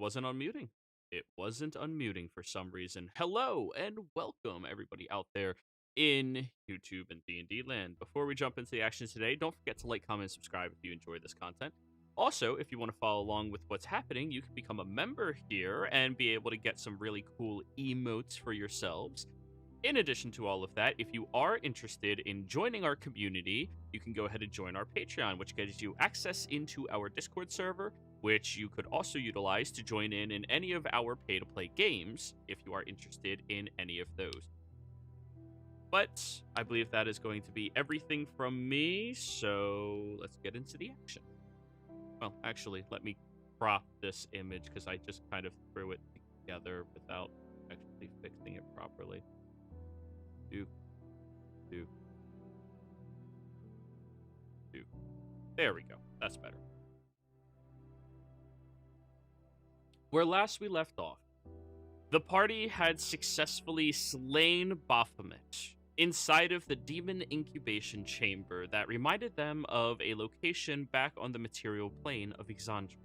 wasn't unmuting. It wasn't unmuting for some reason. Hello and welcome everybody out there in YouTube and D&D land. Before we jump into the actions today, don't forget to like, comment, and subscribe if you enjoy this content. Also, if you want to follow along with what's happening, you can become a member here and be able to get some really cool emotes for yourselves. In addition to all of that, if you are interested in joining our community, you can go ahead and join our Patreon, which gives you access into our Discord server, which you could also utilize to join in any of our pay-to-play games if you are interested in any of those. But I believe that is going to be everything from me, so let's get into the action. Well, actually, let me crop this image because I just kind of threw it together without actually fixing it properly. Do. There we go. That's better. Where last we left off, the party had successfully slain Baphomet inside of the demon incubation chamber that reminded them of a location back on the material plane of Exandria.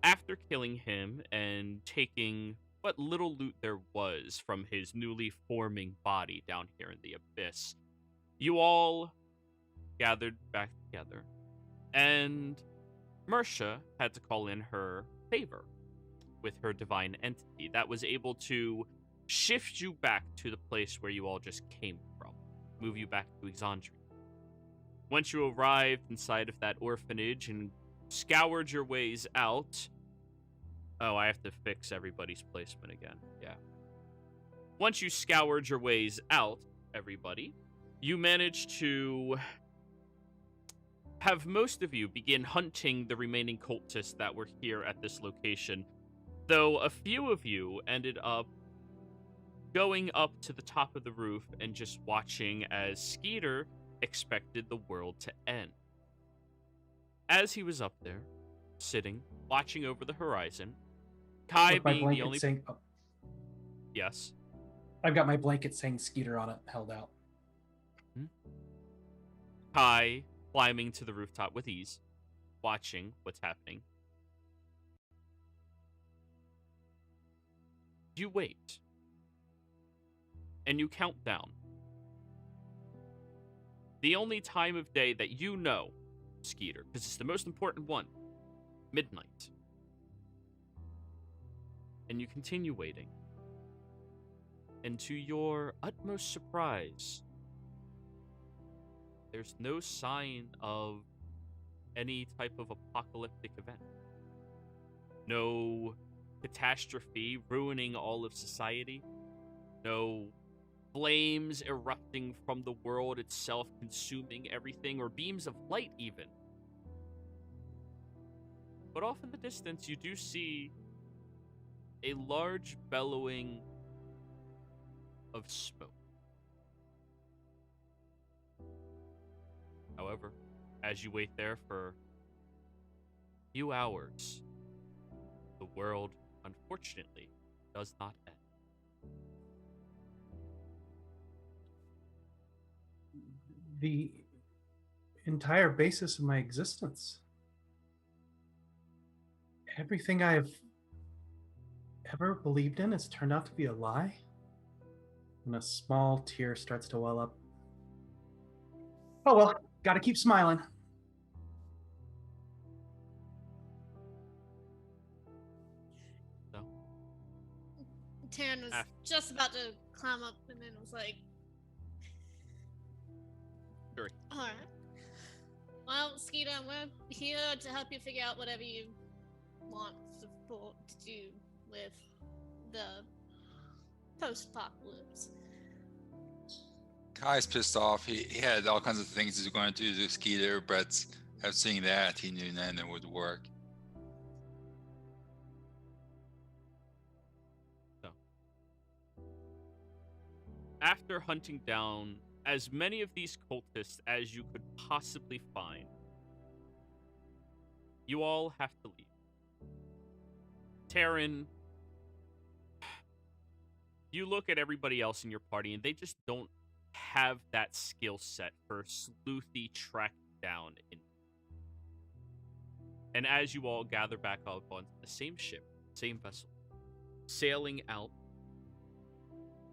After killing him and taking what little loot there was from his newly forming body down here in the abyss, you all gathered back together, and Mersha had to call in her favor with her divine entity that was able to shift you back to the place where you all just came from, move you back to Exandria. Once you arrived inside of that orphanage and scoured your ways out, oh, I have to fix everybody's placement again. Yeah. Once you scoured your ways out, everybody, you managed to have most of you begin hunting the remaining cultists that were here at this location, though a few of you ended up going up to the top of the roof and just watching as Skeeter expected the world to end. As he was up there, sitting, watching over the horizon, Kai With my being blanket the only... saying, Yes? I've got my blanket saying Skeeter on it, held out. Kai climbing to the rooftop with ease, watching what's happening. You wait. And you count down. The only time of day that you know, Skeeter, because it's the most important one, midnight. And you continue waiting. And to your utmost surprise, there's no sign of any type of apocalyptic event. No catastrophe ruining all of society. No flames erupting from the world itself, consuming everything, or beams of light even. But off in the distance, you do see a large bellowing of smoke. However, as you wait there for a few hours, the world, unfortunately, does not end. The entire basis of my existence. Everything I've ever believed in has turned out to be a lie. And a small tear starts to well up. Oh well, gotta keep smiling. So, Taryn was just about to climb up and then was like, sure. Alright. Well, Skeeter, we're here to help you figure out whatever you want to do with the post-apocalypse. Kai's pissed off. He had all kinds of things he was going to do to Skeeter, but after seeing that, he knew none of it would work. So, after hunting down as many of these cultists as you could possibly find, you all have to leave. Taryn, you look at everybody else in your party and they just don't have that skill set for sleuthy track down in. And as you all gather back up onto the same ship, same vessel, sailing out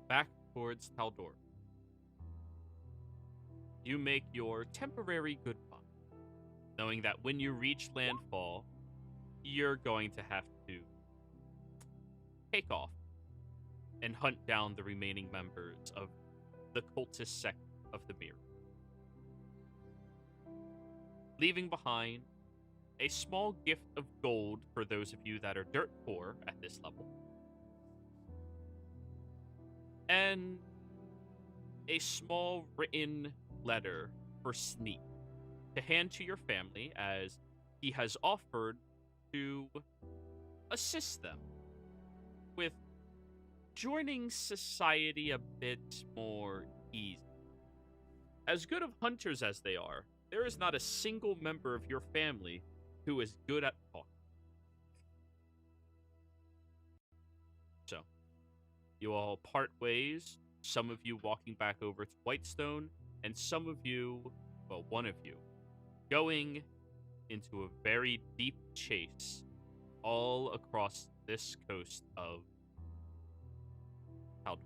back towards Tal'Dorei. You make your temporary goodbye, knowing that when you reach landfall, you're going to have to take off and hunt down the remaining members of the cultist sect of the Mirror, leaving behind a small gift of gold for those of you that are dirt poor at this level, and a small written letter for Sneak to hand to your family, as he has offered to assist them with joining society a bit more easy. As good of hunters as they are, there is not a single member of your family who is good at talking. So, you all part ways, some of you walking back over to Whitestone, and some of you, well, one of you, going into a very deep chase all across this coast of Tal'Dorei.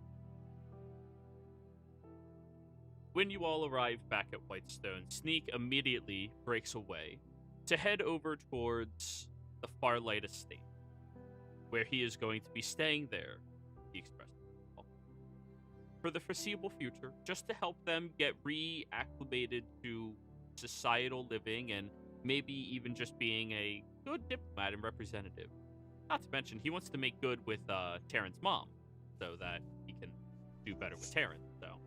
When you all arrive back at Whitestone, Sneak immediately breaks away to head over towards the Farlight estate, where he is going to be staying there, he expressed, for the foreseeable future, just to help them get reacclimated to societal living and maybe even just being a good diplomat and representative. Not to mention, he wants to make good with Terran's mom so that he can do better with Terran. So,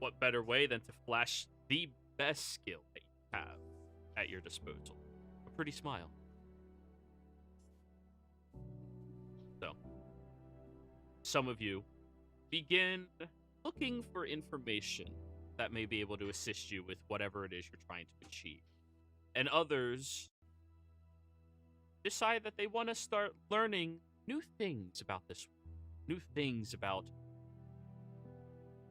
what better way than to flash the best skill that you have at your disposal? A pretty smile. So, some of you begin looking for information that may be able to assist you with whatever it is you're trying to achieve. And others decide that they want to start learning new things about this world, new things about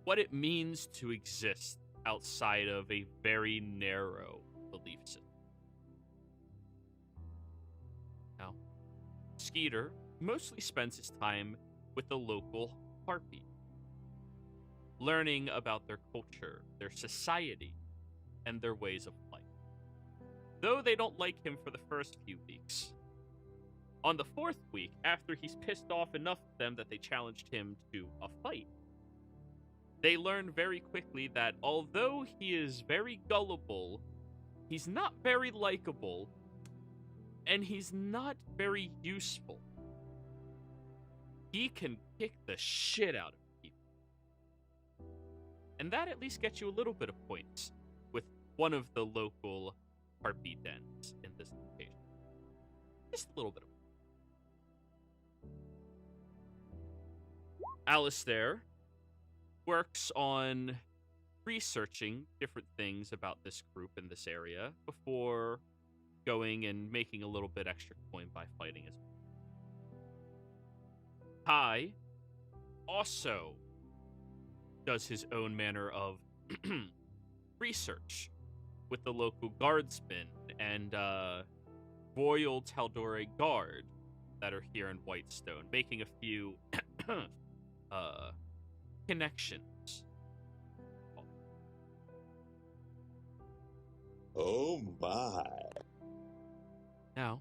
what it means to exist outside of a very narrow belief system. Now, Skeeter mostly spends his time with the local Harpy, learning about their culture, their society, and their ways of life. Though they don't like him for the first few weeks, on the fourth week, after he's pissed off enough of them that they challenged him to a fight, they learn very quickly that although he is very gullible, he's not very likable, and he's not very useful. He can kick the shit out of people. And that at least gets you a little bit of points with one of the local Harpy dens in this location. Just a little bit of. Alistair works on researching different things about this group in this area before going and making a little bit extra coin by fighting as well. Kai also does his own manner of research with the local guardsmen and Royal Tal'Dorei Guard that are here in Whitestone, making a few connections. Oh my. Now,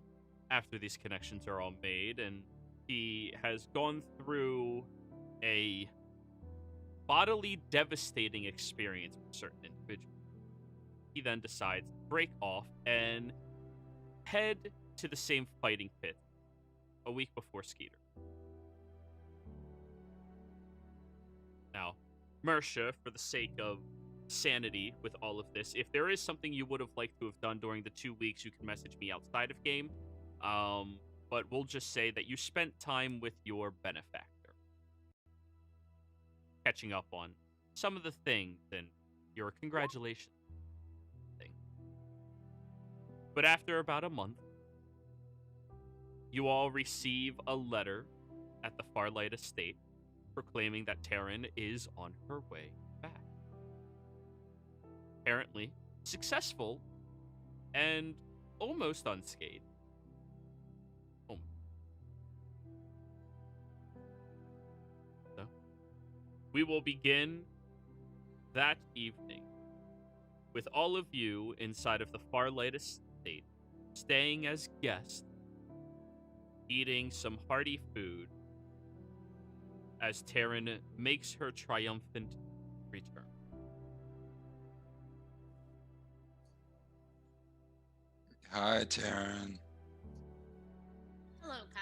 after these connections are all made and he has gone through a bodily devastating experience with certain individuals, he then decides to break off and head to the same fighting pit a week before Skeeter. Now, Mersha, for the sake of sanity with all of this, if there is something you would have liked to have done during the 2 weeks, you can message me outside of game. But we'll just say that you spent time with your benefactor, catching up on some of the things and your congratulations thing. But after about a month, you all receive a letter at the Farlight estate proclaiming that Terran is on her way back. Apparently successful and almost unscathed. we will begin that evening with all of you inside of the Farlight estate, staying as guests, eating some hearty food as Taryn makes her triumphant return. Hi, Taryn. Hello, Kai.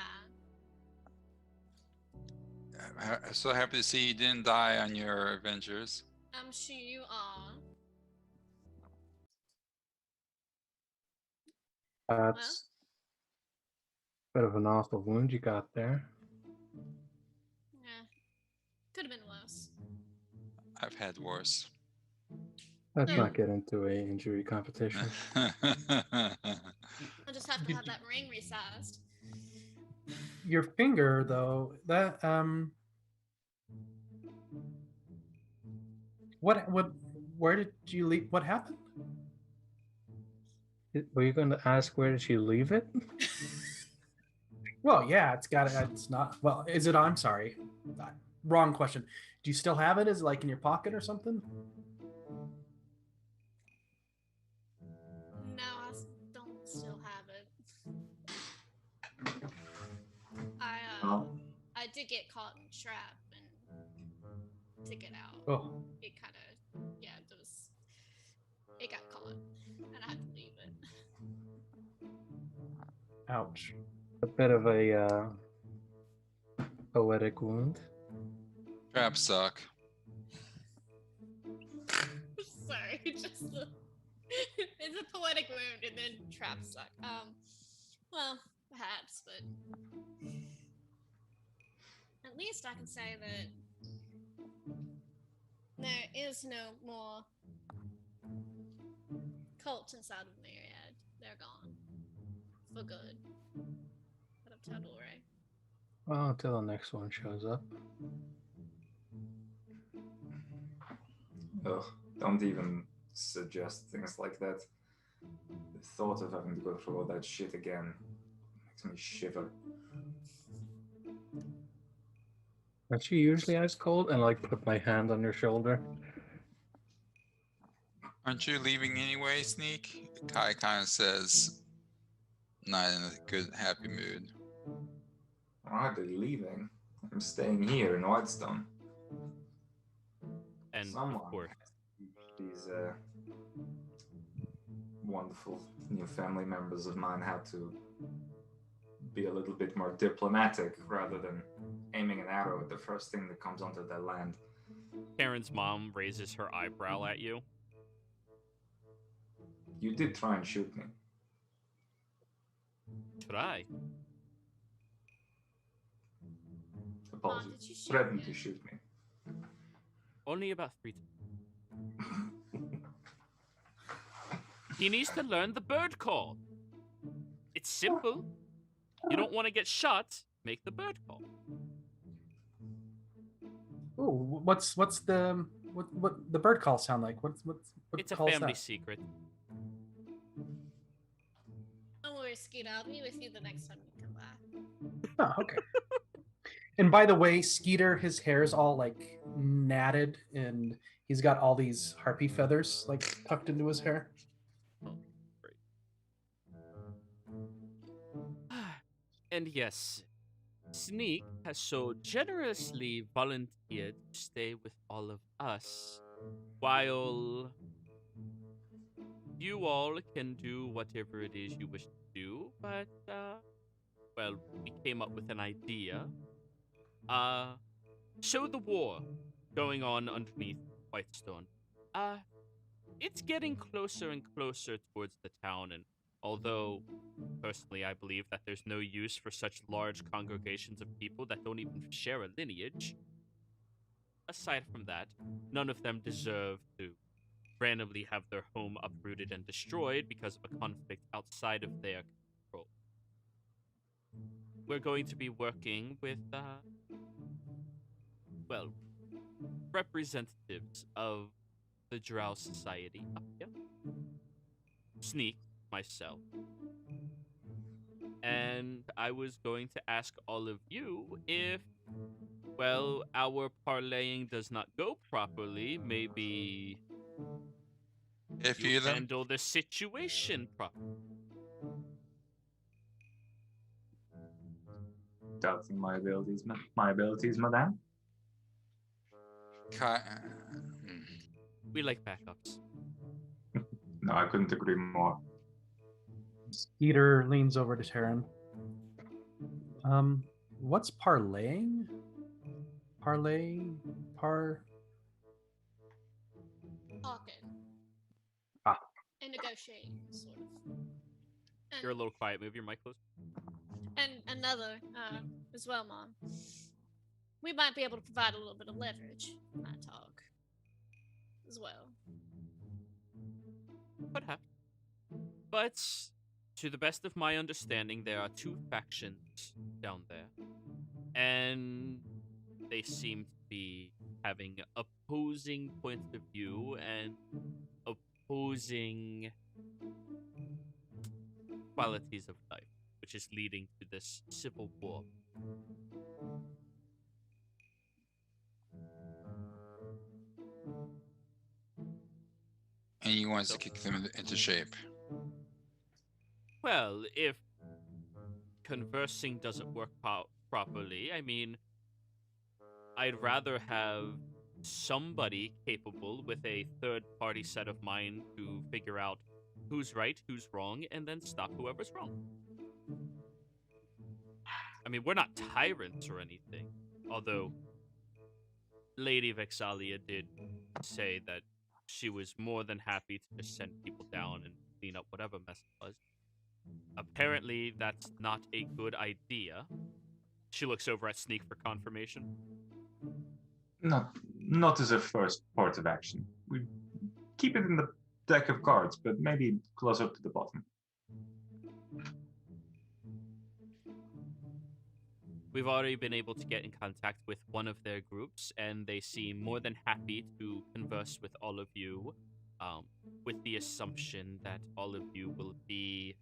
I'm so happy to see you didn't die on your adventures. I'm sure you are. That's a bit of an awful wound you got there. Yeah. Could have been worse. I've had worse. Let's Yeah. not get into a injury competition. I'll just have to have that ring resized. Your finger, though, that where did you leave? What happened? Were you going to ask where did she leave it? Well, yeah, it's not. Well, is it? I'm sorry, wrong question. Do you still have it? Is it like in your pocket or something? No, I don't still have it. I did get caught in a trap and to get out. Oh, It kind of, it got caught and I had to leave it. ouch! A bit of a poetic wound. Traps suck. Sorry, it's a poetic wound and then traps suck. Well, perhaps, but at least I can say that there is no more cult inside of Myriad. They're gone. For good. Out of Tal'Dorei. Well, until the next one shows up. Ugh, don't even suggest things like that. The thought of having to go through all that shit again makes me shiver. Aren't you usually ice cold? And like put my hand on your shoulder. Aren't you leaving anyway, Sneak? Kai kind of says, not in a good, happy mood. I'm hardly leaving. I'm staying here in Whitestone. And Someone of course, has to teach these wonderful new family members of mine how to be a little bit more diplomatic rather than aiming an arrow at the first thing that comes onto their land. Karen's mom raises her eyebrow at you. You did try and shoot me. Try. Apologies. did you shoot Threatened me? to shoot me. Only about 3 times. He needs to learn the bird call. It's simple. You don't want to get shot, make the bird call. Oh, what's the what the bird call sound like? What It's a call is family that? secret. Don't worry, Skeet. I'll be with you the next time you come by. Oh, okay. And by the way, Skeeter, his hair's all like natted, and he's got all these harpy feathers like tucked into his hair. Oh, great. And yes, Sneak has so generously volunteered to stay with all of us, while you all can do whatever it is you wish to do, but, well, we came up with an idea. So the war going on underneath Whitestone, it's getting closer and closer towards the town, and although personally I believe that there's no use for such large congregations of people that don't even share a lineage, aside from that, none of them deserve to randomly have their home uprooted and destroyed because of a conflict outside of their control. We're going to be working with, well, representatives of the Drow Society up here. Sneak, myself. And I was going to ask all of you if Well, our parlaying does not go properly. Maybe If you you them, handle the situation properly. Doubting my abilities, madame. hmm. We like backups. No, I couldn't agree more. Skeeter leans over to Taryn. What's parlaying? Parlay? Talking. Ah. And negotiating, sort of. And, You're a little quiet. Move your mic close. and another, as well, Mom. We might be able to provide a little bit of leverage in that talk. As well. Perhaps. But to the best of my understanding, there are two factions down there. And they seem to be having opposing points of view and opposing qualities of life, which is leading to this civil war. And you want to kick them into shape. Well, if conversing doesn't work properly, I mean, I'd rather have somebody capable with a third-party set of mind to figure out who's right, who's wrong, and then stop whoever's wrong. I mean, we're not tyrants or anything, although Lady Vexalia did say that she was more than happy to just send people down and clean up whatever mess it was. Apparently, that's not a good idea. She looks over at Sneak for confirmation. Not as a first part of action. We keep it in the deck of cards, but maybe closer to the bottom. We've already been able to get in contact with one of their groups, and they seem more than happy to converse with all of you, with the assumption that all of you will be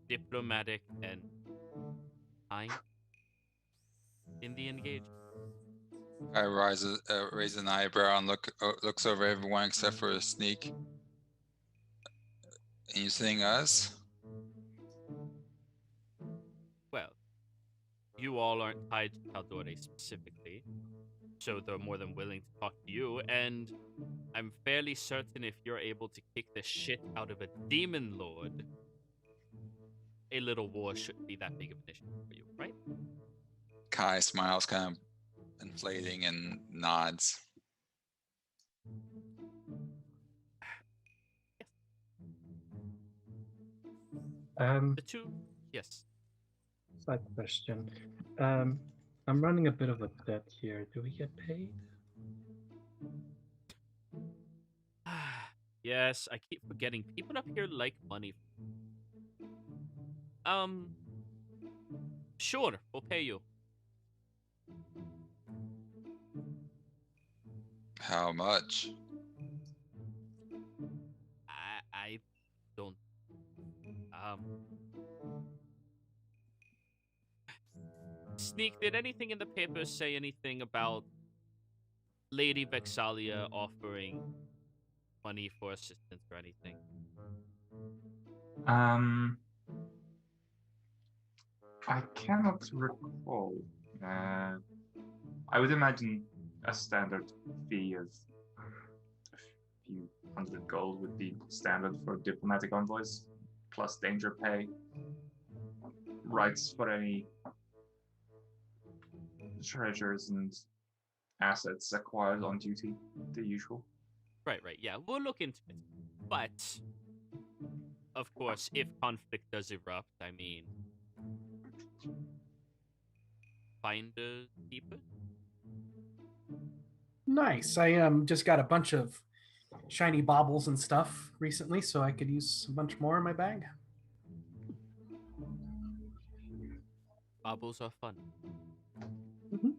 diplomatic and kind in the engagement. I raise an eyebrow and looks over everyone except for Sneak. And you saying us? Well, you all aren't tied to Tal'Dorei specifically, so they're more than willing to talk to you, and I'm fairly certain if you're able to kick the shit out of a demon lord, a little war shouldn't be that big of an issue for you, right? Kai smiles, kind of inflating, and nods. The two, yes. Side question. I'm running a bit of a debt here. Do we get paid? Yes, I keep forgetting. People up here like money. Sure, we'll pay you. How much? I don't. Sneak, did anything in the papers say anything about Lady Vexalia offering money for assistance or anything? I cannot recall. I would imagine a standard fee of a few hundred gold would be standard for diplomatic envoys, plus danger pay, rights for any treasures and assets acquired on duty, the usual. Right, yeah, we'll look into it. But, of course, if conflict does erupt, I mean, finder keeper? Nice. I just got a bunch of shiny baubles and stuff recently, so I could use a bunch more in my bag. Baubles are fun. Mhm.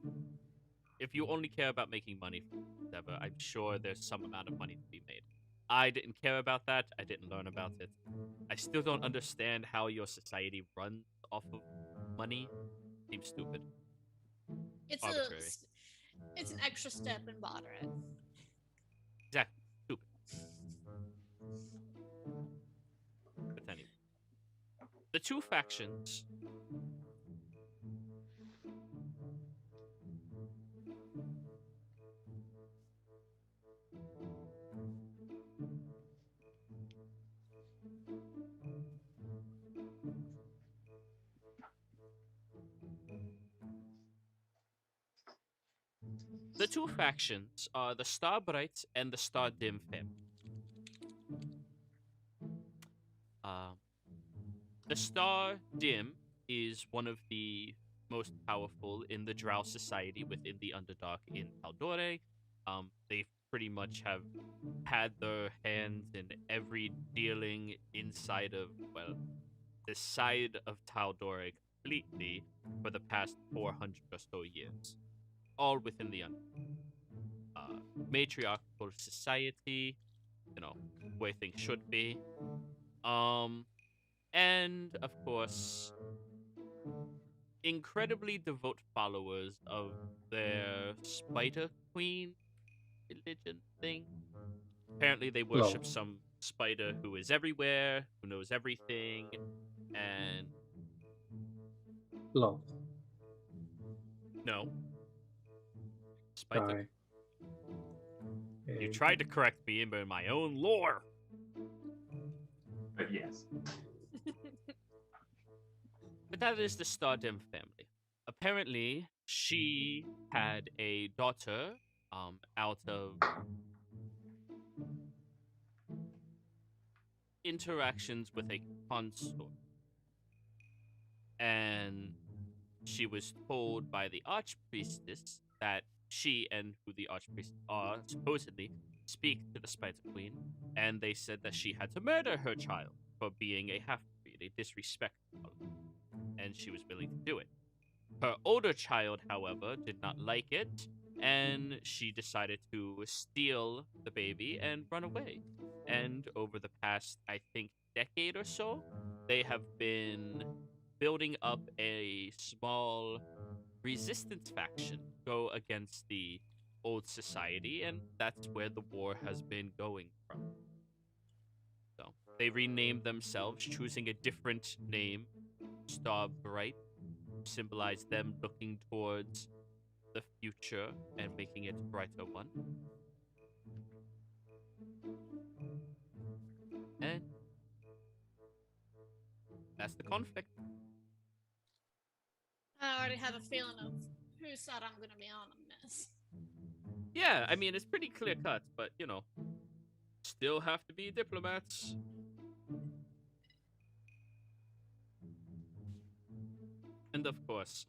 If you only care about making money from whatever, I'm sure there's some amount of money to be made. I didn't care about that. I didn't learn about it. I still don't understand how your society runs off of money. Seems stupid. It's arbitrary. it's an extra step in moderate. Exactly. Stupid. But anyway. The two factions. The two factions are the STARBRIGHT and the STARDIM family. Um, the STARDIM is one of the most powerful in the Drow society within the Underdark in Tal'Dorei. They pretty much have had their hands in every dealing inside of, well, the side of Tal'Dorei completely for the past 400 or so years. All within the matriarchal society, where things should be. And of course, incredibly devout followers of their Spider Queen religion thing. Apparently, they worship some spider who is everywhere, who knows everything, and Lol. no. Spider. Sorry. You tried to correct me in my own lore. But yes. But that is the Stardim family. Apparently, she had a daughter out of interactions with a consort. And she was told by the Archpriestess that she and who the Archpriest are supposedly speak to the Spider Queen, and they said that she had to murder her child for being a half-breed, a disrespectful, and she was willing to do it. Her older child, however, did not like it, and she decided to steal the baby and run away. And over the past, I think, decade or so, they have been building up a small resistance faction go against the old society, and that's where the war has been going from. So they renamed themselves, choosing a different name, STARBRIGHT, to symbolize them looking towards the future and making it a brighter one. And that's the conflict. I already have a feeling of whose side I'm gonna be on this. Yeah, I mean, it's pretty clear cut, but, still have to be diplomats. And of course,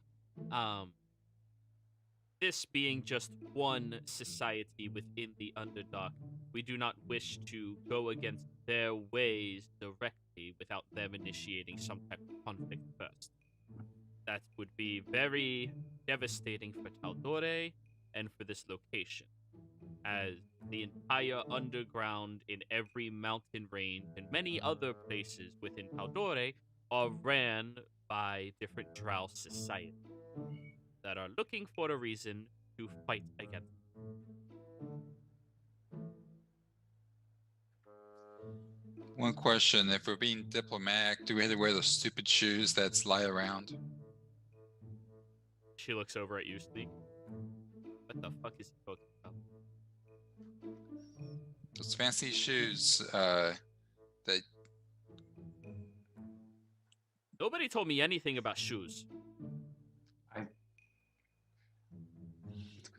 this being just one society within the Underdark, we do not wish to go against their ways directly without them initiating some type of conflict first. That would be very devastating for Tal'Dorei and for this location, as the entire underground in every mountain range and many other places within Tal'Dorei are ran by different Drow societies that are looking for a reason to fight against them. One question: if we're being diplomatic, do we have to wear those stupid shoes that slide around? She looks over at you, Sneak. What the fuck is he talking about? Those fancy shoes that Nobody told me anything about shoes.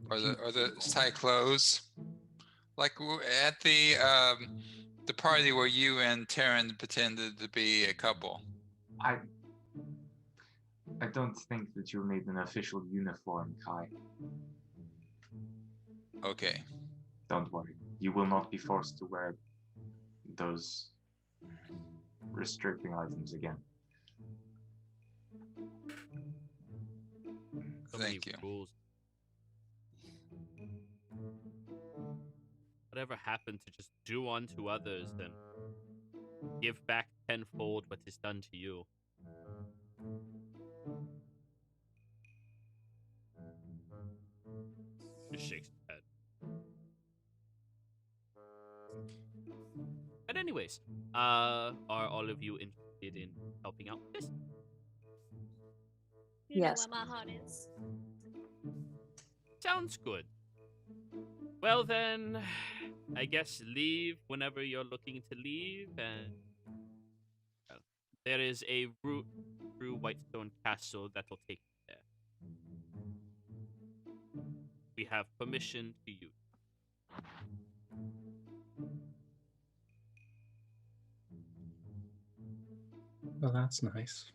or the tight clothes, like at the party where you and Taryn pretended to be a couple. I don't think that you need an official uniform, Kai. Okay. Don't worry. You will not be forced to wear those restricting items again. So many Thank you. rules. Whatever happened to just do unto others, then give back tenfold what is done to you. Just shakes his head. But anyways, are all of you interested in helping out with this? You know Yes. where my heart is. Sounds good. Well then, I guess leave whenever you're looking to leave, and well, there is a route through Whitestone Castle that will take you there. We have permission to use. Well, that's nice.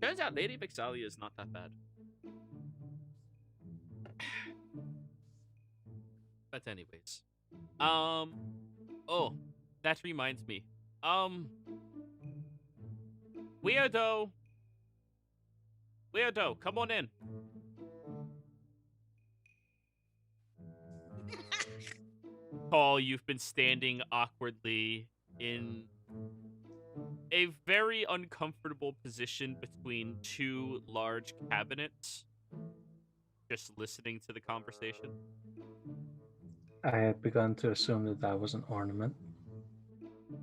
Turns out Lady Vixalia is not that bad. But anyways. Oh, that reminds me. Weirdo, come on in. Paul, you've been standing awkwardly in a very uncomfortable position between two large cabinets, just listening to the conversation. I had begun to assume that that was an ornament.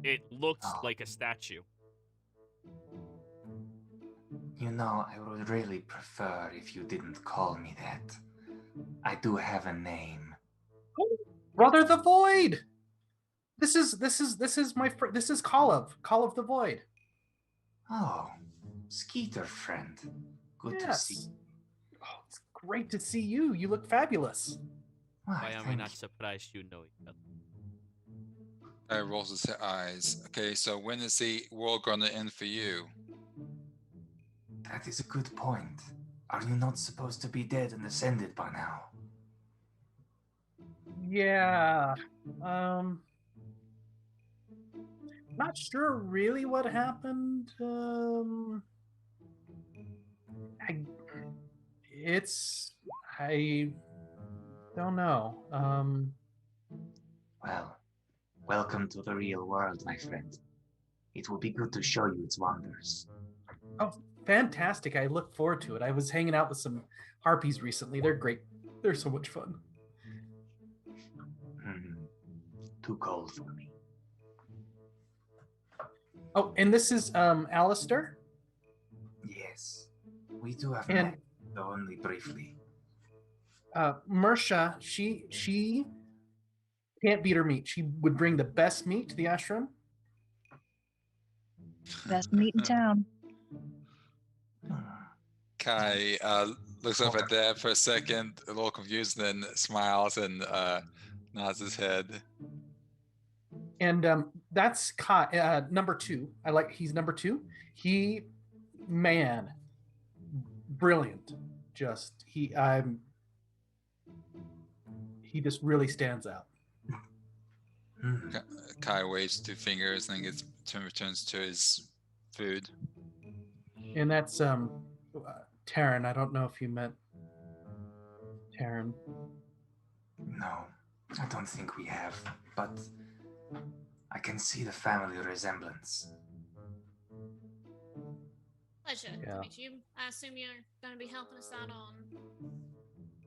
It looks like a statue. You know, I would really prefer if you didn't call me that. I do have a name. Brother the Void. This is my friend. This is Call of the Void. Oh, Skeeter friend. Good to Yes. see. Oh, it's great to see you. You look fabulous. Why am I not surprised you know each other? Guy rolls his eyes. Okay, so when is the world gonna end for you? That is a good point. Are you not supposed to be dead and ascended by now? Yeah. Not sure really what happened. I don't know. Well, welcome to the real world, my friend. It will be good to show you its wonders. Oh, fantastic. I look forward to it. I was hanging out with some harpies recently. They're great. They're so much fun. Too cold for me. Oh, and this is Alistair. Yes, we do have And met, though only briefly. Mersha, she can't beat her meat. She would bring the best meat to the ashram. Best meat in town. Kai looks up at Dad for a second, a little confused, then smiles and nods his head. And that's number 2. He's number 2. He, man, brilliant. He just really stands out. Kai waves 2 fingers and then returns to his food. And that's Taryn. I don't know if you met Taryn. No, I don't think we have, but I can see the family resemblance. Pleasure Yeah. to meet you. I assume you're going to be helping us out on.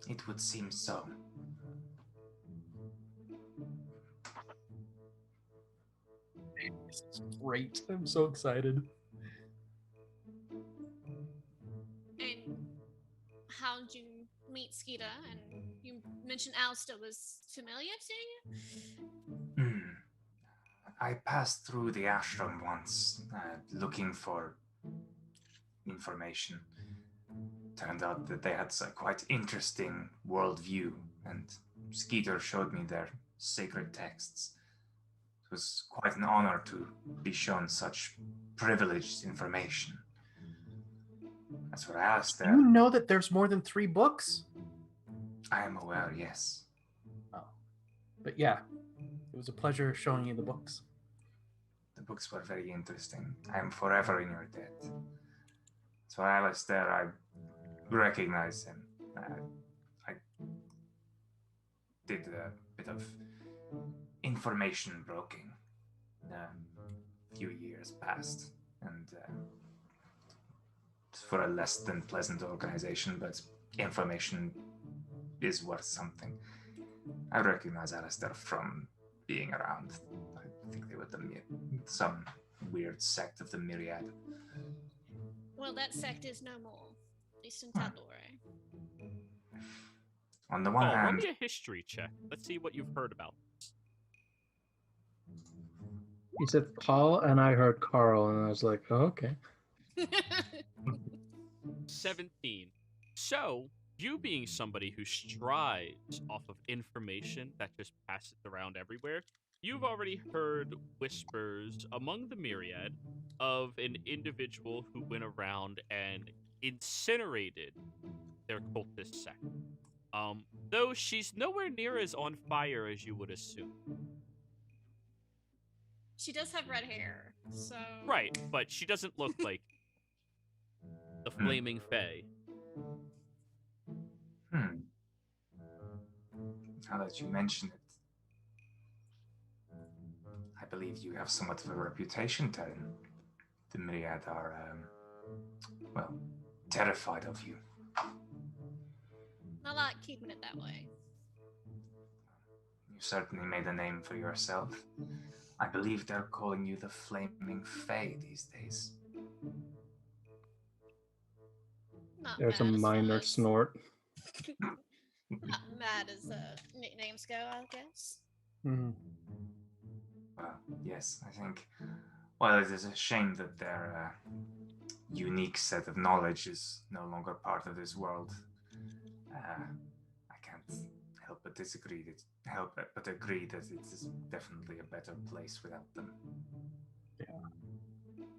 It would seem so. This is great. I'm so excited. And how did you meet Skeeter? And you mentioned Alistair was familiar to you? I passed through the ashram once, looking for information. Turned out that they had a quite interesting worldview, and Skeeter showed me their sacred texts. It was quite an honor to be shown such privileged information. That's what I asked Do them. you know that there's more than 3 books? I am aware, yes. Oh. But yeah, it was a pleasure showing you the books. The books were very interesting. I am forever in your debt. So Alistair, I recognize him. I did a bit of information broking a few years past, and for a less than pleasant organization, but information is worth something. I recognize Alistair from being around. I think they were some weird sect of the Myriad. Well, that sect is no more, at least in Tal'Dorei. On the one Roll hand, me a history check. Let's see what you've heard about. You said Paul, and I heard Carl, and I was like, oh, okay. 17. So, you being somebody who strives off of information that just passes around everywhere, you've already heard whispers among the myriad of an individual who went around and incinerated their cultist sect. Though she's nowhere near as on fire as you would assume. She does have red hair, so... Right, but she doesn't look like the Flaming Fae. Now that you mention it, I believe you have somewhat of a reputation, Terran. The Myriad are, well, terrified of you. I like keeping it that way. You certainly made a name for yourself. I believe they're calling you the Flaming Fae these days. Not There's a mad as far minor as- snort. Not mad as nicknames go, I guess. Mhm. Well, yes, I think. Well, it is a shame that their unique set of knowledge is no longer part of this world. I can't help but agree that it is definitely a better place without them.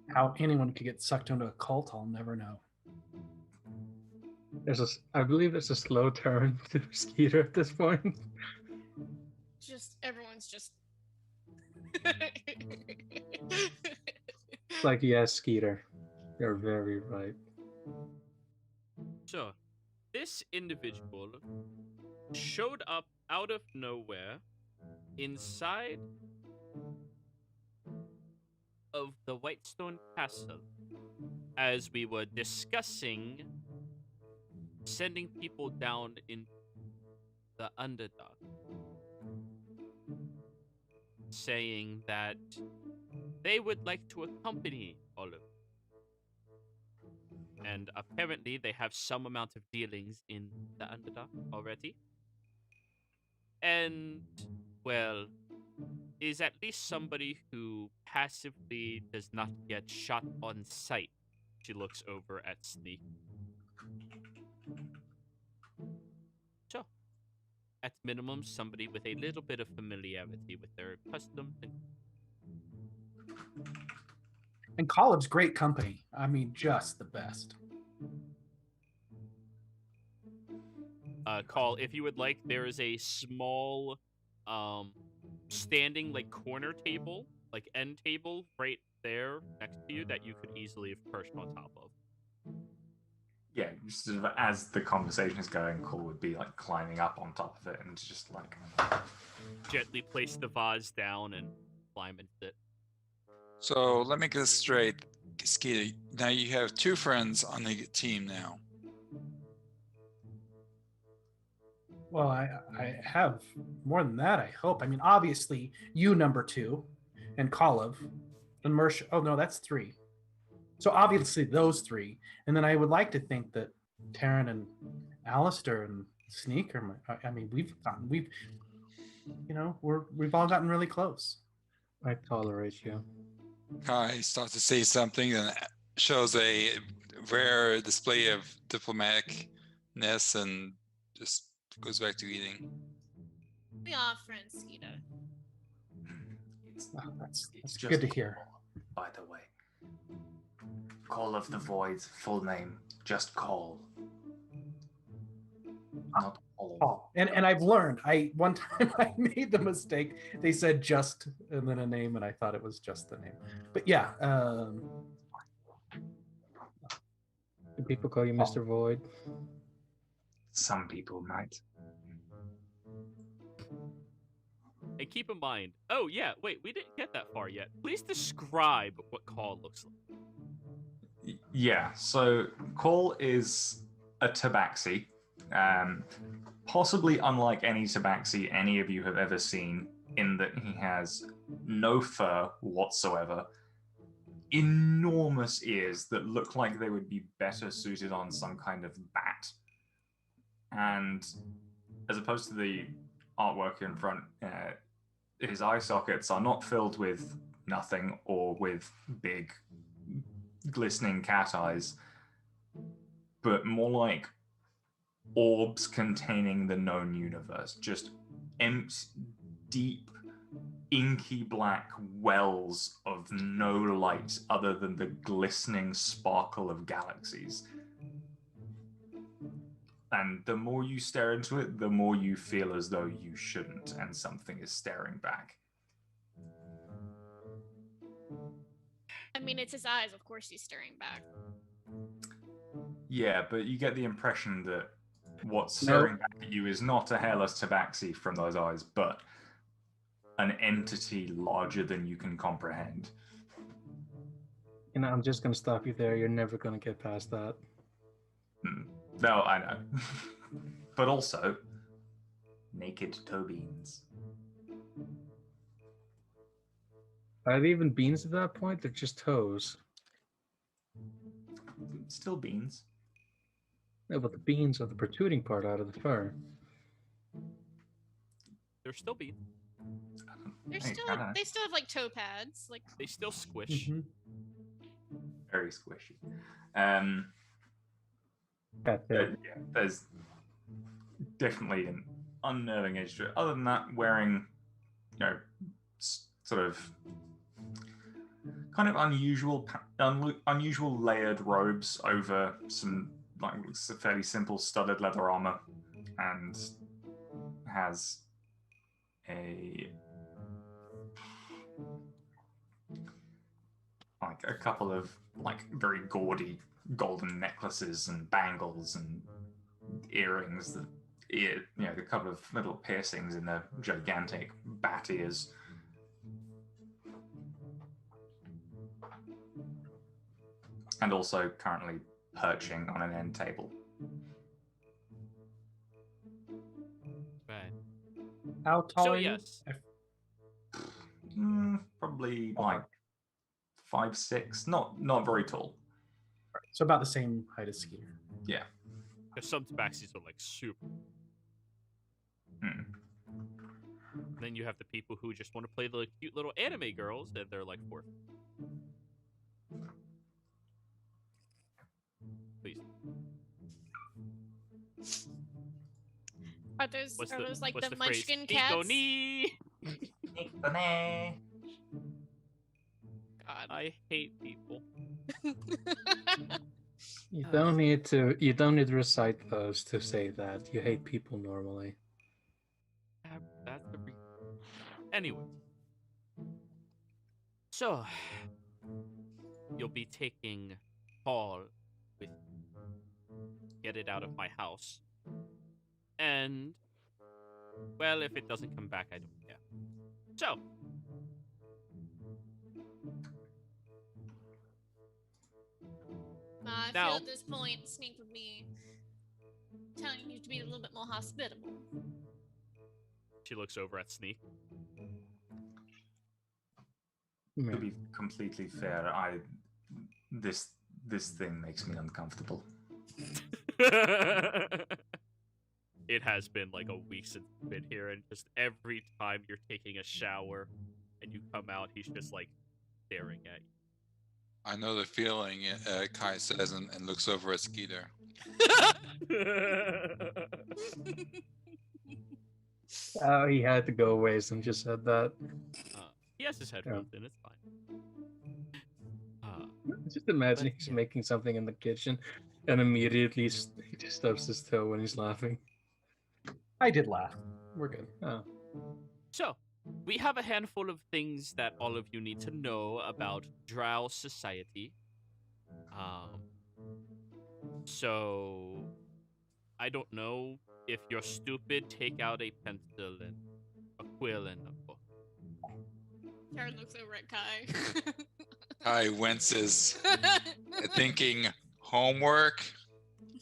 How anyone could get sucked into a cult, I'll never know. I believe there's a slow turn to Skeeter at this point. Just, everyone's just... It's like, yes, Skeeter, you're very right. So, this individual showed up out of nowhere inside of the Whitestone Castle as we were discussing sending people down in the Underdark, saying that they would like to accompany all of you. And apparently they have some amount of dealings in the Underdark already. And, well, is at least somebody who passively does not get shot on sight. She looks over at Sneak. So, at minimum, somebody with a little bit of familiarity with their customs and Collab's great company. I mean, just the best. Call, if you would like, there is a small standing like corner table, like end table right there next to you that you could easily have perched on top of. Yeah, just sort of as the conversation is going, Cole would be like climbing up on top of it and just like Gently place the vase down and climb and sit. So let me get this straight, Skeeter. Now you have two friends on the team now. Well, I have more than that, I hope. I mean, obviously, you number 2, and Kalev, and Mersh. Oh, no, that's 3. So obviously those 3. And then I would like to think that Taryn and Alistair and Sneak are I mean, we've all gotten really close. I tolerate you. Kai starts to say something and shows a rare display of diplomaticness and just goes back to eating. We are friends, Skeeter. Oh, that's It's good to just hear. Call, by the way. Call of the Void's full name, just Call. Not Call. Paul. And I've learned. One time I made the mistake. They said just and then a name, and I thought it was just the name. But yeah, Do people call you Mr. Void? Some people might. And keep in mind, oh yeah, wait, we didn't get that far yet. Please describe what Call looks like. yeah. So Cole is a tabaxi. Possibly unlike any tabaxi any of you have ever seen, in that he has no fur whatsoever, enormous ears that look like they would be better suited on some kind of bat. And as opposed to the artwork in front, his eye sockets are not filled with nothing or with big glistening cat eyes, but more like orbs containing the known universe, just deep, inky black wells of no light other than the glistening sparkle of galaxies. And the more you stare into it, the more you feel as though you shouldn't, and something is staring back. I mean, it's his eyes. Of course he's staring back. Yeah, but you get the impression that what's staring back at you is not a hairless tabaxi from those eyes, but an entity larger than you can comprehend. You know, I'm just gonna stop you there. You're never gonna get past that. No, I know. But also, naked toe beans. Are they even beans at that point? They're just toes. Still beans. No, but the beans are the protruding part out of the fur. They're still beans. They Hey, still kinda. they still have like toe pads. Like They still squish. Very squishy. That's it. Yeah, there's definitely an unnerving edge to it. Other than that, wearing, sort of kind of unusual layered robes over some like fairly simple studded leather armor, and has a couple of very gaudy golden necklaces and bangles and earrings, a couple of little piercings in their gigantic bat ears. And also currently perching on an end table. Right. How tall So are you? yes. Probably like 5'6", not very tall. So about the same height as Skeeter. Yeah. Because some tabaxis are like super. Then you have the people who just want to play the cute little anime girls, and they're like 4. Please. are those like what's the phrase? munchkin cats? Ikoni! Bonnet. God. I hate people. You don't need to recite those to say that. You hate people normally. That's the reason. Anyway. So, you'll be taking Paul with get it out of my house. And, well, if it doesn't come back, I don't care. So, I Now- feel at this point, Sneak would be telling you to be a little bit more hospitable. she looks over at Sneak. To be completely fair, this thing makes me uncomfortable. It has been like a week since I've been here, and just every time you're taking a shower and you come out, he's just like staring at you. I know the feeling, Kai says, and looks over at Skeeter. Oh, he had to go away, so just said that. He has his headphones in, it's fine. Just imagine But, he's yeah. making something in the kitchen, and immediately he just stubs his toe when he's laughing. I did laugh. We're good. Oh. So, we have a handful of things that all of you need to know about Drow society. So, I don't know. If you're stupid, take out a pencil and a quill and a book. Karen looks over at Kai. Kai winces, thinking homework.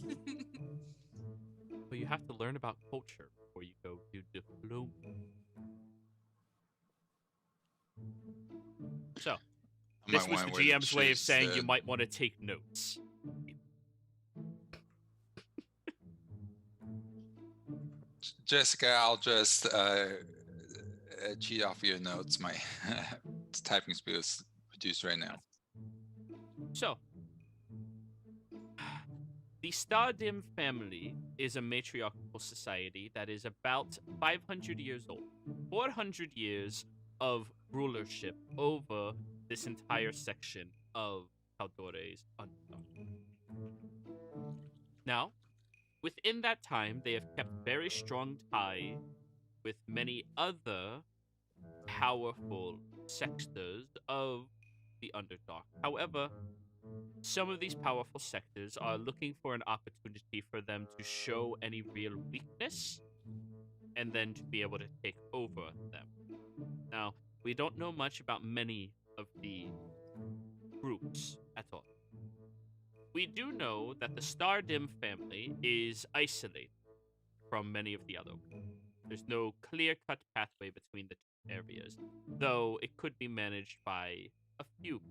Well, you learn about culture before you go do diploma. So, I this might was the wanna wear GM's way of shoes saying you instead. might want to take notes. Jessica, I'll just cheat off your notes. My typing speed is reduced right now. So, the Stardim family is a matriarchal society that is about 500 years old. 400 years of rulership over this entire section of Tal'Dorei's Underdark. Now, within that time, they have kept very strong ties with many other powerful sectors of the Underdark. However, some of these powerful sectors are looking for an opportunity for them to show any real weakness and then to be able to take over them. Now, we don't know much about many of the groups at all. We do know that the Stardim family is isolated from many of the other ones. There's no clear-cut pathway between the two areas, though it could be managed by a few.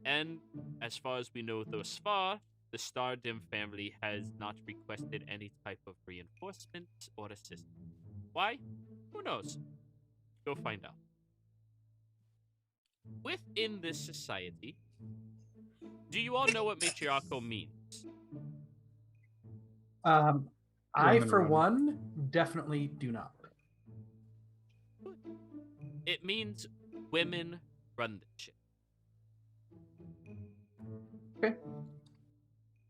And as far as we know thus far, the Stardim family has not requested any type of reinforcement or assistance. Why? Who knows? Go find out. Within this society, do you all know what matriarchal means? I, Women for run. one, definitely do not. It means women run the ship. Okay.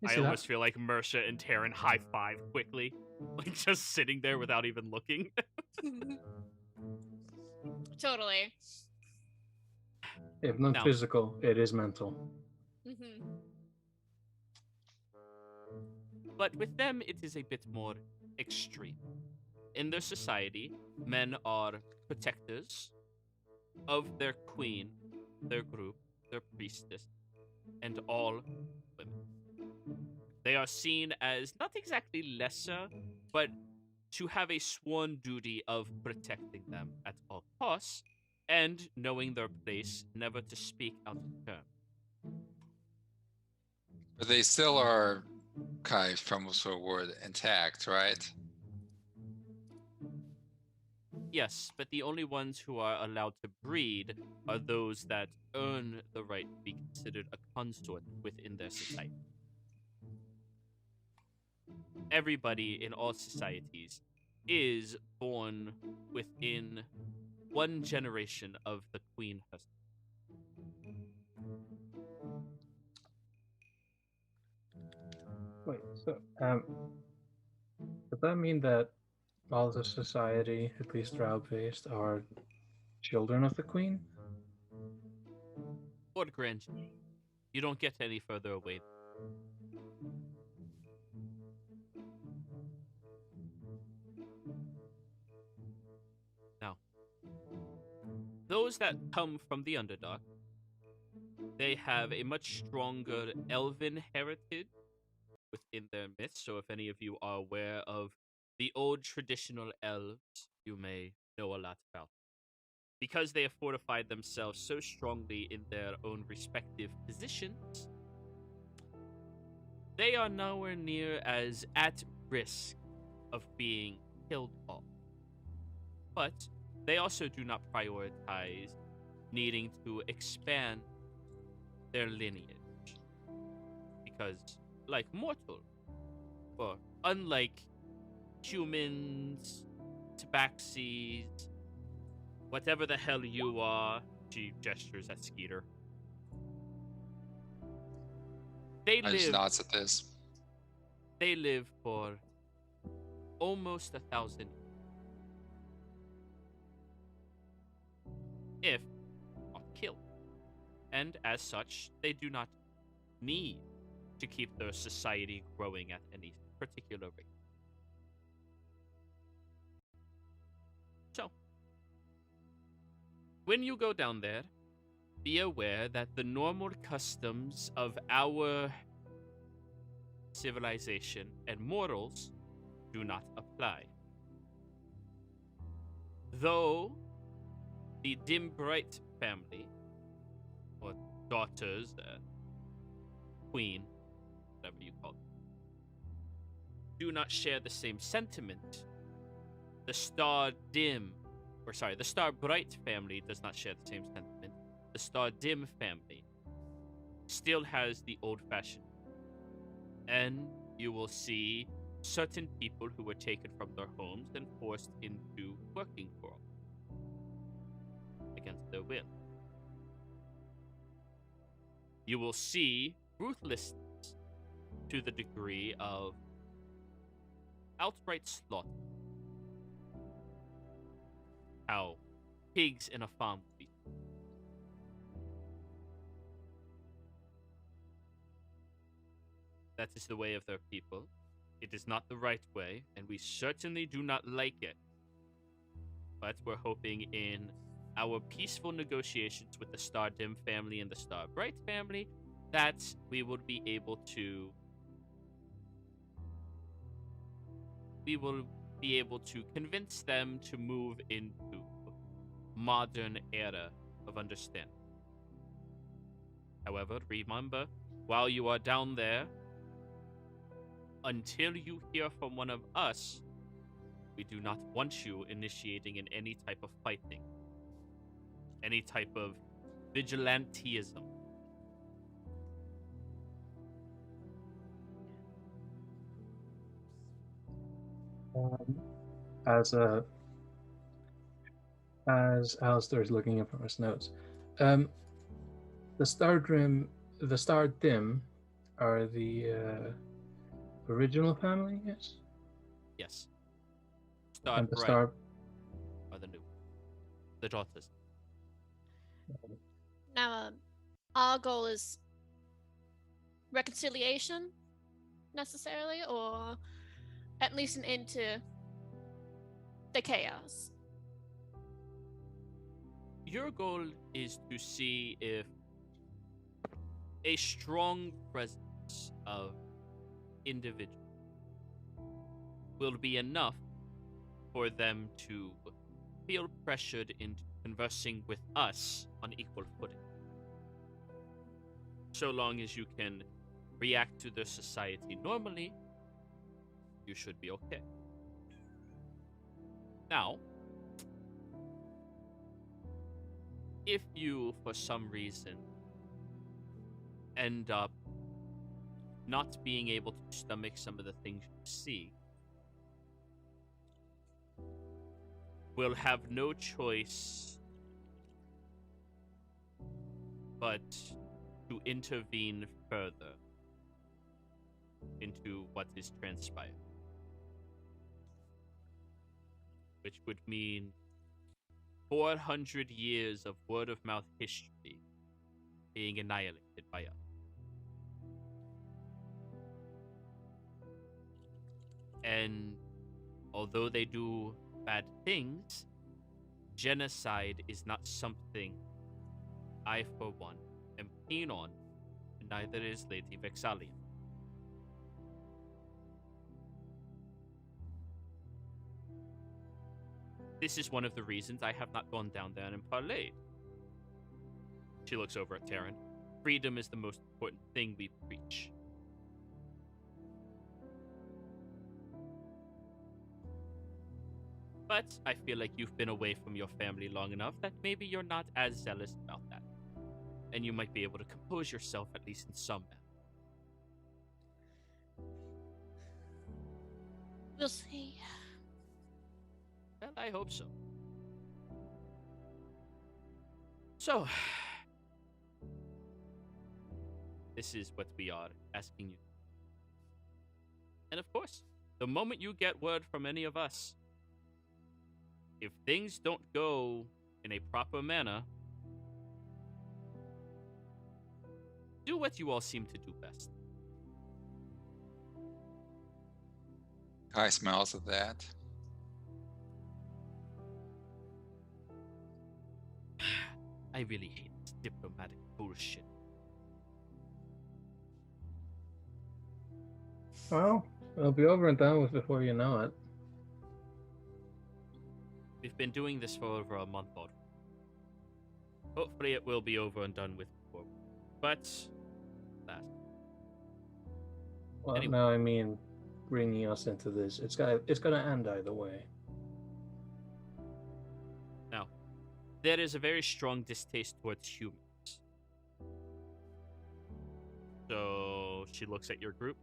I almost feel like Mersha and Taryn high five quickly, like just sitting there without even looking. Totally. If not Now- physical, it is mental. Mm-hmm. But with them, it is a bit more extreme. In their society, men are protectors of their queen, their group, their priestess, and all women. They are seen as not exactly lesser, but to have a sworn duty of protecting them at all costs, and knowing their place, never to speak out of turn. But they still are kind of from a word intact, right? Yes, but the only ones who are allowed to breed are those that earn the right to be considered a consort within their society. Everybody in all societies is born within one generation of the queen herself. Wait, so does that mean that all the society, at least Drow-based, are children of the queen? Or grandchildren. You don't get any further away. Now, those that come from the Underdark, they have a much stronger elven heritage within their midst. So if any of you are aware of the old traditional elves, you may know a lot about them. Because they have fortified themselves so strongly in their own respective positions, they are nowhere near as at risk of being killed off. But they also do not prioritize needing to expand their lineage. Because, like mortal, or unlike humans, tabaxis, whatever the hell you are, she gestures at Skeeter. They I just live nods at this. they live for almost 1,000 if not killed. And as such, they do not need to keep their society growing at any particular rate. So, when you go down there, be aware that the normal customs of our civilization and mortals do not apply. Though the Dimbright family, or daughters, queen, whatever you call it, do not share the same sentiment. The STARBRIGHT family does not share the same sentiment. The STARDIM family still has the old-fashioned. And you will see certain people who were taken from their homes and forced into working for them against their will. You will see ruthlessness to the degree of outright slaughter. How pigs in a farm would be. That is the way of their people. It is not the right way, and we certainly do not like it. But we're hoping in our peaceful negotiations with the STARDIM family and the STARBRIGHT family that we will be able to convince them to move into modern era of understanding. However, remember, while you are down there, until you hear from one of us, we do not want you initiating in any type of fighting, any type of vigilantism. As Alistair is looking up from his notes, the STARDIM are the original family, yes? Yes. And the STARBRIGHT are the daughters. Now, our goal is reconciliation, necessarily, or at least an end to the chaos. Your goal is to see if a strong presence of individual will be enough for them to feel pressured into conversing with us on equal footing. So long as you can react to their society normally, you should be okay. Now, if you, for some reason, end up not being able to stomach some of the things you see, we'll have no choice but to intervene further into what is transpired. Which would mean 400 years of word-of-mouth history being annihilated by us. And although they do bad things, genocide is not something I, for one, am keen on, and neither is Lady Vexalia. This is one of the reasons I have not gone down there and parlayed. She looks over at Taryn. Freedom is the most important thing we preach. But I feel like you've been away from your family long enough that maybe you're not as zealous about that. And you might be able to compose yourself, at least in some manner. We'll see. Well, I hope so. So, this is what we are asking you. And of course, the moment you get word from any of us, if things don't go in a proper manner, do what you all seem to do best. Kai smells of that. I really hate this diplomatic bullshit. Well, It'll be over and done with before you know it. We've been doing this for over a month already. Hopefully it will be over and done with before. But that. Well, Anyway. no, I mean bringing us into this. It's gonna end either way. Now, there is a very strong distaste towards humans. So she looks at your group.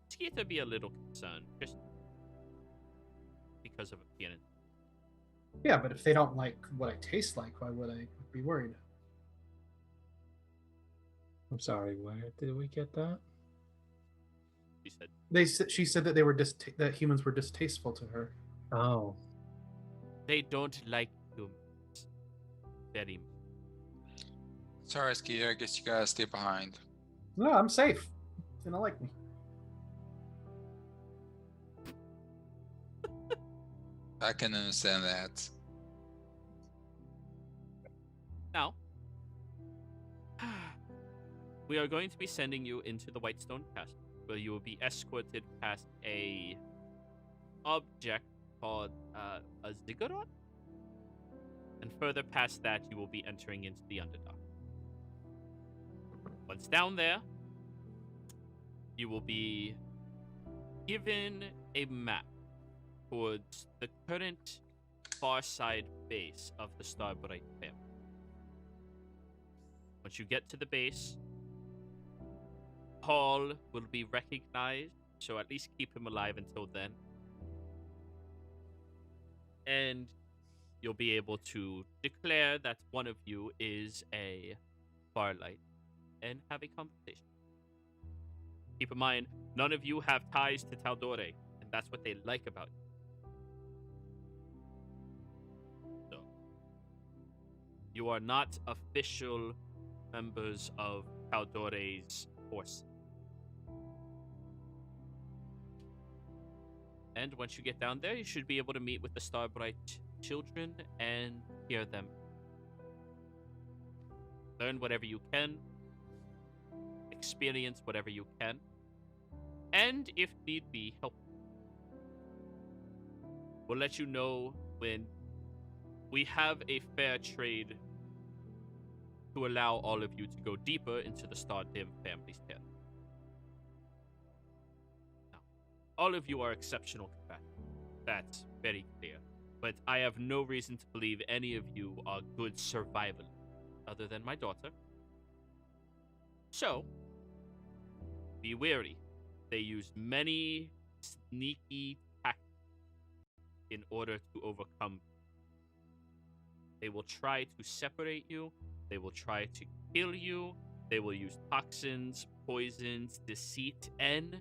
Skeeter be a little concerned, just because of appearance. Yeah, but if they don't like what I taste like, why would I be worried? I'm sorry, where did we get that? She said, She said that that humans were distasteful to her. Oh, they don't like humans very much. Sorry, Skeeter. I guess you gotta stay behind. No, I'm safe. They don't like me. I can understand that. Now, we are going to be sending you into the Whitestone Castle, where you will be escorted past a object called a ziggurat, and further past that, you will be entering into the Underdark. Once down there, you will be given a map towards the current far side base of the STARBRIGHT family. Once you get to the base, Paul will be recognized, so at least keep him alive until then. And you'll be able to declare that one of you is a FARLIGHT and have a conversation. Keep in mind, none of you have ties to Tal'Dorei, and that's what they like about you. So, you are not official members of Tal'Dorei's force. And once you get down there, you should be able to meet with the STARBRIGHT children and hear them. Learn whatever you can. Experience whatever you can. And if need be, help. We'll let you know when we have a fair trade to allow all of you to go deeper into the Stardim family's tale. Now, all of you are exceptional combatants. That's very clear. But I have no reason to believe any of you are good survivalists, other than my daughter. So, be wary. They use many sneaky tactics in order to overcome. They will try to separate you. They will try to kill you. They will use toxins, poisons, deceit, and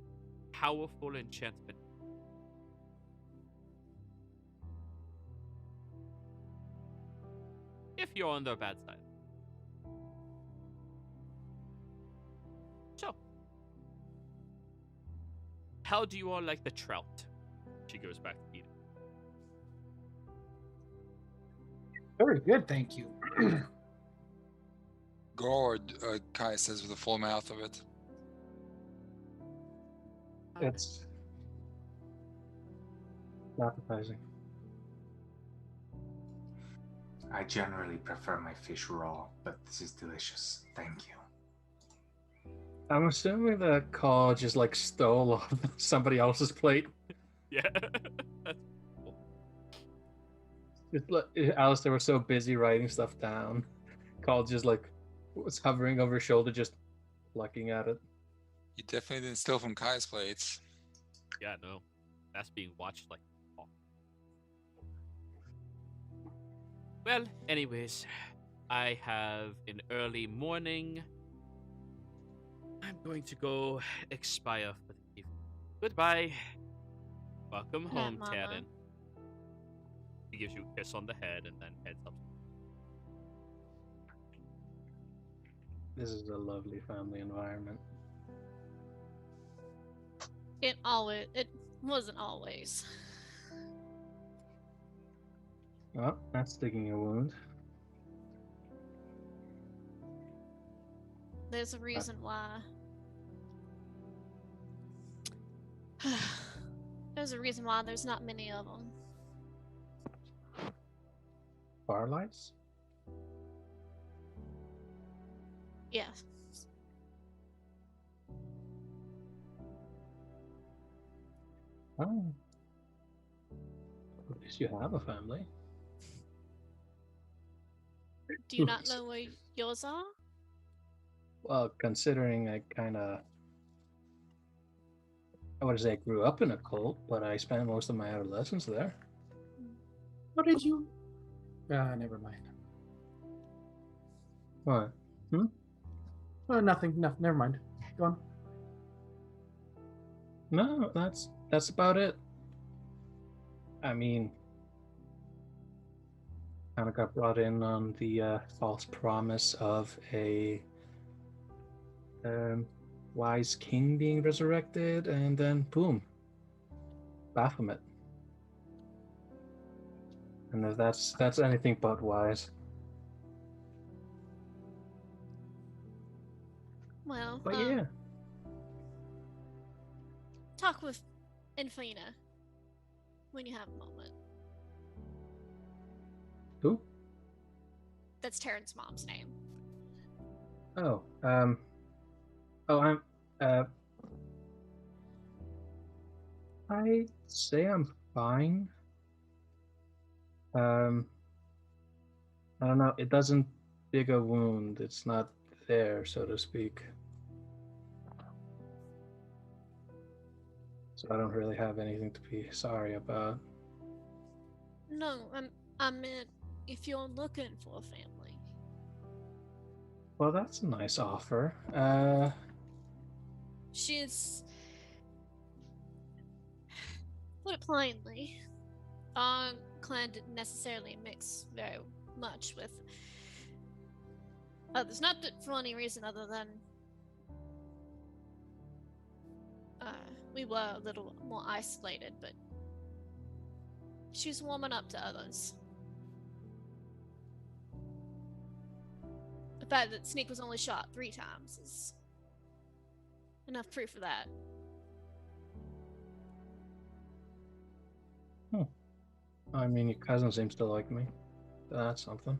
powerful enchantment. If you're on their bad side. So, how do you all like the trout? She goes back to eating. Very good, thank you. Gourd, Kai says with a full mouth of it. it's appetizing. I generally prefer my fish raw, but this is delicious. Thank you. I'm assuming that Carl just like stole off somebody else's plate. Yeah. That's cool. Just like Alistair was so busy writing stuff down. Carl just like was hovering over his shoulder, just plucking at it. You definitely didn't steal from Kai's plates. Yeah, no. That's being watched like a hawk. Well, anyways, I have an early morning. I'm going to go expire for the evening. Goodbye. Welcome Good home, night, Mama. Taryn. He gives you a kiss on the head and then heads up. This is a lovely family environment. It wasn't always. Well, that's digging a wound. There's a reason why. There's a reason why there's not many of them. Farlights? Yeah. Oh. At least you have a family. Do you not know where yours are? Well, considering I would say I grew up in a cult, but I spent most of my adolescence there. What did you? Never mind. What? Oh, nothing. No, never mind. Go on. No, that's about it. I mean, kind of got brought in on the false promise of a wise king being resurrected, and then boom, Baphomet. And if that's anything but wise. Well, But yeah, talk with Infina when you have a moment. who? That's Terran's mom's name. Oh, I'm I'd say I'm fine. I don't know. It doesn't dig a wound. It's not there, so to speak. So I don't really have anything to be sorry about. No, I meant if you're looking for a family. Well, that's a nice offer. She's, put it plainly, our clan didn't necessarily mix very much with others. Not that for any reason other than we were a little more isolated, but she's warming up to others. The fact that Sneak was only shot 3 times is enough proof of that. I mean, your cousin seems to like me. That's something.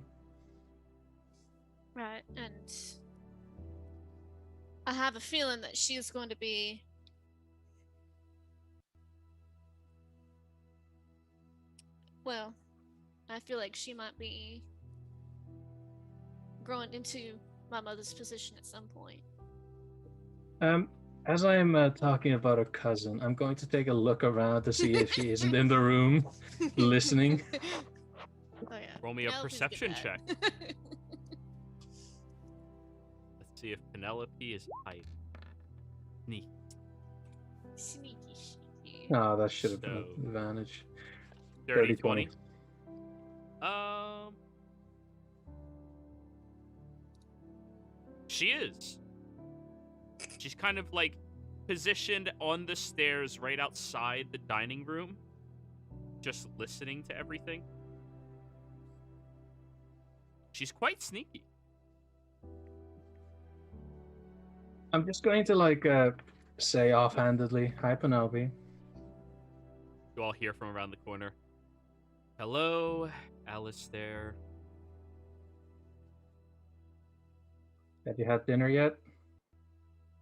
Right, and I have a feeling that she's going to be well, I feel like she might be growing into my mother's position at some point. As I am talking about a cousin, I'm going to take a look around to see if she isn't in the room listening. Oh yeah. Roll me a Penelope's perception good check. at that. Let's see if Penelope is hiding. Sneak. Sneaky, sneaky. Oh, that should have been So- an advantage. 30, 20. 20. She is. She's kind of like positioned on the stairs right outside the dining room, just listening to everything. She's quite sneaky. I'm just going to say offhandedly, "Hi, Penelope." You all hear from around the corner. Hello, Alistair. Have you had dinner yet?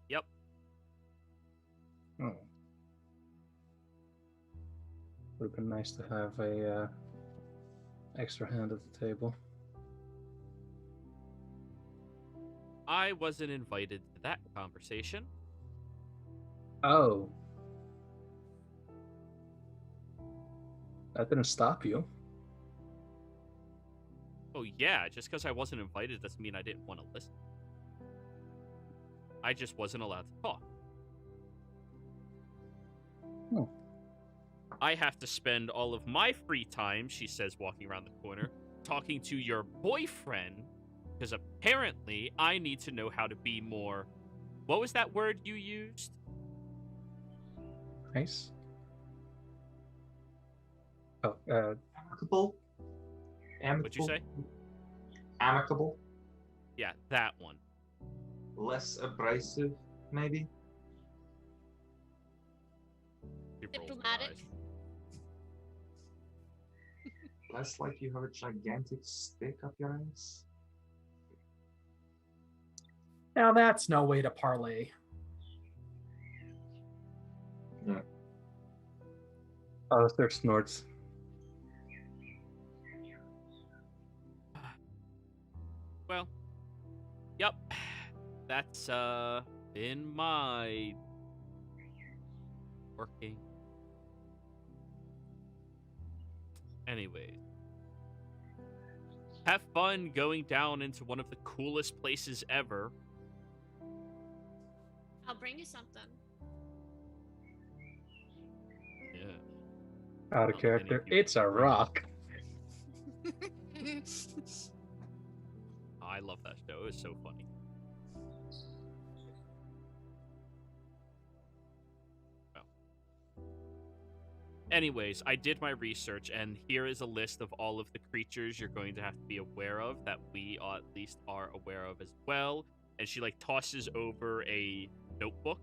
Yep. Oh. Would have been nice to have a extra hand at the table. I wasn't invited to that conversation. Oh. That didn't stop you. Oh yeah, just because I wasn't invited doesn't mean I didn't want to listen. I just wasn't allowed to talk. Oh. I have to spend all of my free time, she says, walking around the corner, talking to your boyfriend, because apparently I need to know how to be more... What was that word you used? Nice. Oh, Amicable? What'd you say? Amicable? Yeah, that one. Less abrasive, maybe? Diplomatic. eyes. Less like you have a gigantic stick up your ass. Now that's no way to parlay. Yeah. Alistair snorts. Well, yep. That's been my working. Anyway, have fun going down into one of the coolest places ever. I'll bring you something. Yeah. Out of character. It's a rock. I love that show. It was so funny. Well. Anyways, I did my research, and here is a list of all of the creatures you're going to have to be aware of that we at least are aware of as well. And she tosses over a notebook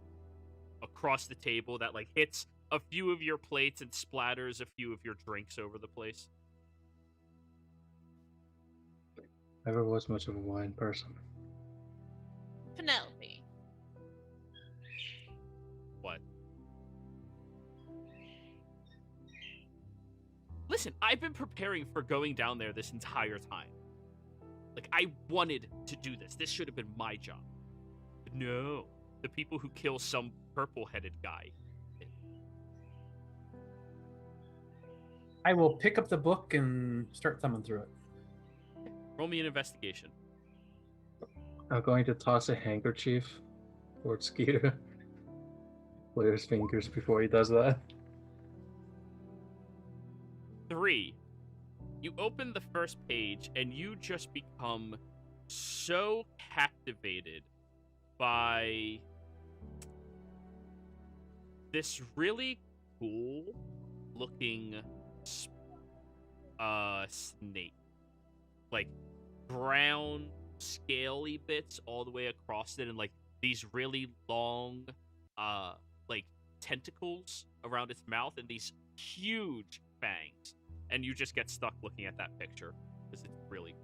across the table that hits a few of your plates and splatters a few of your drinks over the place. Never was much of a wine person. Penelope. What? Listen, I've been preparing for going down there this entire time. I wanted to do this. This should have been my job. But no. The people who kill some purple-headed guy. I will pick up the book and start thumbing through it. Roll me an investigation. I'm going to toss a handkerchief towards Skeeter. Clear his fingers before he does that. 3. You open the first page, and you just become so captivated by this really cool-looking snake. Brown, scaly bits all the way across it, and these really long, tentacles around its mouth, and these huge fangs. And you just get stuck looking at that picture because it's really.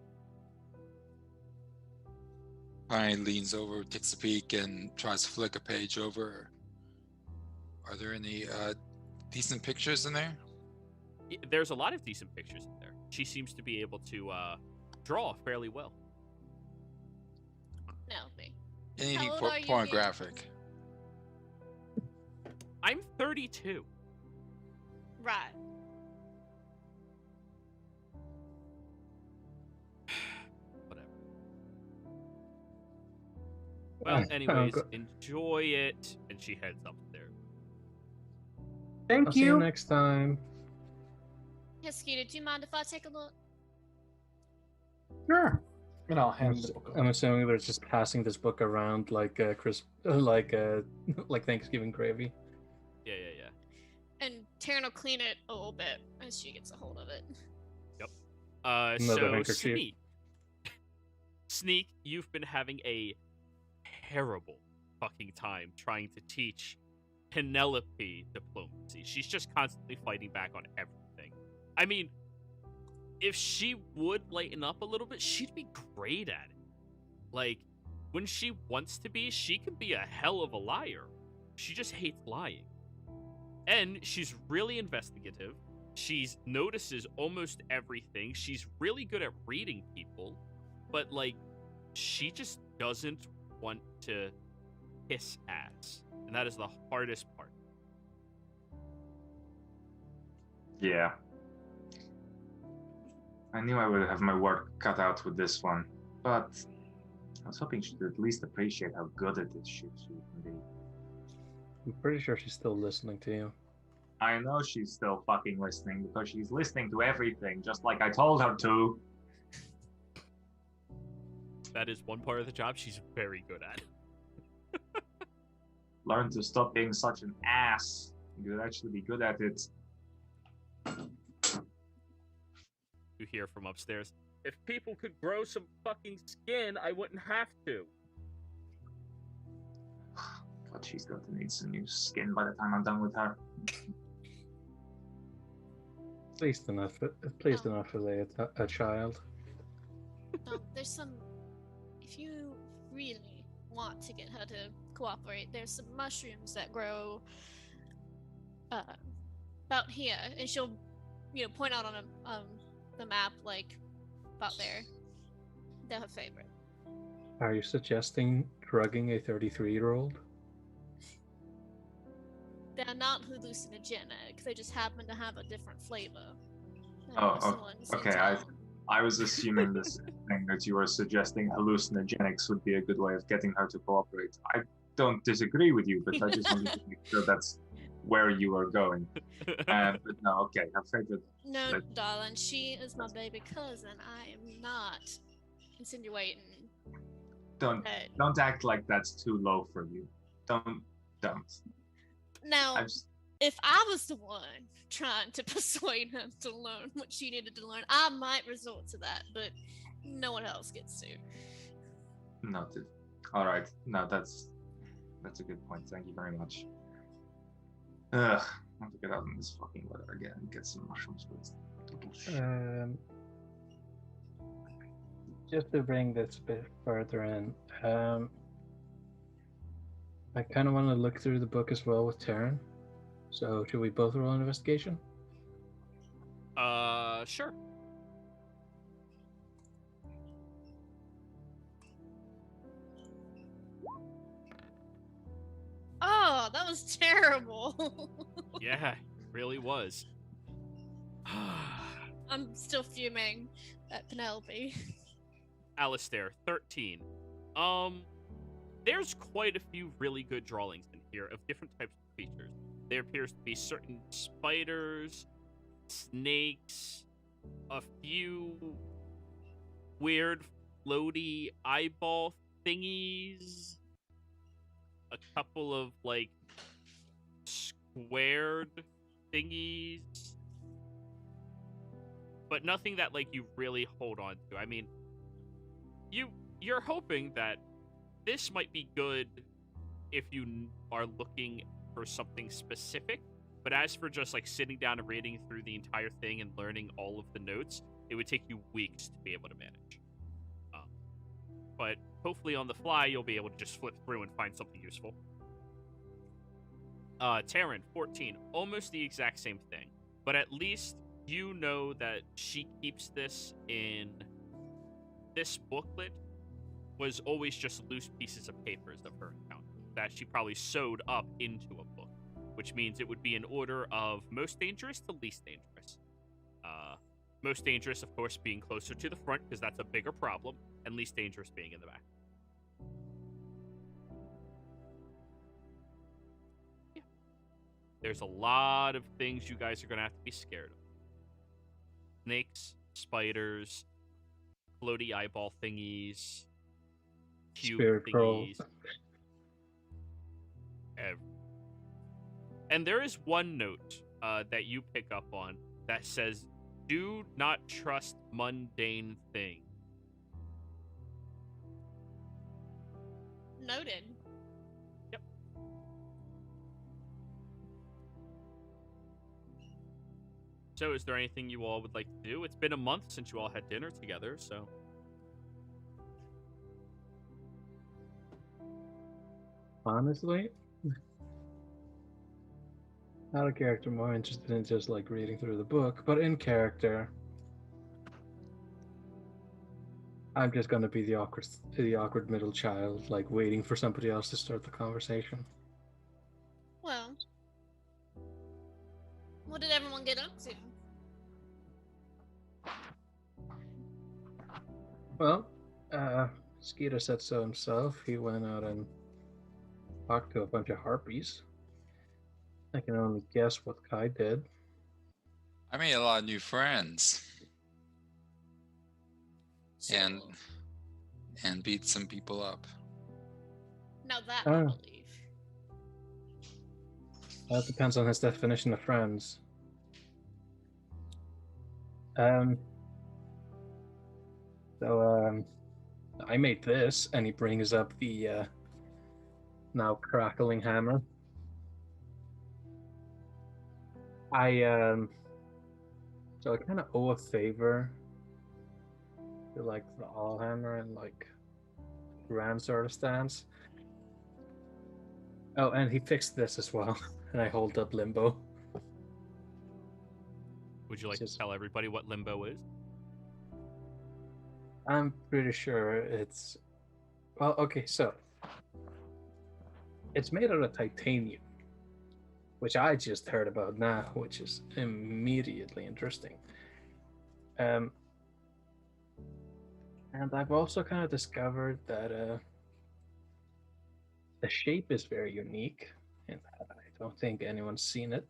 Ryan leans over, takes a peek, and tries to flick a page over. Are there any decent pictures in there? There's a lot of decent pictures in there. She seems to be able to draw fairly well. Penelope. Anything How old are you pornographic? I'm 32. Right. Whatever. Well, anyways, enjoy it. And she heads up there. Thank I'll see you you. next time. Hey, Skeeter, do you mind if I take a look? Sure. And I'll hand the book over. I'm assuming they're just passing this book around like Thanksgiving gravy. Yeah. And Taryn will clean it a little bit as she gets a hold of it. Another So handkerchief. Sneak, you've been having a terrible fucking time trying to teach Penelope diplomacy. She's just constantly fighting back on everything. I mean, if she would lighten up a little bit, she'd be great at it. When she wants to be, she can be a hell of a liar. She just hates lying. And she's really investigative. She notices almost everything. She's really good at reading people. But, she just doesn't want to kiss ass. And that is the hardest part. Yeah. I knew I would have my work cut out with this one, but I was hoping she'd at least appreciate how good at this shit she can be. I'm pretty sure she's still listening to you. I know she's still fucking listening because she's listening to everything, just like I told her to. That is one part of the job she's very good at. Learn to stop being such an ass. You'd actually be good at it. You hear from upstairs, if people could grow some fucking skin, I wouldn't have to. But she's going to need some new skin by the time I'm done with her. Pleased enough. Pleased enough for a child. There's some. If you really want to get her to cooperate, there's some mushrooms that grow about here, and she'll, point out on the map, like about there. They're her favorite. Are you suggesting drugging a 33-year-old? They're not hallucinogenic. They just happen to have a different flavor. Okay. I was assuming this thing that you were suggesting hallucinogenics would be a good way of getting her to cooperate. I don't disagree with you, but I just wanted to make sure that's where you are going. But no, okay, her favorite. No, darling, she is my baby cousin. I am not insinuating. Don't act like that's too low for you. Don't. Now, if I was the one trying to persuade him to learn what she needed to learn, I might resort to that, but no one else gets to. Noted. All right. No, that's a good point. Thank you very much. I have to get out in this fucking weather again and get some mushrooms with total shit. Just to bring this a bit further in, I kind of want to look through the book as well with Taryn. So, should we both roll an investigation? Sure. Oh, that was terrible. Yeah, it really was. I'm still fuming at Penelope. Alistair, 13. There's quite a few really good drawings in here of different types of creatures. There appears to be certain spiders, snakes, a few weird floaty eyeball thingies, a couple of, like, squared thingies, but nothing that, like, you really hold on to. I mean, you're hoping that this might be good if you are looking for something specific, but as for just like sitting down and reading through the entire thing and learning all of the notes, it would take you weeks to be able to manage. But hopefully on the fly, you'll be able to just flip through and find something useful. Taryn, 14, almost the exact same thing, but at least you know that she keeps this in this booklet was always just loose pieces of papers of her account that she probably sewed up into a book, which means it would be in order of most dangerous to least dangerous. Most dangerous, of course, being closer to the front because that's a bigger problem, and least dangerous being in the back. Yeah. There's a lot of things you guys are going to have to be scared of. Snakes, spiders, floaty eyeball thingies, cube Spirit thingies. And there is one note that you pick up on that says, "Do not trust mundane things." Noted. Yep. So is there anything you all would like to do? It's been a month since you all had dinner together, so... Honestly, out of character, more interested in just like reading through the book, but in character, I'm just gonna be the awkward middle child, like waiting for somebody else to start the conversation. Well, what did everyone get up to? Well, Skeeter said so himself. He went out and talked to a bunch of harpies. I can only guess what Kai did. I made a lot of new friends So, and beat some people up. now that I believe. That depends on his definition of friends. So I made this, and he brings up the now crackling hammer. So I kind of owe a favor to like the Allhammer and like Grand sort of stance. Oh, and he fixed this as well. And I hold up Limbo. Would you like to tell everybody what Limbo is? I'm pretty sure it's... Well, okay, so... It's made out of titanium, which I just heard about now, which is immediately interesting. And I've also kind of discovered that the shape is very unique, and I don't think anyone's seen it,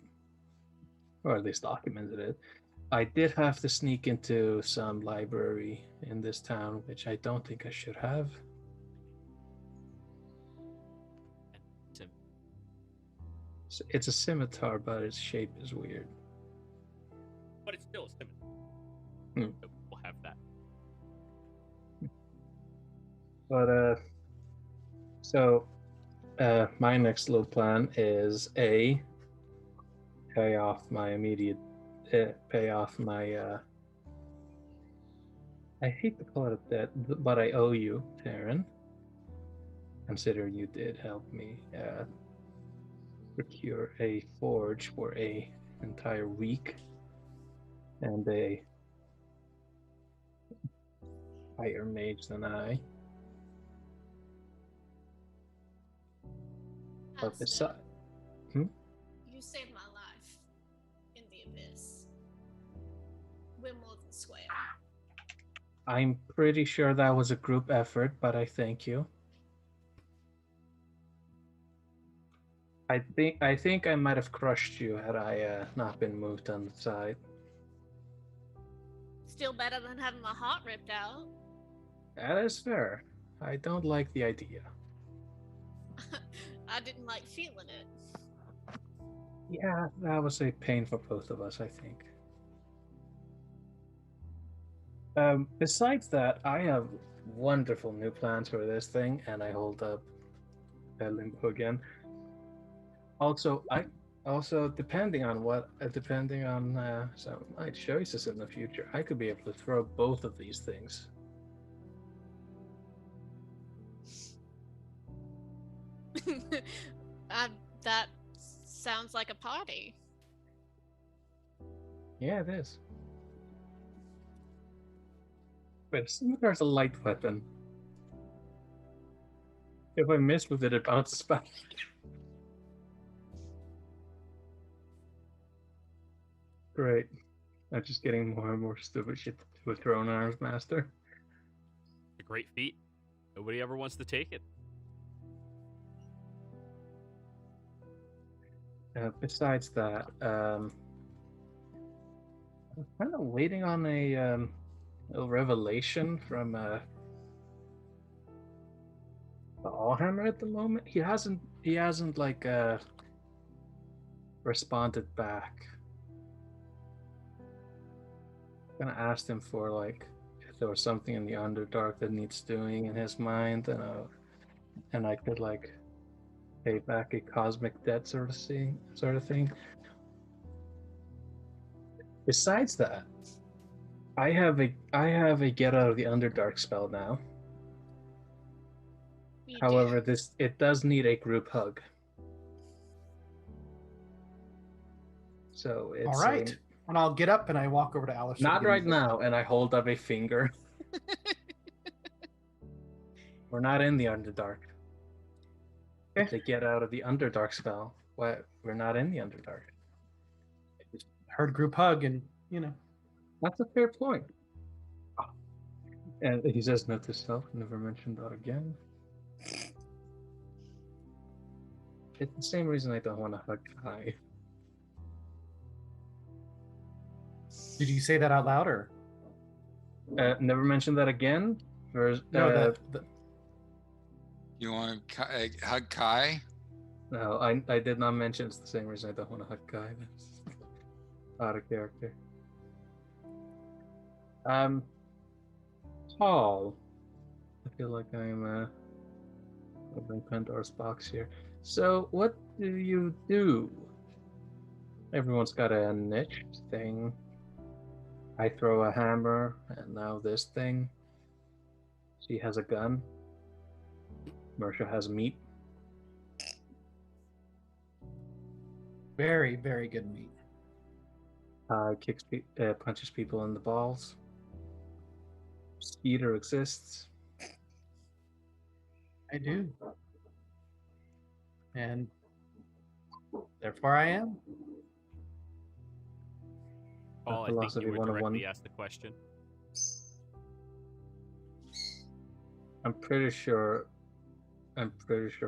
or at least documented it. I did have to sneak into some library in this town, which I don't think I should have. It's a scimitar, but its shape is weird. But it's still a scimitar. So we'll have that. But so my next little plan is pay off my immediate, pay off my. I hate to call it a debt, but I owe you, Taryn. Considering you did help me procure a forge for a entire week and a higher mage than I. But besides, you saved my life in the abyss. We're more than square. I'm pretty sure that was a group effort, but I thank you. I think I might have crushed you had I not been moved on the side. Still better than having my heart ripped out. That is fair. I don't like the idea. I didn't like feeling it. Yeah, that was a pain for both of us, I think. Besides that, I have wonderful new plans for this thing, and I hold up Limbo again. Also, depending on some of my choices in the future, I could be able to throw both of these things. That sounds like a party. Yeah, it is. Wait, a scimitar's a light weapon. If I miss with it, it bounces back. Great. I'm just getting more and more stupid shit to do with Throne Arms Master. It's a great feat. Nobody ever wants to take it. Besides that, I'm kind of waiting on a revelation from the Allhammer at the moment. He hasn't like responded back. I'm gonna ask him for like if there was something in the Underdark that needs doing in his mind, and I could like pay back a cosmic debt sort of thing. Besides that, I have a get out of the Underdark spell now. However, it does need a group hug. So it's all right. And I'll get up and I walk over to Alistair. Not right now, and I hold up a finger. We're not in the Underdark. Okay. To get out of the Underdark spell, we're not in the Underdark. Heard group hug, and that's a fair point. And he says, note to self, never mention that again. It's the same reason I don't want to hug Kai. Did you say that out loud, or? Never mention that again? No, You want to hug Kai? No, I did not mention it's the same reason I don't want to hug Kai. That's out of character. Paul. I feel like I'm opening Pandora's box here. So, what do you do? Everyone's got a niche thing. I throw a hammer, and now this thing. She has a gun. Mersha has meat. Very, very good meat. Punches people in the balls. Skeeter exists. I do. And therefore I am. Paul, I think you were directly asked the question. I'm pretty sure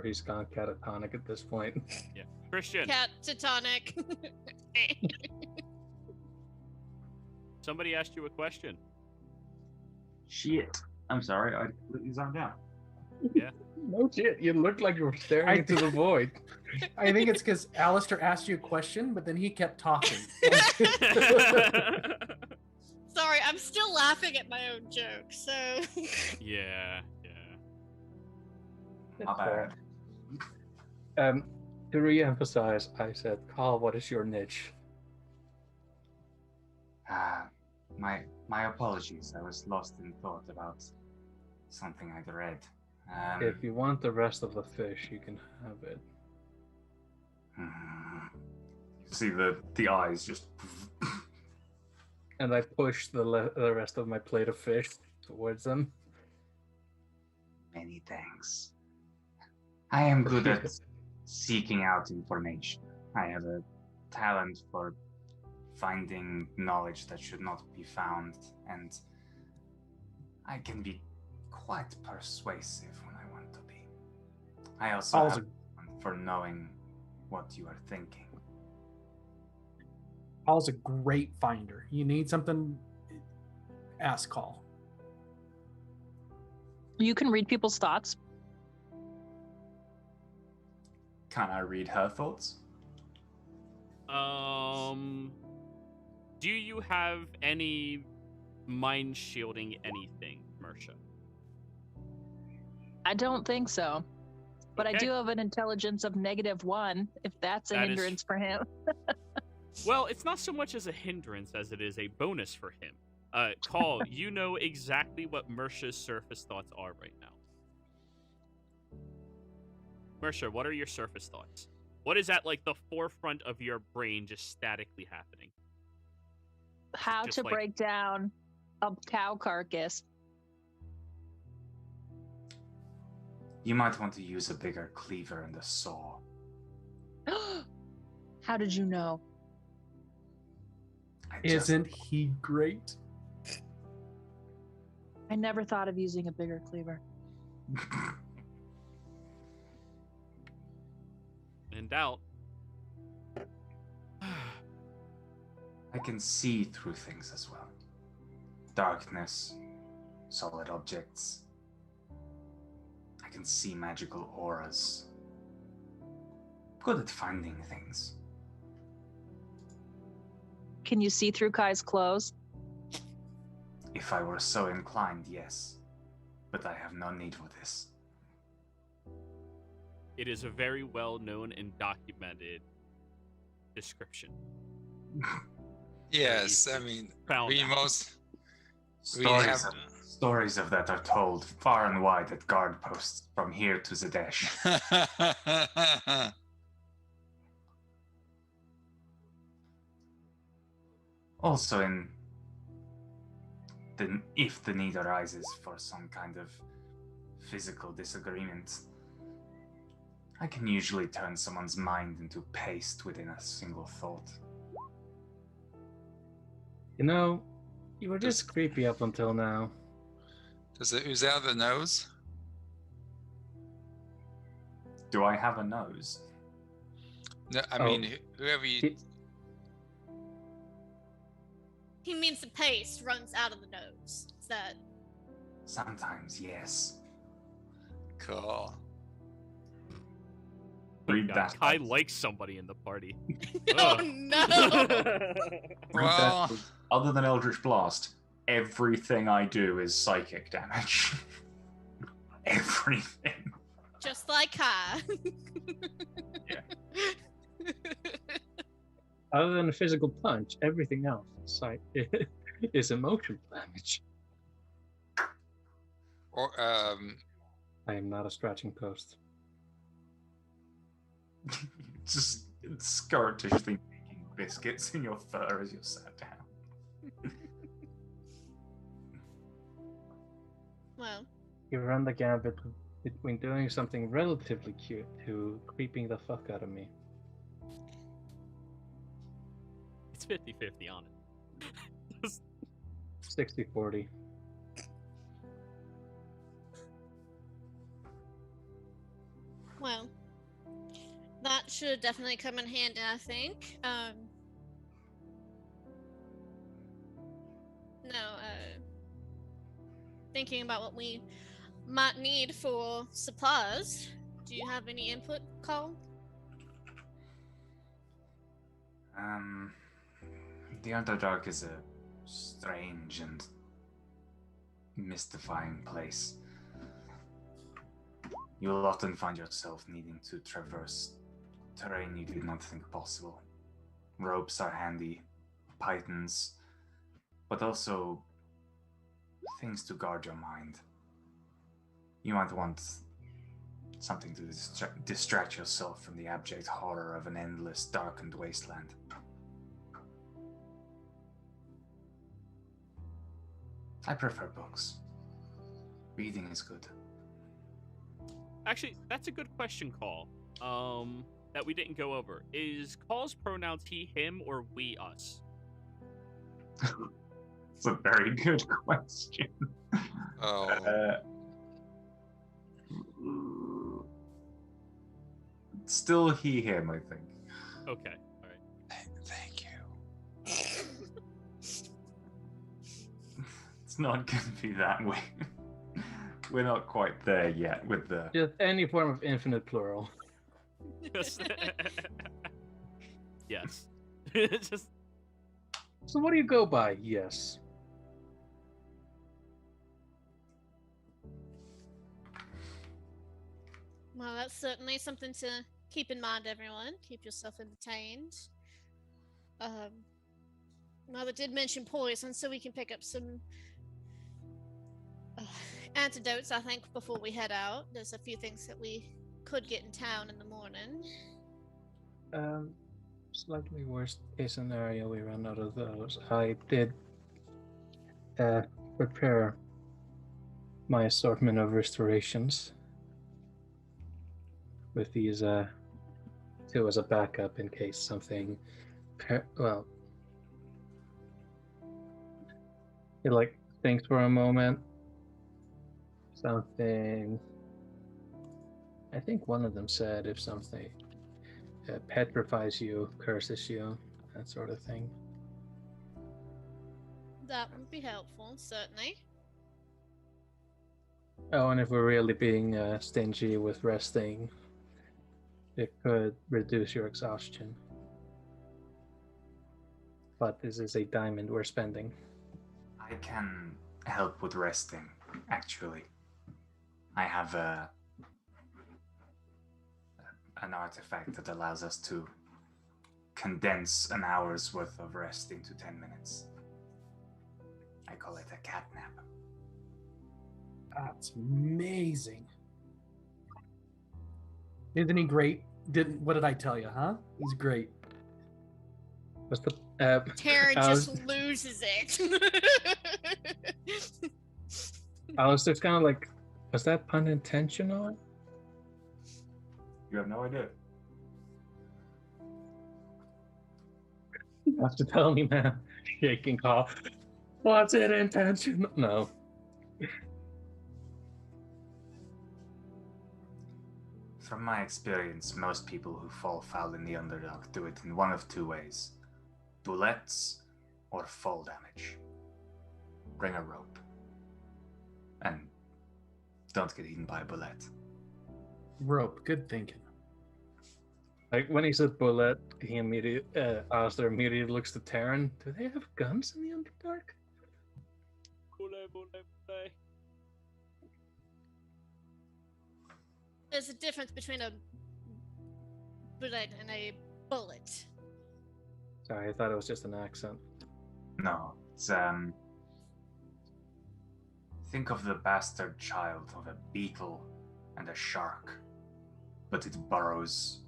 he's gone catatonic at this point. Yeah. Christian. Catatonic. Somebody asked you a question. Shit. I'm sorry, I completely zoned out. Yeah. No shit, you look like you were staring into the void. I think it's because Alistair asked you a question, but then he kept talking. Sorry, I'm still laughing at my own joke, so... Yeah. My bad. To re-emphasize, I said, Carl, what is your niche? My apologies. I was lost in thought about something I'd read. If you want the rest of the fish, you can have it. You see the eyes just... And I push the rest of my plate of fish towards them. Many thanks. I am good at seeking out information. I have a talent for finding knowledge that should not be found, and I can be quite persuasive when I want to be. I also have one for knowing what you are thinking. Paul's a great finder. You need something, ask Call. You can read people's thoughts. Can I read her thoughts? Do you have any mind shielding anything, Mersha? I don't think so. But Okay. I do have an intelligence of -1, if that's a hindrance for him. Well, it's not so much as a hindrance as it is a bonus for him. Call, you know exactly what Mersha's surface thoughts are right now. Mersha, what are your surface thoughts? What is at like the forefront of your brain just statically happening? How Just to like- break down a cow carcass. You might want to use a bigger cleaver and a saw. How did you know? Isn't he great? I never thought of using a bigger cleaver. In doubt. I can see through things as well. Darkness, solid objects. I can see magical auras. Good at finding things. Can you see through Kai's clothes? If I were so inclined, yes. But I have no need for this. It is a very well known and documented description. Yes, I mean, Found we out. most... Stories of that are told far and wide at guard posts from here to Zadesh. Also, if the need arises for some kind of physical disagreement, I can usually turn someone's mind into paste within a single thought. You know, you were just creepy up until now. Does it ooze out the nose? Do I have a nose? No, I mean, whoever you... He means the paste runs out of the nose. Is that... Sometimes, yes. Cool. Read that. I like somebody in the party. Oh Ugh. no! Well, Other than Eldritch Blast, everything I do is psychic damage. Everything. Just like Kai. Yeah. Other than a physical punch, everything else is is emotional damage. Or I am not a scratching post. Just scurritishly making biscuits in your fur as you sat down. Well, You run the gambit between doing something relatively cute to creeping the fuck out of me. It's 50-50 on it. 60-40. well, that should definitely come in handy, I think. Thinking about what we might need for supplies. Do you have any input, Cole? The Underdark is a strange and mystifying place. You will often find yourself needing to traverse terrain you did not think possible. Ropes are handy, pythons, but also things to guard your mind. You might want something to distract yourself from the abject horror of an endless, darkened wasteland. I prefer books. Reading is good. Actually, that's a good question, Call. That we didn't go over. Is Call's pronouns he, him, or we, us? It's a very good question. oh, Still he, him, I think. Okay, all right. thank you. It's not going to be that way. We're not quite there yet with the... Just any form of infinite plural. Yes. Yes. Just So what do you go by? Yes. Well, that's certainly something to keep in mind, everyone. Keep yourself entertained. Mother did mention poison, so we can pick up some antidotes, I think, before we head out. There's a few things that we could get in town in the morning. Slightly worst case scenario, we run out of those. I did prepare my assortment of restorations with these two as a backup in case something it like thinks for a moment. Something, I think one of them said if something petrifies you, curses you, that sort of thing. That would be helpful, certainly. Oh, and if we're really being stingy with resting, it could reduce your exhaustion. But this is a diamond we're spending. I can help with resting, actually. I have an artifact that allows us to condense an hour's worth of rest into 10 minutes. I call it a cat nap. That's amazing. Isn't he great? What did I tell you, huh? He's great. What's the Taryn just loses it. I was just kind of like, was that pun intentional? You have no idea. You have to tell me, man. Shaking cough. Was it intentional? No. From my experience, most people who fall foul in the Underdark do it in one of two ways. Bullets or fall damage. Bring a rope. And don't get eaten by a bullet. Rope, good thinking. Like when he said bullet, he immediately, Alistair immediately looks to Taryn. Do they have guns in the Underdark? There's a difference between a bullet and a bullet. Sorry, I thought it was just an accent. No, it's think of the bastard child of a beetle and a shark, but it burrows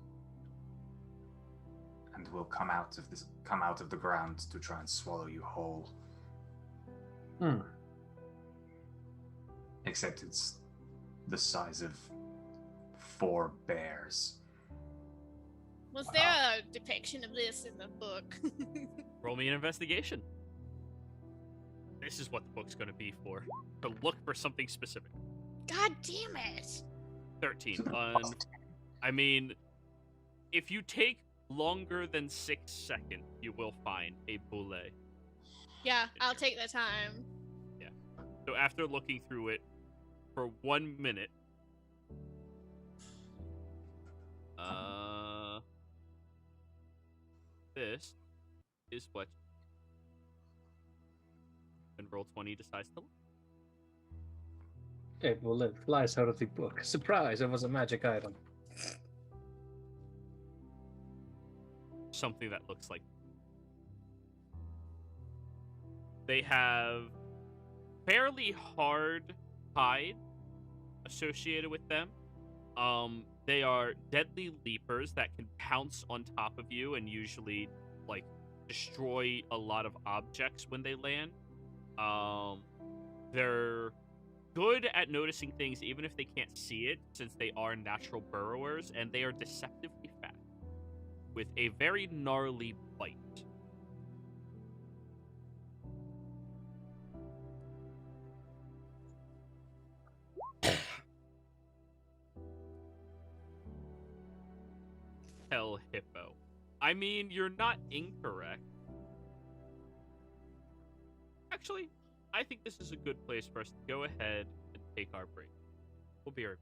and will come out of the ground to try and swallow you whole. Except it's the size of 4 bears. Was there a depiction of this in the book? Roll me an investigation. This is what the book's going to be for. To look for something specific. God damn it! 13. I mean, if you take longer than 6 seconds, you will find a boule. Yeah, I'll take the time. Yeah. So after looking through it for 1 minute, this is what when roll 20 decides to look. A bullet flies out of the book. Surprise, it was a magic item. Something that looks like they have fairly hard hide associated with them. They are deadly leapers that can pounce on top of you and usually like destroy a lot of objects when they land. They're good at noticing things even if they can't see it, since they are natural burrowers, and they are deceptively fast with a very gnarly bite. Hell hippo. I mean, you're not incorrect. Actually, I think this is a good place for us to go ahead and take our break. We'll be right back.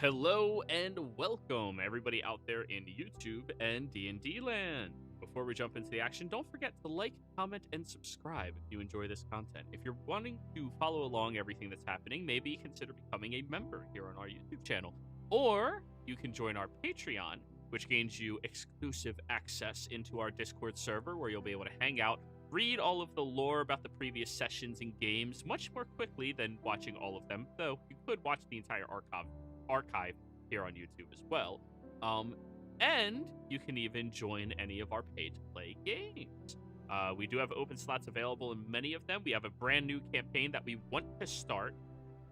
Hello and welcome, everybody out there in YouTube and D&D land. Before we jump into the action, don't forget to like, comment, and subscribe if you enjoy this content. If you're wanting to follow along everything that's happening, maybe consider becoming a member here on our YouTube channel. Or you can join our Patreon, which gains you exclusive access into our Discord server, where you'll be able to hang out, read all of the lore about the previous sessions and games much more quickly than watching all of them, though you could watch the entire archive here on YouTube as well. And you can even join any of our pay-to-play games. We do have open slots available in many of them. We have a brand new campaign that we want to start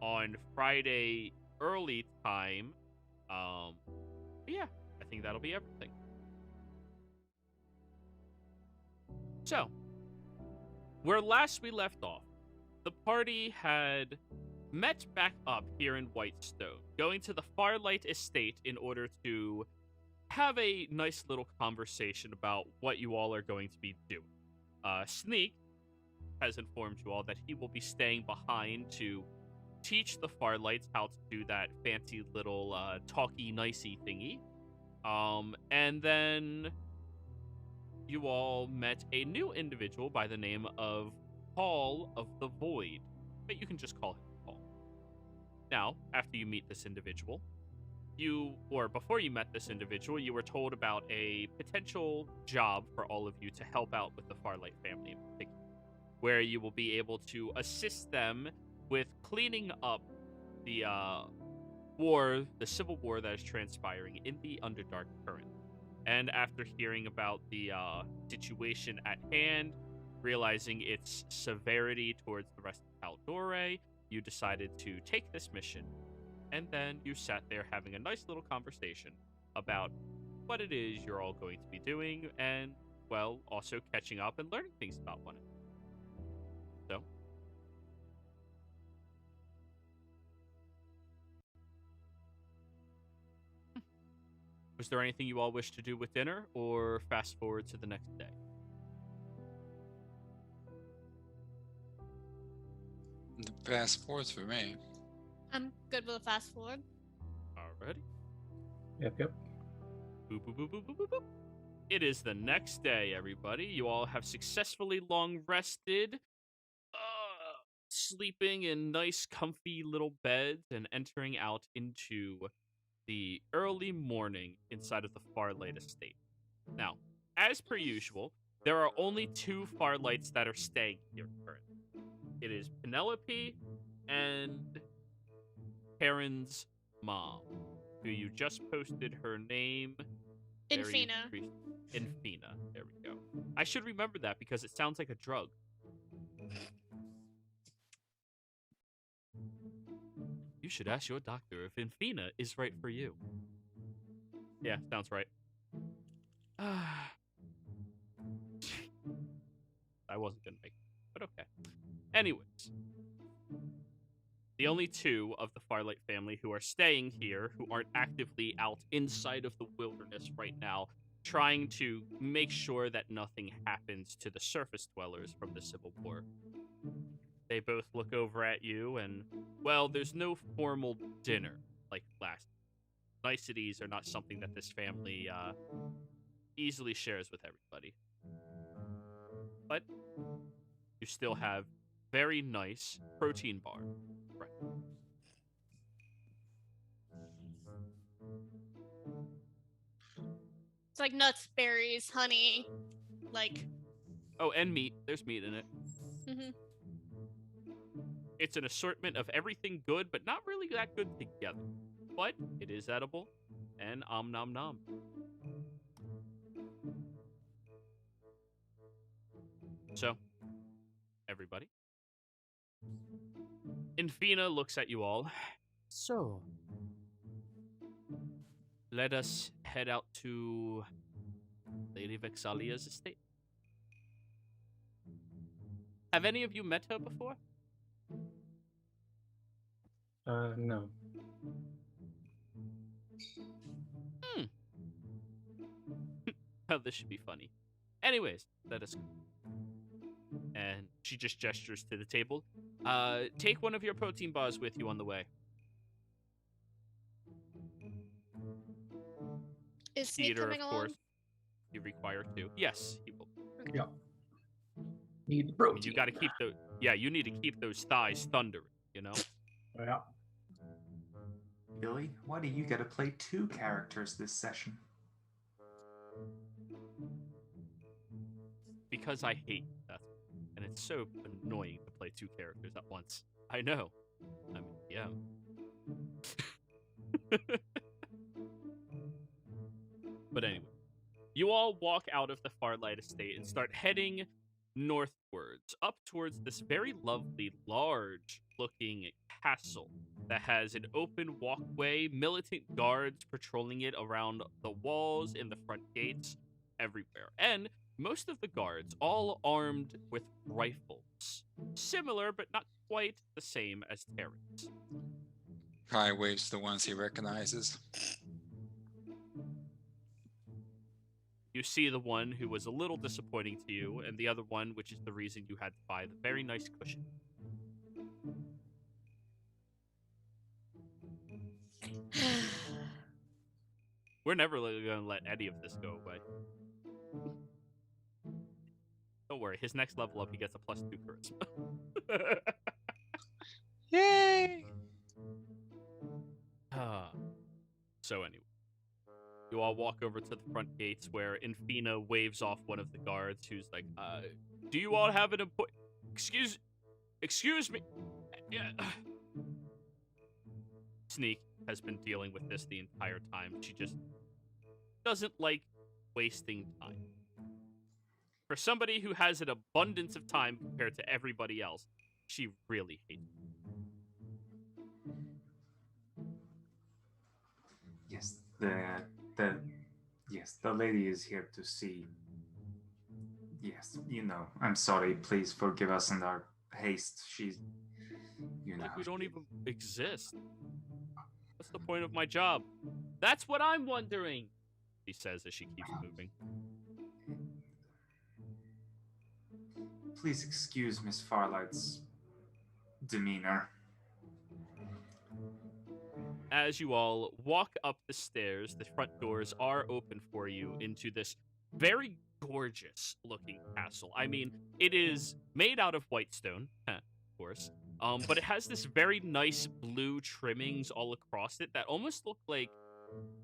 on Friday early time. Yeah, I think that'll be everything. So, where last we left off, the party had met back up here in Whitestone, going to the Farlight estate in order to have a nice little conversation about what you all are going to be doing. Sneak has informed you all that he will be staying behind to teach the Farlights how to do that fancy little talky-nicey thingy. And then you all met a new individual by the name of Paul of the Void, but you can just call him Paul. Now, after you meet this individual, before you met this individual, you were told about a potential job for all of you to help out with the Farlight family in particular, where you will be able to assist them with cleaning up the civil war that is transpiring in the Underdark currently. And after hearing about the situation at hand, realizing its severity towards the rest of Tal'Dorei, you decided to take this mission. And then you sat there having a nice little conversation about what it is you're all going to be doing, and, well, also catching up and learning things about one another. So, was there anything you all wish to do with dinner, or fast forward to the next day? Fast forward for me. I'm good with a fast forward. Alrighty. Yep. Boop, boop, boop, boop, boop, boop, boop. It is the next day, everybody. You all have successfully long rested, sleeping in nice, comfy little beds, and entering out into the early morning inside of the Farlight estate. Now, as per usual, there are only two Farlights that are staying here currently. It is Penelope and Karen's mom, who you just posted her name. Infina. Infina. There we go. I should remember that because it sounds like a drug. You should ask your doctor if Infina is right for you. Yeah, sounds right. I wasn't gonna make it, but okay. Anyways. The only two of the Farlight family who are staying here, who aren't actively out inside of the wilderness right now, trying to make sure that nothing happens to the surface dwellers from the Civil War. They both look over at you and, well, there's no formal dinner like last. Niceties are not something that this family easily shares with everybody. But you still have very nice protein bar. Right. It's like nuts, berries, honey, like. Oh, and meat. There's meat in it. Mm-hmm. It's an assortment of everything good, but not really that good together. But it is edible, and nom nom. So, everybody. Infina looks at you all. So, let us head out to Lady Vexalia's estate. Have any of you met her before? No. Oh, this should be funny. Anyways, let us go. And she just gestures to the table. Take one of your protein bars with you on the way. Is Sneak Theater, coming of along? course, you require to. Yes, he will. Yeah. Need the I protein. mean, you got to keep those. Yeah, you need to keep those thighs thundering. You know. Yeah. Billy, why do you get to play 2 characters this session? Because I hate that, and it's so annoying to play 2 characters at once. I know. I mean, yeah. But anyway, you all walk out of the Farlight estate and start heading northwards, up towards this very lovely, large-looking castle that has an open walkway, militant guards patrolling it around the walls and the front gates, everywhere. And most of the guards all armed with rifles. Similar, but not quite the same as Terran's. Kai waves the ones he recognizes. You see the one who was a little disappointing to you, and the other one, which is the reason you had to buy the very nice cushion. We're never going to let any of this go away. Don't worry, his next level up, he gets a +2 charisma. Yay! So anyway, you all walk over to the front gates where Infina waves off one of the guards who's like, do you all have an appointment? Excuse me. Yeah. Sneak has been dealing with this the entire time. She just doesn't like wasting time. For somebody who has an abundance of time compared to everybody else, she really hates it. Yes, the lady is here to see. Yes, I'm sorry. Please forgive us in our haste. She's, Like we don't even exist. What's the point of my job? That's what I'm wondering, she says as she keeps moving. Please excuse Miss Farlight's demeanor. As you all walk up the stairs, the front doors are open for you into this very gorgeous looking castle. I mean, it is made out of white stone, of course, but it has this very nice blue trimmings all across it that almost look like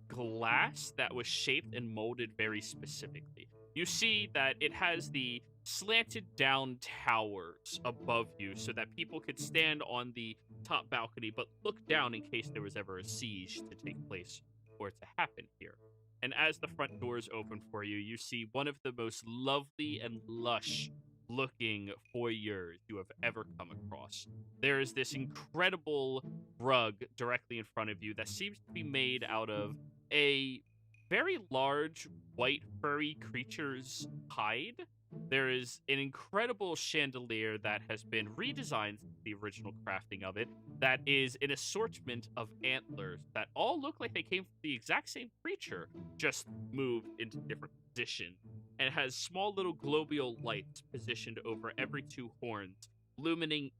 glass that was shaped and molded very specifically. You see that it has the slanted down towers above you so that people could stand on the top balcony but look down in case there was ever a siege to take place or to happen here. And as the front doors open for you, you see one of the most lovely and lush looking foyers you have ever come across. There is this incredible rug directly in front of you that seems to be made out of a very large white furry creature's hide. There is an incredible chandelier that has been redesigned since the original crafting of it that is an assortment of antlers that all look like they came from the exact same creature, just moved into different positions, and has small little globular lights positioned over every 2 horns, illuminating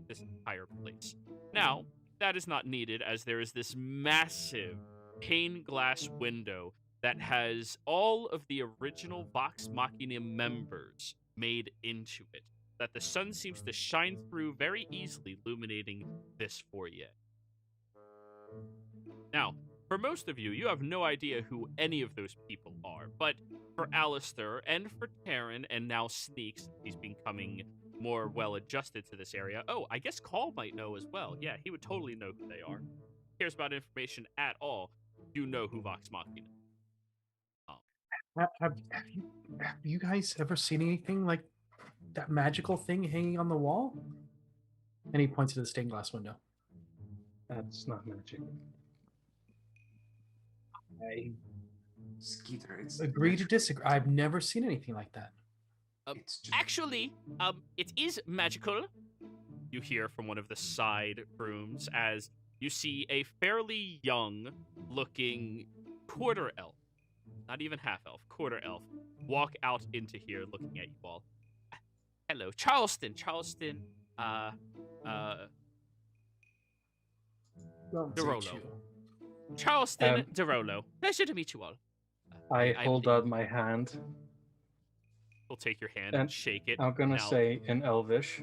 this entire place. Now, that is not needed as there is this massive pane glass window that has all of the original Vox Machina members made into it, that the sun seems to shine through very easily, illuminating this foyer. Now, for most of you, you have no idea who any of those people are, but for Alistair and for Terran and now Sneaks, he's becoming more well-adjusted to this area. Oh, I guess Call might know as well. Yeah, he would totally know who they are. Cares about information at all. You know who Vox Machina is. Have you guys ever seen anything like that magical thing hanging on the wall? And he points to the stained glass window. That's not magic. I Skeeter, it's agree to disagree. I've never seen anything like that. It's just... Actually, it is magical. You hear from one of the side rooms as you see a fairly young-looking quarter elf, not even half elf, quarter elf, walk out into here looking at you all. Hello, Charleston. Don't Dorolo. say you. Charleston DeRolo. Pleasure to meet you all. I hold out my hand. We'll take your hand and shake it. I'm gonna say in Elvish.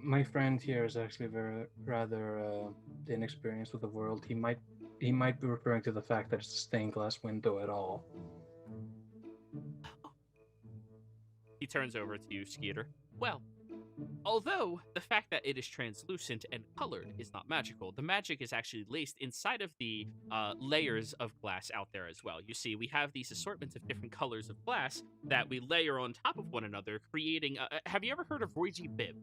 My friend here is actually rather inexperienced with the world. He might be referring to the fact that it's a stained glass window at all. He turns over to you, Skeeter. Well, although the fact that it is translucent and colored is not magical, the magic is actually laced inside of the layers of glass out there as well. You see, we have these assortments of different colors of glass that we layer on top of one another, creating... have you ever heard of Roy G. Biv?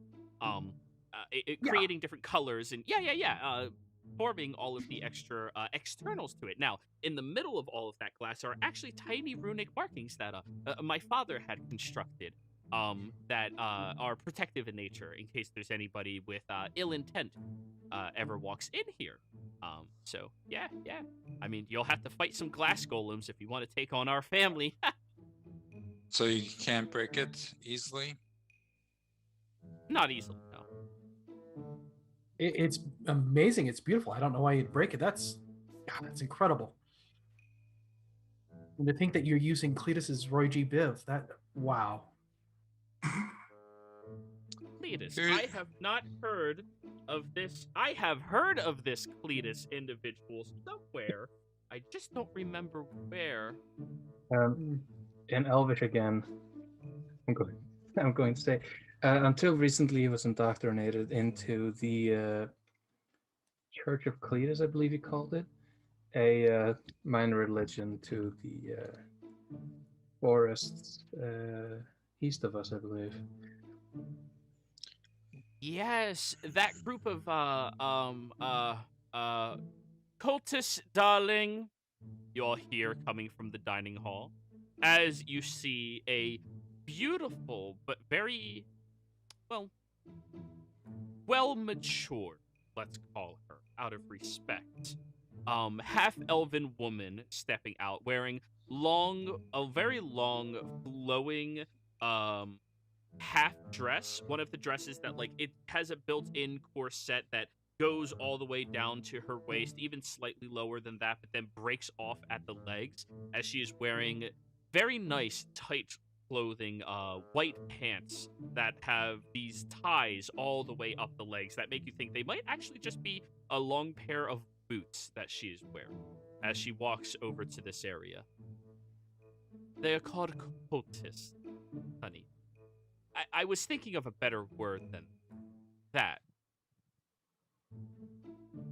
Creating different colors and forming all of the extra externals to it. Now, in the middle of all of that glass are actually tiny runic markings that my father had constructed that are protective in nature in case there's anybody with ill intent ever walks in here. So, yeah. I mean, you'll have to fight some glass golems if you want to take on our family. So you can't break it easily? Not easily, no. It's amazing. It's beautiful. I don't know why you'd break it. That's incredible. And to think that you're using Cletus's Roy G. Biv, wow. Cletus, I have not heard of this. I have heard of this Cletus individual somewhere. I just don't remember where. In Elvish again, I'm going to say, until recently he was indoctrinated into the Church of Cletus, I believe he called it, a minor religion to the forests east of us, I believe. Yes, that group of cultists, darling. You're here coming from the dining hall as you see a beautiful but very well matured, let's call her, out of respect, half-elven woman stepping out wearing a very long flowing half dress, one of the dresses that it has a built-in corset that goes all the way down to her waist, even slightly lower than that, but then breaks off at the legs as she is wearing very nice tight clothing, white pants that have these ties all the way up the legs that make you think they might actually just be a long pair of boots that she is wearing as she walks over to this area. They are called cultists, honey. I was thinking of a better word than that.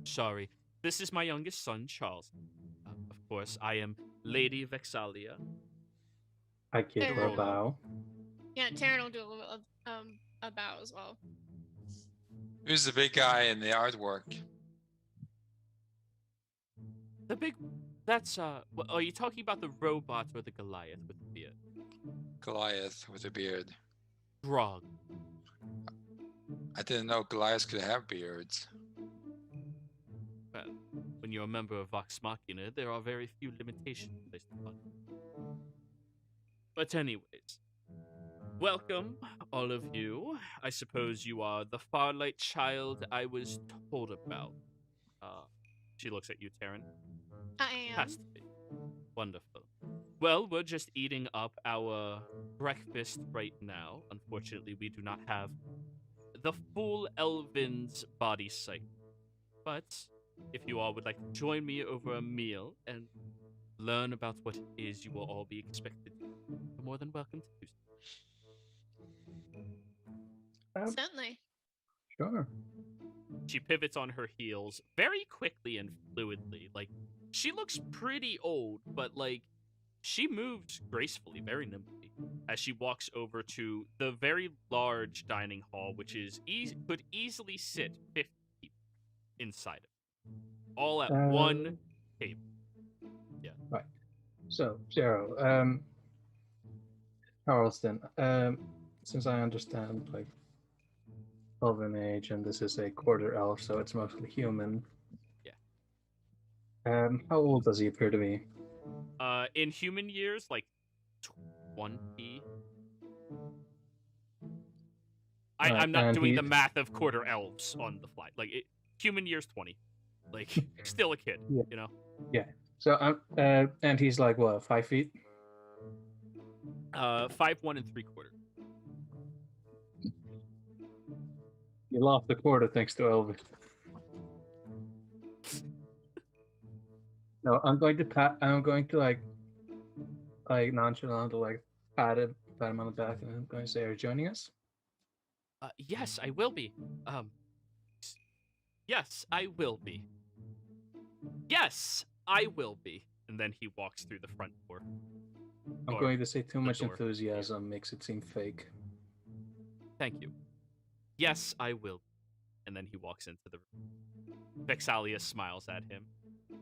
Sorry. This is my youngest son, Charles. Of course, I am Lady Vexalia. I give her a bow. Yeah, Taryn will do a bow as well. Who's the big guy in the artwork? That's, are you talking about the robot or the Goliath with the beard? Goliath with a beard. Grog. I didn't know Goliaths could have beards. Well, when you're a member of Vox Machina, there are very few limitations placed upon you. But anyways, welcome, all of you. I suppose you are the Farlight child I was told about. She looks at you, Taryn. I am. Has to be. Wonderful. Well, we're just eating up our breakfast right now. Unfortunately, we do not have the full Elvin's body sight. But if you all would like to join me over a meal and learn about what it is you will all be expected to, you're more than welcome to do so. Certainly. Sure. She pivots on her heels very quickly and fluidly. She looks pretty old, but, she moves gracefully, very nimbly, as she walks over to the very large dining hall, which is could easily sit 50 people inside of it. All at one table. Yeah. Right. So, Zero, Charleston, since I understand, Elven age, and this is a quarter elf, so it's mostly human. Yeah. How old does he appear to be? In human years, 20. I'm not doing the math of quarter elves on the fly. human years 20. Like, still a kid, Yeah. you know? Yeah. So I'm and he's like what, 5 feet? 5'1" and 3/4. You lost the quarter thanks to Elvis. No, I'm going to like nonchalant to like pat him on the back, and I'm going to say, "Are you joining us?" Yes, I will be. Yes, I will be. Yes, I will be. And then he walks through the front door. I'm going to say too much door. enthusiasm makes it seem fake. Thank you. Yes, I will. And then he walks into the room. Vexalia smiles at him.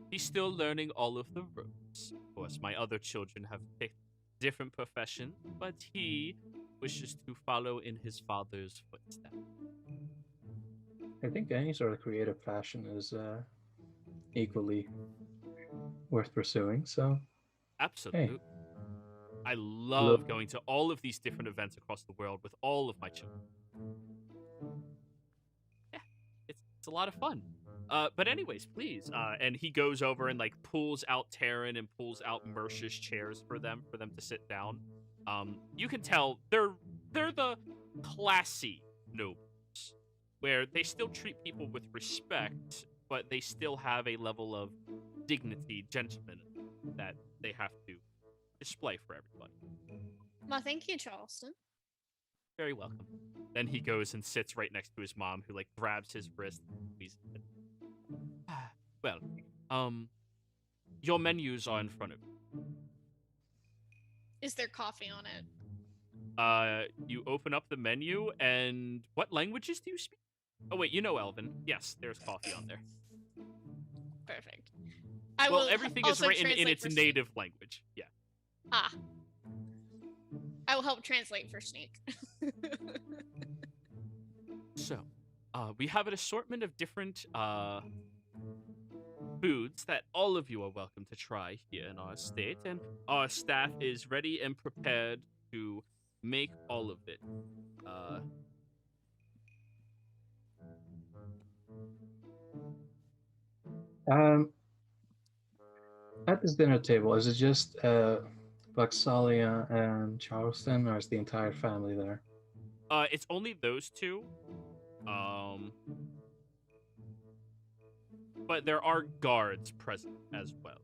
He's still learning all of the ropes. Of course, my other children have picked different professions, but he wishes to follow in his father's footsteps. I think any sort of creative passion is equally worth pursuing. So, absolutely. Hey. I love going to all of these different events across the world with all of my children. Yeah, it's a lot of fun. But anyways, please. And he goes over and like pulls out Taryn and pulls out Mercia's chairs for them to sit down. You can tell they're the classy nobles, where they still treat people with respect, but they still have a level of dignity, gentlemen, that they have to display for everybody. Well, thank you, Charleston. Very welcome. Then he goes and sits right next to his mom, who like grabs his wrist and squeezes it. Well, your menus are in front of you. Is there coffee on it? You open up the menu, and what languages do you speak? Oh wait, you know Elven. Yes, there's coffee on there. Perfect. Everything is written in its native language. Yeah. Ah. I will help translate for Sneak. So, we have an assortment of different foods that all of you are welcome to try here in our state, and our staff is ready and prepared to make all of it. At this dinner table, is it just Vexalia and Charleston, or is the entire family there? It's only those two. But there are guards present as well.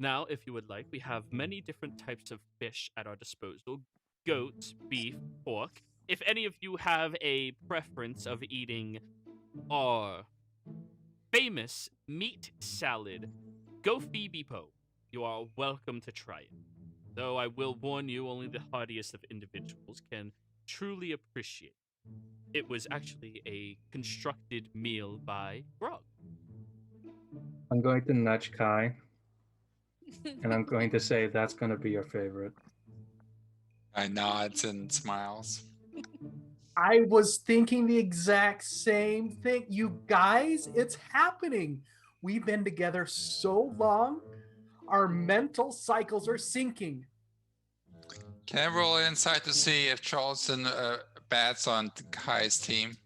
Now, if you would like, we have many different types of fish at our disposal. Goat, beef, pork. If any of you have a preference of eating our famous meat salad, go Phoebe Po. You are welcome to try it. Though I will warn you, only the hardiest of individuals can truly appreciate it. It was actually a constructed meal by Grog. I'm going to nudge Kai, and I'm going to say that's going to be your favorite. I nods and smiles. I was thinking the exact same thing. You guys, it's happening. We've been together so long, our mental cycles are syncing. Can I roll insight to see if Charleston bats on Kai's team?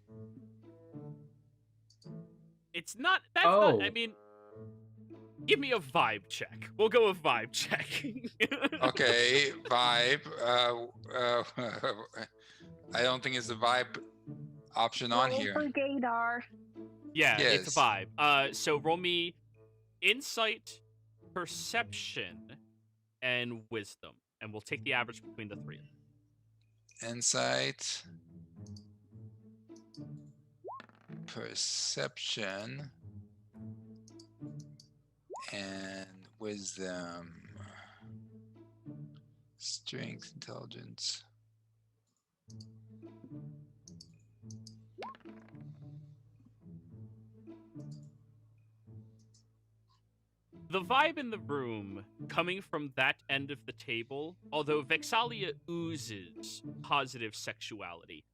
It's not. That's not. I mean, give me a vibe check. We'll go with vibe check. Okay, vibe. I don't think it's the vibe option on here. For Gaydar. Yeah, yes. It's a vibe. So roll me insight, perception, and wisdom, and we'll take the average between the three. Insight, perception, and wisdom. Strength, intelligence. The vibe in the room, coming from that end of the table, although Vexalia oozes positive sexuality,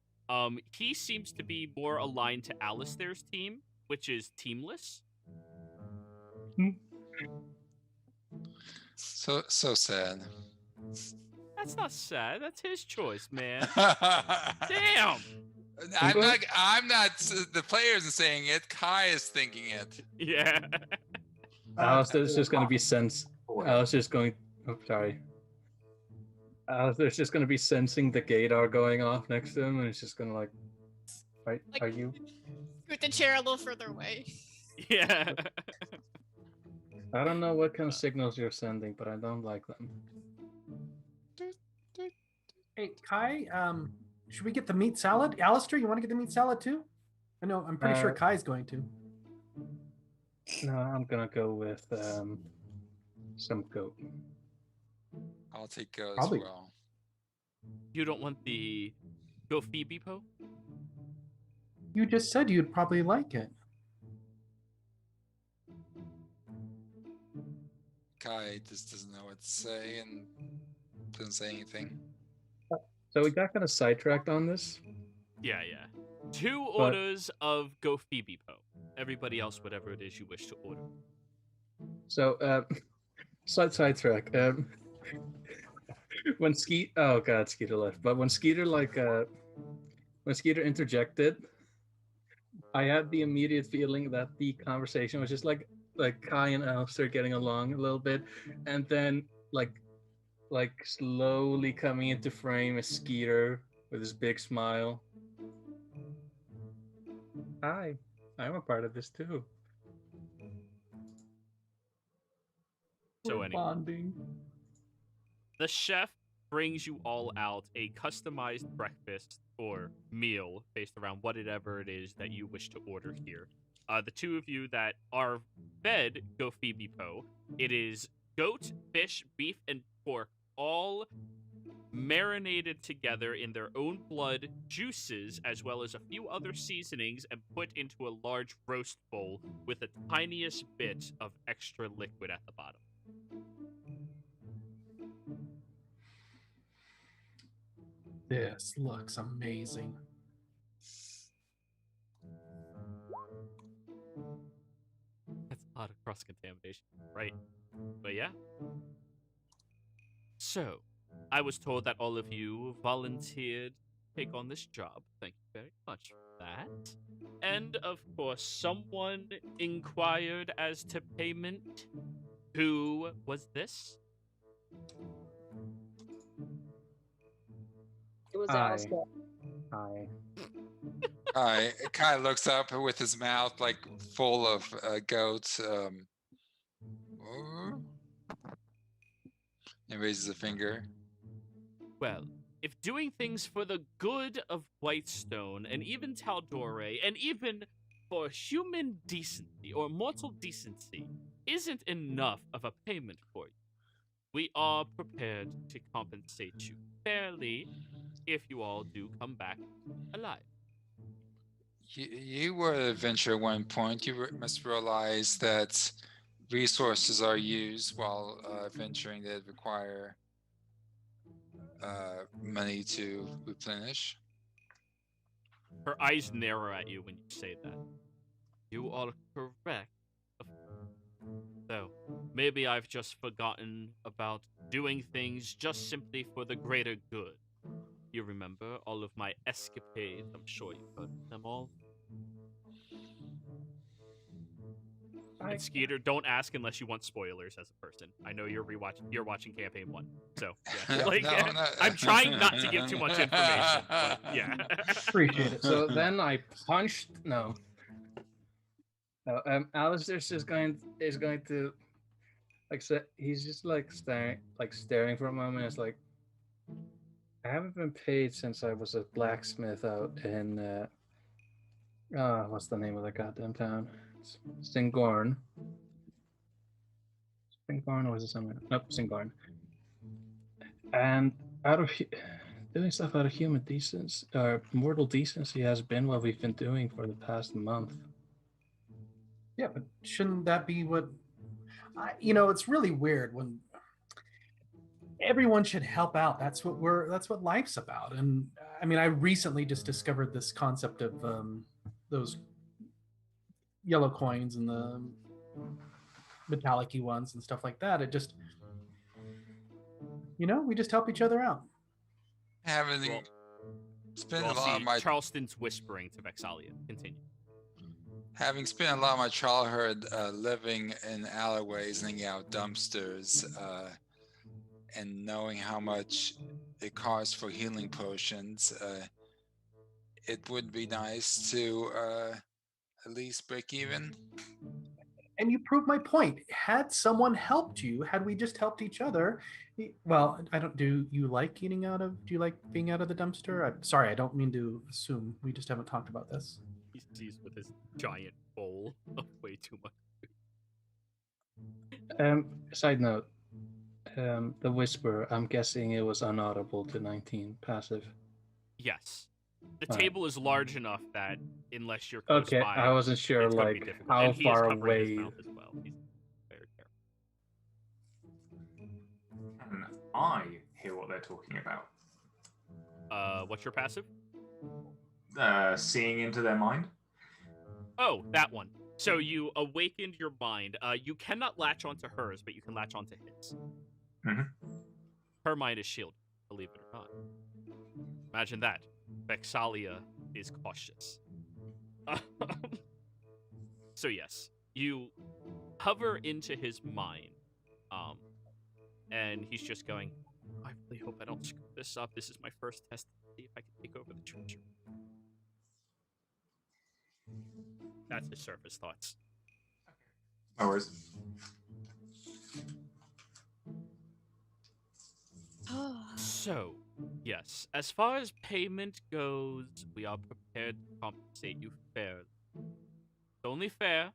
he seems to be more aligned to Alistair's team, which is teamless. So sad. That's not sad. That's his choice, man. Damn. I'm not. The player isn't saying it. Kai is thinking it. Yeah. Alistair's just going to be Alistair's going. Oh, sorry. Alistair's just going to be sensing the gaydar going off next to him, and it's just going to like, are you? Scoot the chair a little further away. Yeah. I don't know what kind of signals you're sending, but I don't like them. Hey, Kai, should we get the meat salad? Alistair, you want to get the meat salad too? I know, I'm pretty sure Kai's going to. No, I'm going to go with some goat. I'll take goat Probably. as well. You don't want the Go Phoebe Po? You just said you'd probably like it. Kai just doesn't know what to say and doesn't say anything. So we got kind of sidetracked on this. Yeah. 2 orders of Go Phoebe Po. Everybody else, whatever it is you wish to order. So, sidetrack. When Skeeter left. But when Skeeter interjected, I had the immediate feeling that the conversation was just like Kai and Alistair getting along a little bit, and then like slowly coming into frame is Skeeter with his big smile. Hi, I'm a part of this too. So We're anyway, bonding. the chef brings you all out a customized breakfast or meal based around whatever it is that you wish to order here. The 2 of you that are fed Go Phoebe Po, it is goat, fish, beef, and pork, all marinated together in their own blood, juices, as well as a few other seasonings, and put into a large roast bowl with the tiniest bit of extra liquid at the bottom. This looks amazing. That's a lot of cross-contamination, right? But yeah. So, I was told that all of you volunteered to take on this job. Thank you very much for that. And, of course, someone inquired as to payment. Who was this? It was Hi. Alistair. Hi. Kai looks up with his mouth like full of goats, and raises a finger. Well, if doing things for the good of Whitestone, and even Tal'Dorei, and even for human decency or mortal decency isn't enough of a payment for you, we are prepared to compensate you fairly if you all do come back alive. You were an adventurer at one point. You must realize that resources are used while adventuring that require money to replenish. Her eyes narrow at you when you say that. You are correct. Though, maybe I've just forgotten about doing things just simply for the greater good. You remember all of my escapades? I'm sure you've heard of them all. And Skeeter, don't ask unless you want spoilers as a person. I know you're watching campaign 1. So, yeah. I'm trying not to give too much information, but yeah. Appreciate it. So then I punched. No. Alistair's is going to he's just staring for a moment. It's like, I haven't been paid since I was a blacksmith out in what's the name of that goddamn town? Singorn. Singorn, or was it somewhere? Nope, Singorn. And doing stuff out of human decency, mortal decency has been what we've been doing for the past month. Yeah, but shouldn't that be what? It's really weird when everyone should help out. That's what life's about. And I mean, I recently just discovered this concept of those yellow coins and the metallic-y ones and stuff like that. It just, we just help each other out. spent You a all lot see of my Charleston's whispering to Vexalia. Continue. having spent a lot of my childhood living in alleyways and hanging out dumpsters, and knowing how much it costs for healing potions, it would be nice to at least break even. And you proved my point. Had someone helped you, had we just helped each other, well, I don't. Do you like eating out of? Do you like being out of the dumpster? I'm sorry, I don't mean to assume. We just haven't talked about this. He sees with his giant bowl of way too much. Side note, the whisper, I'm guessing it was unaudible to 19 passive. Yes. The All table is large enough that unless you're close Okay, by, I wasn't sure it's gonna be like difficult. how And he is far covering his away. mouth as well. He's very careful. Can I hear what they're talking about? What's your passive? Seeing into their mind? Oh, that one. So you awakened your mind. You cannot latch onto hers, but you can latch onto his. Mhm. Her mind is shielded, believe it or not. Imagine that. Vexalia is cautious. So yes, you hover into his mind, and he's just going, I really hope I don't screw this up. This is my first test to see if I can take over the treasure. That's his surface thoughts. No worries. So, yes, as far as payment goes, we are prepared to compensate you fairly. It's only fair.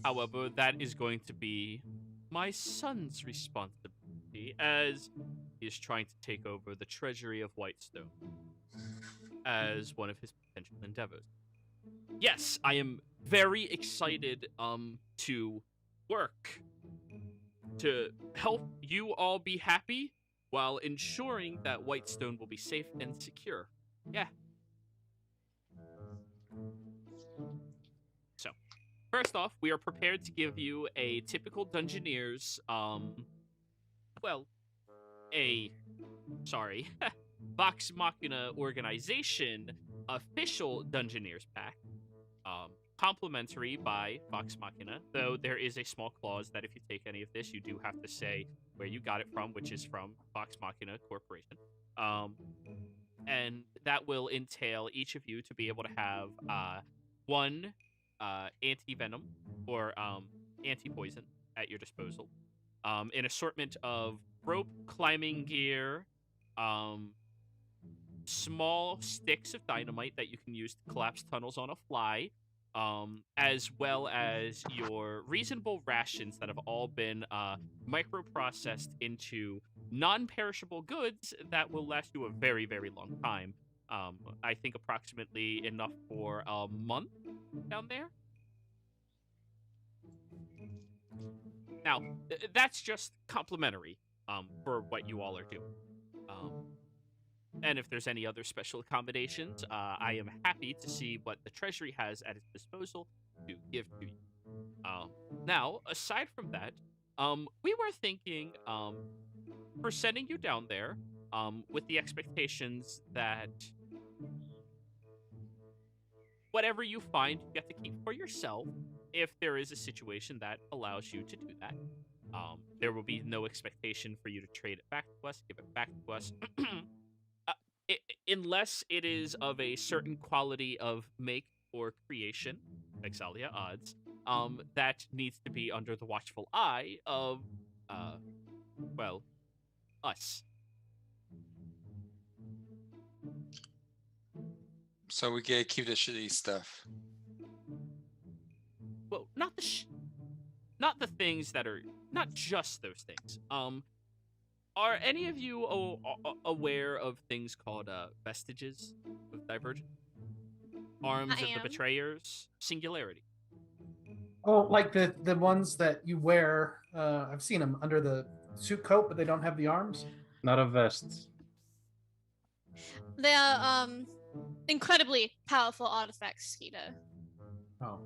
However, that is going to be my son's responsibility, as he is trying to take over the treasury of Whitestone as one of his potential endeavors. Yes, I am very excited to work to help you all be happy while ensuring that Whitestone will be safe and secure. Yeah. So, first off, we are prepared to give you a typical Dungeoneer's, Vox Machina organization official Dungeoneer's pack. Complimentary by Vox Machina, though there is a small clause that if you take any of this, you do have to say where you got it from, which is from Vox Machina Corporation. And that will entail each of you to be able to have one anti-venom or anti-poison at your disposal, an assortment of rope climbing gear, small sticks of dynamite that you can use to collapse tunnels on a fly, as well as your reasonable rations that have all been microprocessed into non-perishable goods that will last you a very, very long time. I think approximately enough for a month down there. Now, that's just complimentary for what you all are doing. And if there's any other special accommodations, I am happy to see what the Treasury has at its disposal to give to you. Now, aside from that, we were thinking for sending you down there with the expectations that whatever you find, you get to keep for yourself if there is a situation that allows you to do that. There will be no expectation for you to trade it back to us, give it back to us. Unless it is of a certain quality of make or creation, Exalia odds, that needs to be under the watchful eye of, us. So we get to keep the shitty stuff. Well, not the things that are, not just those things. Are any of you aware of things called vestiges of Divergent? Arms of the Betrayers? Singularity. Oh, like the ones that you wear. I've seen them under the suit coat, but they don't have the arms. Not a vest. They are incredibly powerful artifacts, Skeeter. Oh.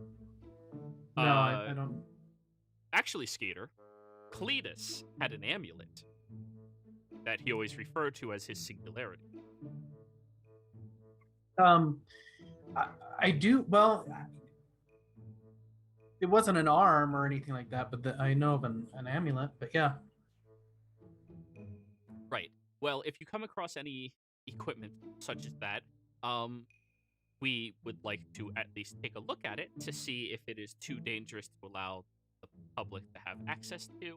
No, I don't. Actually, Skeeter, Cletus had an amulet that he always referred to as his singularity. I do. Well, it wasn't an arm or anything like that, but I know of an amulet. But yeah. Right. Well, if you come across any equipment such as that, we would like to at least take a look at it to see if it is too dangerous to allow the public to have access to.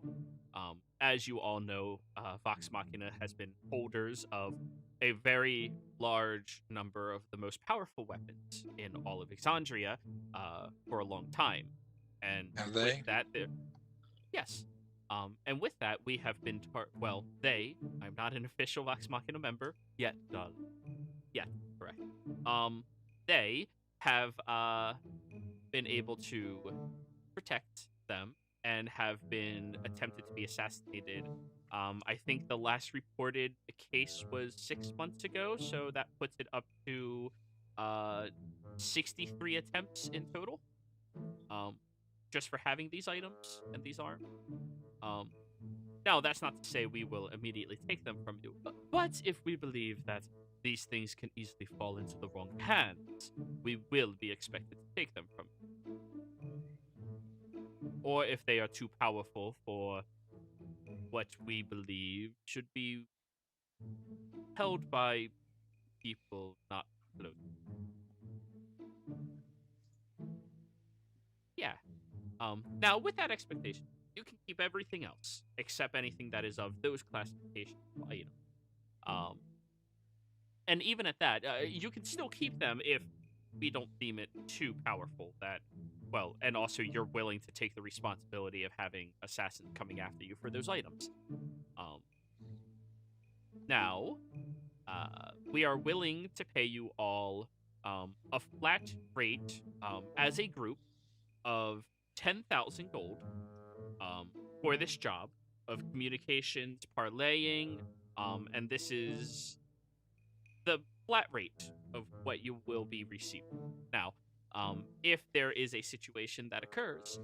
As you all know, Vox Machina has been holders of a very large number of the most powerful weapons in all of Exandria for a long time. And Have with they? that, yes. And with that, we have been I'm not an official Vox Machina member yet, yet, correct. They have been able to protect them and have been attempted to be assassinated. I think the last reported case was 6 months ago, so that puts it up to 63 attempts in total. Just for having these items and these arms. Now, that's not to say we will immediately take them from you, but if we believe that these things can easily fall into the wrong hands, we will be expected to take them from you. Or if they are too powerful for what we believe should be held by people not close. Yeah. Now, with that expectation, you can keep everything else except anything that is of those classifications of item. And even at that, you can still keep them if we don't deem it too powerful. And also you're willing to take the responsibility of having assassins coming after you for those items. Now, we are willing to pay you all a flat rate as a group of 10,000 gold for this job of communications, parlaying, and this is the flat rate of what you will be receiving. Now, if there is a situation that occurs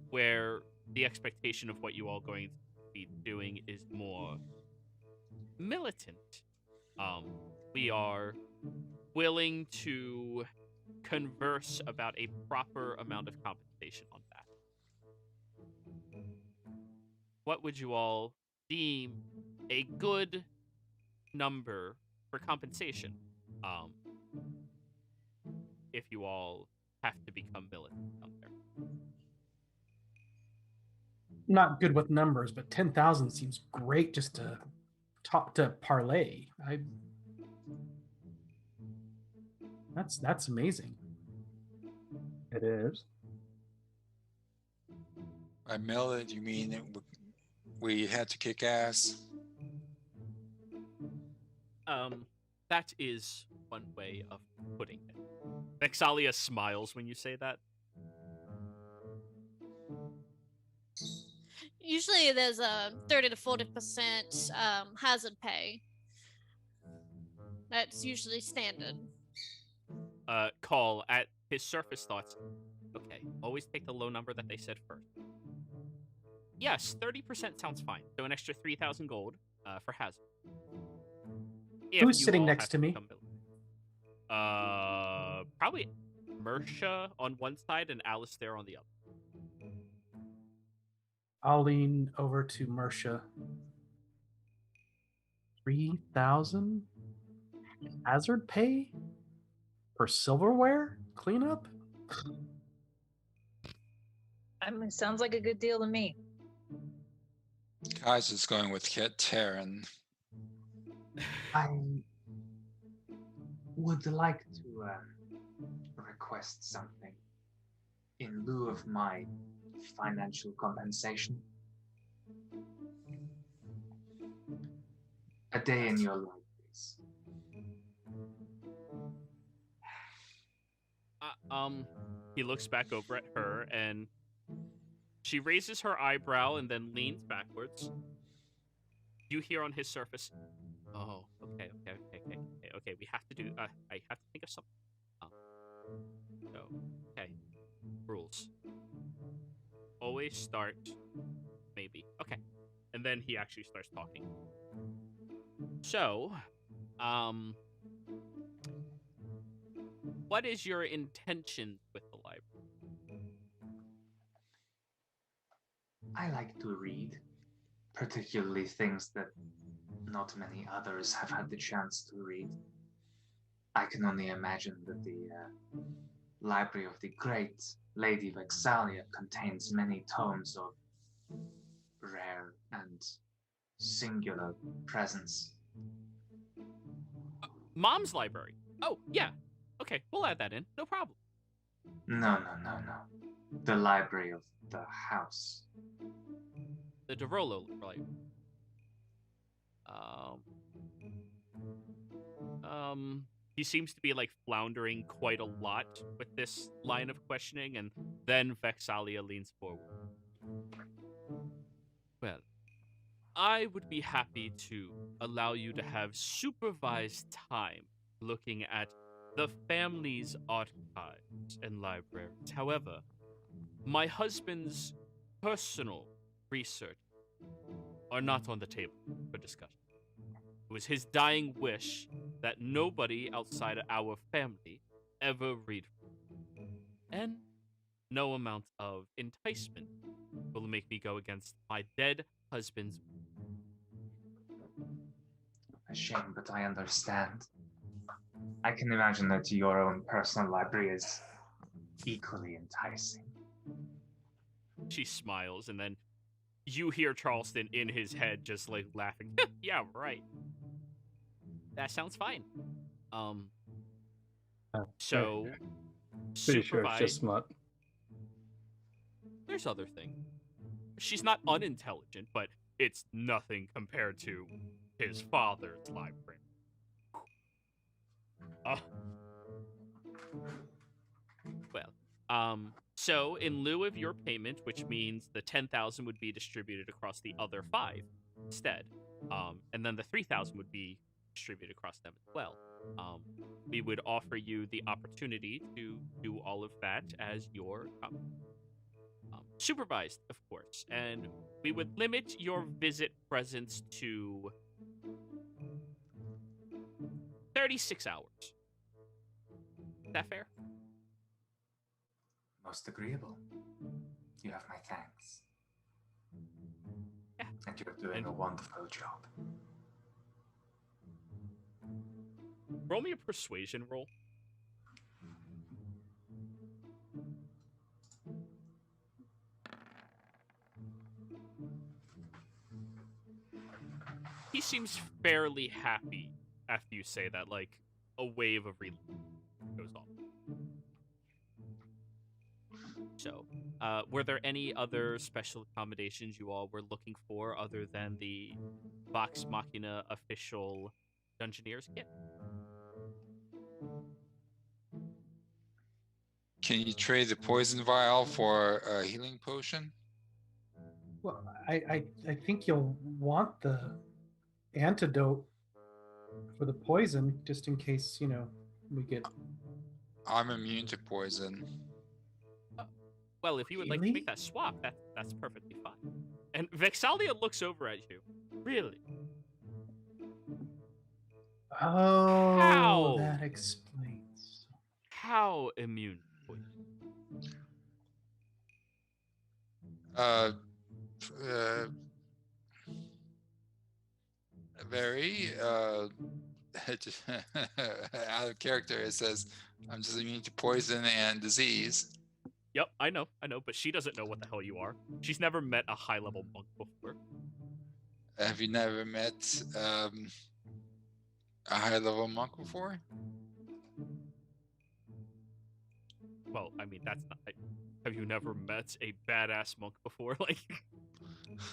where the expectation of what you all going to be doing is more militant, we are willing to converse about a proper amount of compensation on that. What would you all deem a good number for compensation if you all have to become militant out there? Not good with numbers, but 10,000 seems great just to talk to parlay. That's amazing. It is. By millet, you mean we had to kick ass? That is one way of putting it. Vexalia smiles when you say that. Usually there's a 30 to 40% hazard pay. That's usually standard. Call at his surface thoughts. Okay, always take the low number that they said first. Yes, 30% sounds fine. So an extra 3,000 gold for hazard. Who's sitting next to me? Probably Mersha on one side and Alistair on the other. I'll lean over to Mersha. 3,000 hazard pay for silverware cleanup? I mean, sounds like a good deal to me. Guys is going with Terran. I would like to request something in lieu of my financial compensation. A day in your life, please. He looks back over at her and she raises her eyebrow and then leans backwards. You hear on his surface, oh, okay. We have to do. I have to think of something. Okay. Rules. Always start. Maybe. Okay. And then he actually starts talking. So, what is your intention with the library? I like to read, particularly things that not many others have had the chance to read. I can only imagine that the library of the great Lady Vexalia contains many tomes of rare and singular presence. Mom's library. Oh, yeah. Okay, we'll add that in. No problem. No. The library of the house. The DeRollo library. He seems to be like floundering quite a lot with this line of questioning, and then Vexalia leans forward. Well, I would be happy to allow you to have supervised time looking at the family's archives and libraries. However, my husband's personal research are not on the table for discussion. It was his dying wish that nobody outside of our family ever read from. And no amount of enticement will make me go against my dead husband's. A shame, but I understand. I can imagine that your own personal library is equally enticing. She smiles, and then you hear Charleston in his head just like laughing. Yeah, right. That sounds fine. So Pretty sure it's just smut. There's other things. She's not unintelligent, but it's nothing compared to his father's library. So in lieu of your payment, which means the 10,000 would be distributed across the other 5 instead, and then the 3,000 would be distributed across them as well. We would offer you the opportunity to do all of that as your supervised, of course, and we would limit your visit presence to 36 hours. Is that fair? Most agreeable. You have my thanks. Yeah. And you're doing a wonderful job. Roll me a persuasion roll. He seems fairly happy after you say that, like a wave of relief goes off. So, were there any other special accommodations you all were looking for other than the Vox Machina official Dungeoneer's kit? Can you trade the poison vial for a healing potion? Well, I think you'll want the antidote for the poison, just in case, we get... I'm immune to poison. Well, if you would like to make that swap, that's perfectly fine. And Vexalia looks over at you. Really? Oh, How? That explains. How immune to poison? Very out of character. It says, I'm just immune to poison and disease. Yep, I know, but she doesn't know what the hell you are. She's never met a high-level monk before. Have you never met a high-level monk before? Well, I mean, that's not... Have you never met a badass monk before? Like...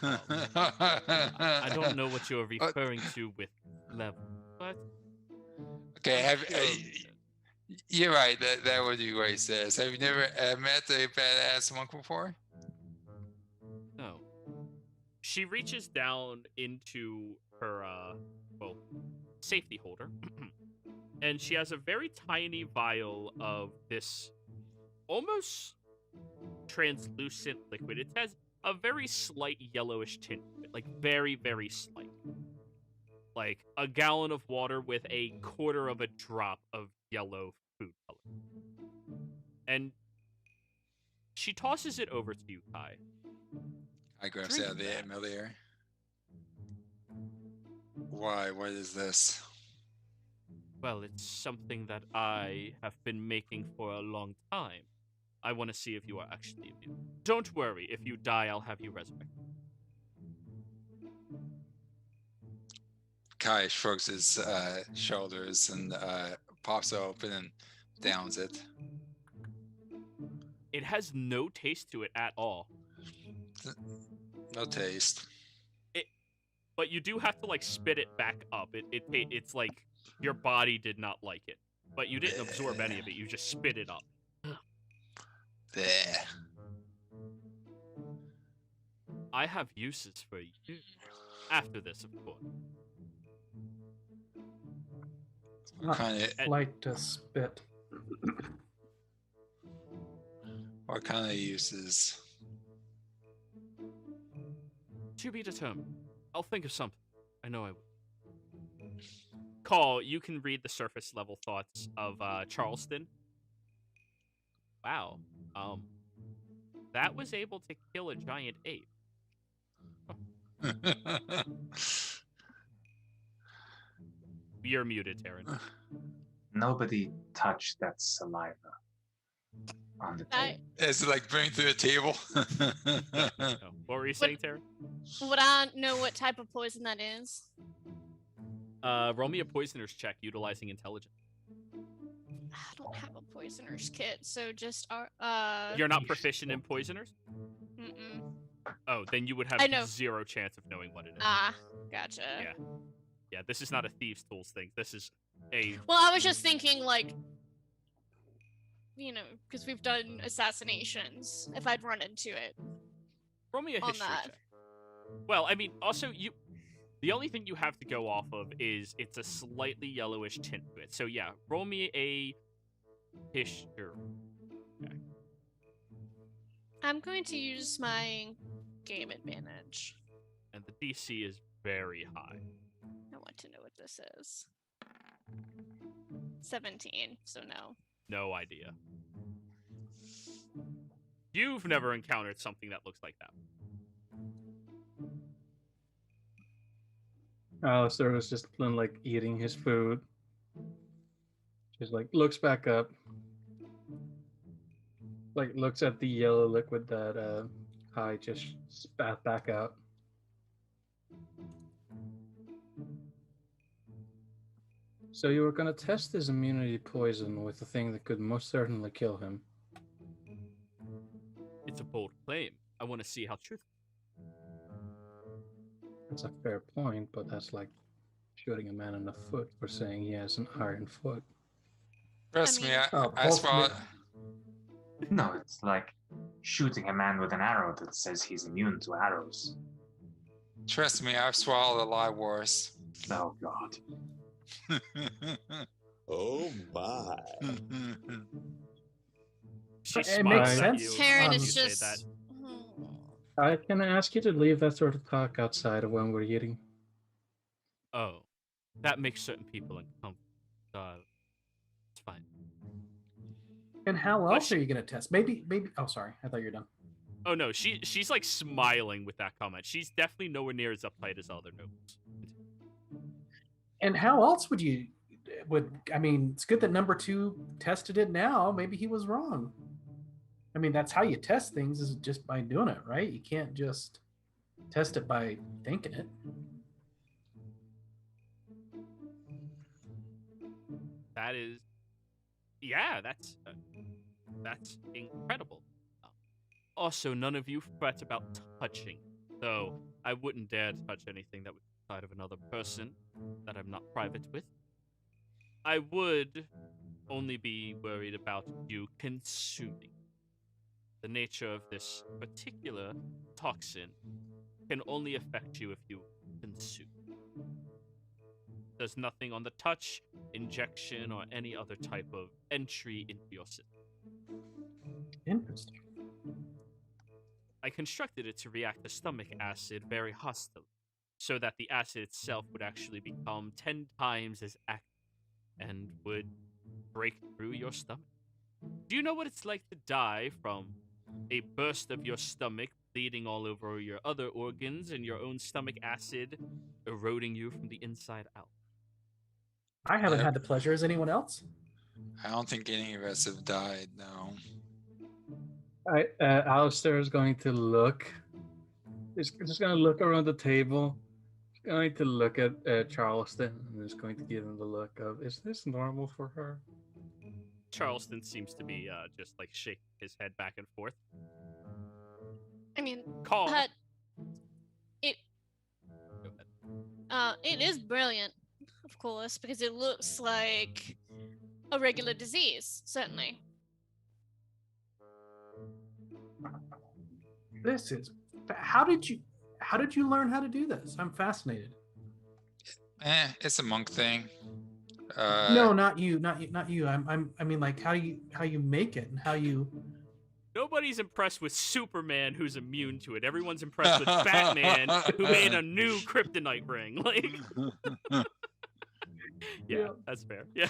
I don't know what you're referring to with level, but... Okay, you're right, that would be what he says. Have you never met a badass monk before? No. She reaches down into her, safety holder, and she has a very tiny vial of this almost translucent liquid. It has a very slight yellowish tint, like very, very slight. Like a gallon of water with a quarter of a drop of yellow food color. And she tosses it over to you, Kai. I grabs Drink out the that. familiar. Why? What is this? Well, it's something that I have been making for a long time. I want to see if you are actually immune. Don't worry, if you die, I'll have you resurrected. Kai shrugs his shoulders and pops it open and downs it. It has no taste to it at all. No taste. But you do have to like spit it back up. It's like your body did not like it, but you didn't absorb any of it. You just spit it up. There. I have uses for you after this, of course. Kind of. Like to spit. What kind of uses? To be determined. I'll think of something. I know I will. Call, you can read the surface level thoughts of Charleston. Wow. That was able to kill a giant ape. You're muted, Taryn. Nobody touched that saliva on the table. Is it like bring to the table? No. What were you saying, Taryn? Would I know what type of poison that is? Roll me a poisoner's check utilizing intelligence. I don't have a poisoner's kit, so just You're not proficient in poisoners? Mm-mm. Oh, then you would have I know. zero chance of knowing what it is. Ah, gotcha. Yeah. Yeah, this is not a thieves' tools thing. This is a... Well, I was just thinking, like, you know, because we've done assassinations. If I'd run into it. Roll me a on history that. check. Well, I mean, also, the only thing you have to go off of is it's a slightly yellowish tint to it. So, yeah, roll me a history. Okay. I'm going to use my game advantage. And the DC is very high. I want to know what this is. 17, so no. No idea. You've never encountered something that looks like that. Alistair was just like eating his food. Just like looks back up. Like looks at the yellow liquid that I just spat back out. So you were gonna test his immunity poison with the thing that could most certainly kill him. It's a bold claim. I want to see how truthful. That's a fair point, but that's like shooting a man in the foot for saying he has an iron foot. Trust me, Oh, I saw. No, it's like shooting a man with an arrow that says he's immune to arrows. Trust me, I've swallowed a lot worse. Oh God. Oh my. She It makes smiles at sense. you Taryn when is you say just. that. I can ask you to leave that sort of talk outside of when we're eating. Oh, that makes certain people uncomfortable. It's fine. And how else are you gonna test? Maybe. Oh, sorry. I thought you were done. Oh no, she's like smiling with that comment. She's definitely nowhere near as uptight as other nobles. And how else would you? I mean, it's good that number 2 tested it now. Maybe he was wrong. I mean, that's how you test things, is just by doing it, right? You can't just test it by thinking it. That is, yeah, that's incredible. Also, none of you fret about touching, though I wouldn't dare touch anything that was inside of another person that I'm not private with. I would only be worried about you consuming. The nature of this particular toxin can only affect you if you consume. There's nothing on the touch, injection, or any other type of entry into your system. Interesting. I constructed it to react to stomach acid very hostile, so that the acid itself would actually become 10 times as active and would break through your stomach. Do you know what it's like to die from a burst of your stomach bleeding all over your other organs and your own stomach acid eroding you from the inside out? I haven't Yep. had the pleasure. Has anyone else? I don't think any of us have died, no. Alistair is going to look. He's just going to look around the table. He's going to look at Charleston and is going to give him the look of, is this normal for her? Charleston seems to be just like shaking his head back and forth. I mean, Call. it is brilliant, of course, because it looks like a regular disease, certainly. This is. How did you learn how to do this? I'm fascinated. It's a monk thing. No, not you. I mean, like how you make it and how you. Nobody's impressed with Superman, who's immune to it. Everyone's impressed with Batman, who made a new kryptonite ring. Like, yeah, that's fair. Yeah,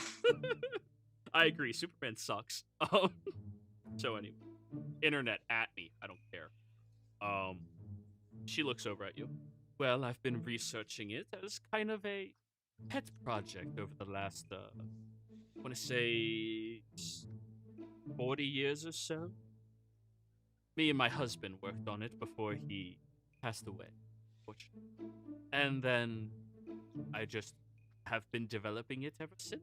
I agree. Superman sucks. So anyway, internet at me. I don't care. She looks over at you. Well, I've been researching it as kind of a pet project over the last, I want to say, 40 years or so. Me and my husband worked on it before he passed away, fortunately. And then I just have been developing it ever since.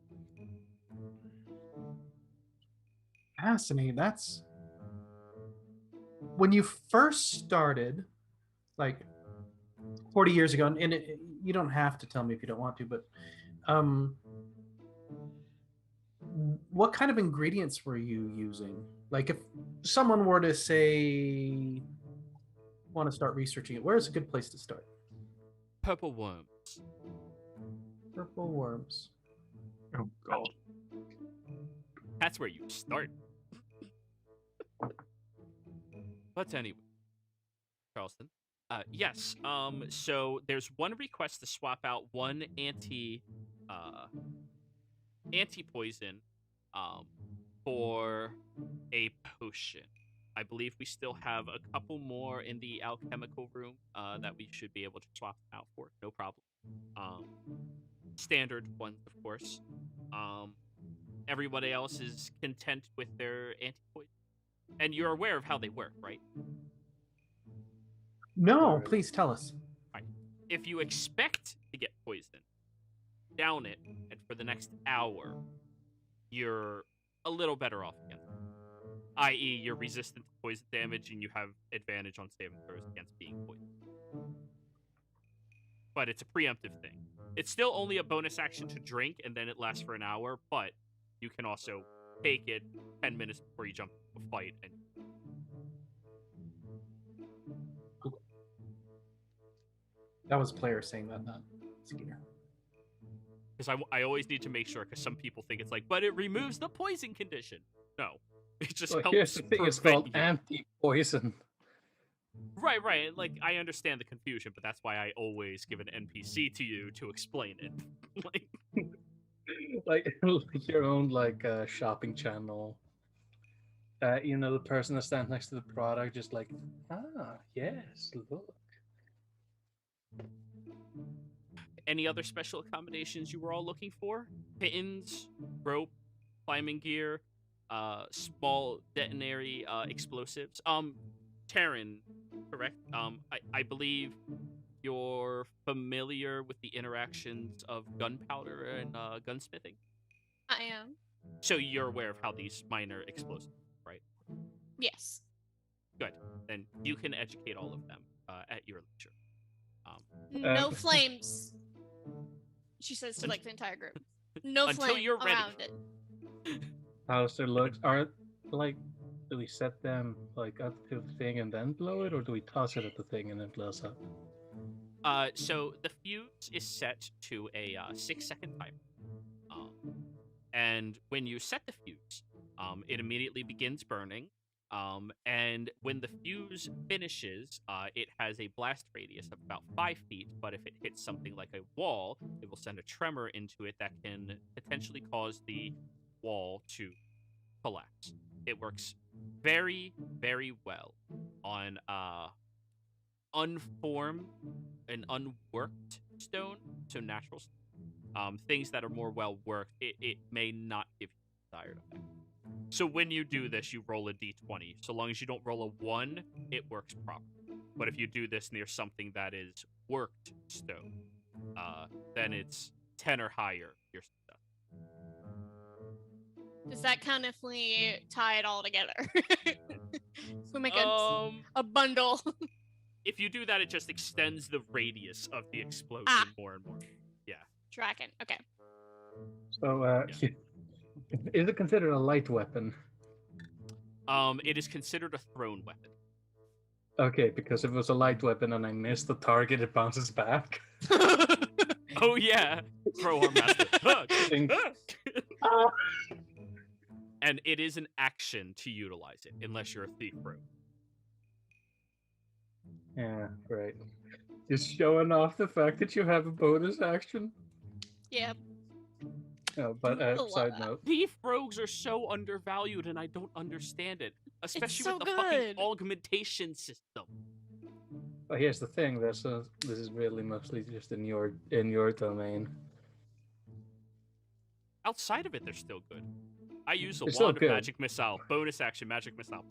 Fascinating. That's when you first started, like 40 years ago, and you don't have to tell me if you don't want to, but what kind of ingredients were you using? Like if someone were to say, want to start researching it, where's a good place to start? Purple worms. Purple worms. Oh god. That's where you start. But anyway, Charleston. Yes. So there's one request to swap out one anti-poison, for a potion. I believe we still have a couple more in the alchemical room that we should be able to swap out for. No problem. Standard ones, of course. Everybody else is content with their anti-poison. And you're aware of how they work, right? No, please tell us. Right. If you expect to get poisoned, down it, and for the next hour, you're a little better off against it. I.e., you're resistant to poison damage and you have advantage on saving throws against being poisoned. But it's a preemptive thing. It's still only a bonus action to drink, and then it lasts for an hour, but you can also take it 10 minutes before you jump into a fight. And that was player saying that, not Skeeter. Because I always need to make sure, because some people think it's like, but it removes the poison condition. No. It just helps Here's the thing, it's called anti-poison. Right. Like, I understand the confusion, but that's why I always give an NPC to you to explain it. like your own shopping channel. The person that stands next to the product, just like, yes, look. Any other special accommodations you were all looking for? Mittens, rope, climbing gear, small detonary explosives. Taryn, correct? I believe you're familiar with the interactions of gunpowder and gunsmithing? I am. So you're aware of how these minor explosives, right? Yes. Good. Then you can educate all of them at your leisure. No flames. She says to the entire group. No flame you're ready. around it. Alistair looks. Do we set them up to the thing and then blow it, or do we toss it at the thing and then blows up? So the fuse is set to a 6-second timer. And when you set the fuse, it immediately begins burning. And when the fuse finishes, it has a blast radius of about 5 feet, but if it hits something like a wall, it will send a tremor into it that can potentially cause the wall to collapse. It works very, very well on unformed and unworked stone, so natural stone. Things that are more well worked, it may not give you the desired effect. So when you do this, you roll a d20. So long as you don't roll a 1, it works properly. But if you do this near something that is worked stone, then it's 10 or higher. Your success. Does that kind of tie it all together? If we make a bundle. If you do that, it just extends the radius of the explosion more and more. Yeah. Tracking. Okay. So, is it considered a light weapon? It is considered a thrown weapon. Okay, because if it was a light weapon and I miss the target, it bounces back. Oh yeah, throw arm master. And it is an action to utilize it, unless you're a thief rogue. Yeah, right. Just showing off the fact that you have a bonus action. Yep. Oh, but side note. Thief rogues are so undervalued, and I don't understand it. Especially so with the fucking augmentation system. But here's the thing, this is really mostly just in your domain. Outside of it, they're still good. I use a They're wand of good. magic missile. Bonus action, magic missile.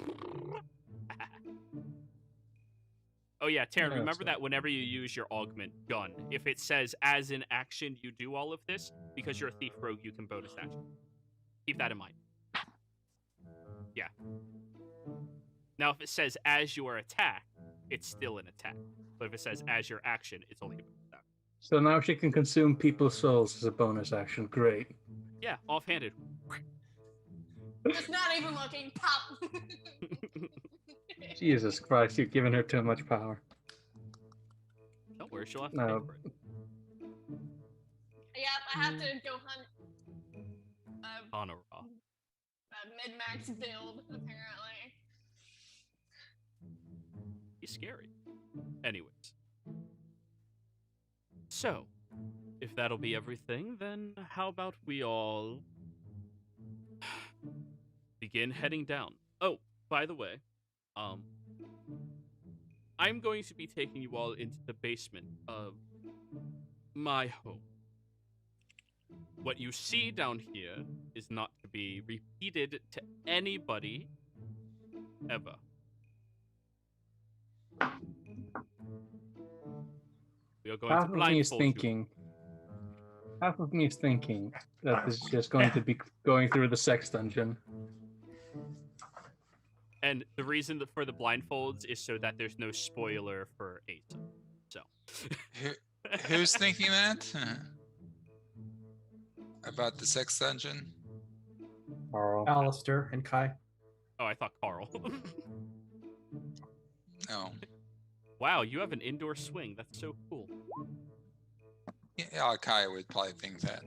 Oh yeah, Taryn, Yeah, remember that whenever you use your augment gun, if it says as an action you do all of this, because you're a thief rogue, you can bonus action. Keep that in mind. Yeah. Now, if it says as your attack, it's still an attack. But if it says as your action, it's only a bonus action. So now she can consume people's souls as a bonus action. Great. Yeah, offhanded. Just not even looking. Pop. Jesus Christ, you've given her too much power. Don't worry, she'll have to No. pay for it. Yep, I have to go hunt On a raw. a mid-max build, apparently. He's scary. Anyways. So, if that'll be everything, then how about we all begin heading down? Oh, by the way, I'm going to be taking you all into the basement of my home. What you see down here is not to be repeated to anybody ever. We are going Half to of me is blindfold you. thinking that this is just going to be going through the sex dungeon. And the reason for the blindfolds is so that there's no spoiler for 8. So. Who's thinking that? About the sex dungeon? Carl. Alistair and Kai. Oh, I thought Carl. No. Wow, you have an indoor swing. That's so cool. Yeah, Kai would probably think that.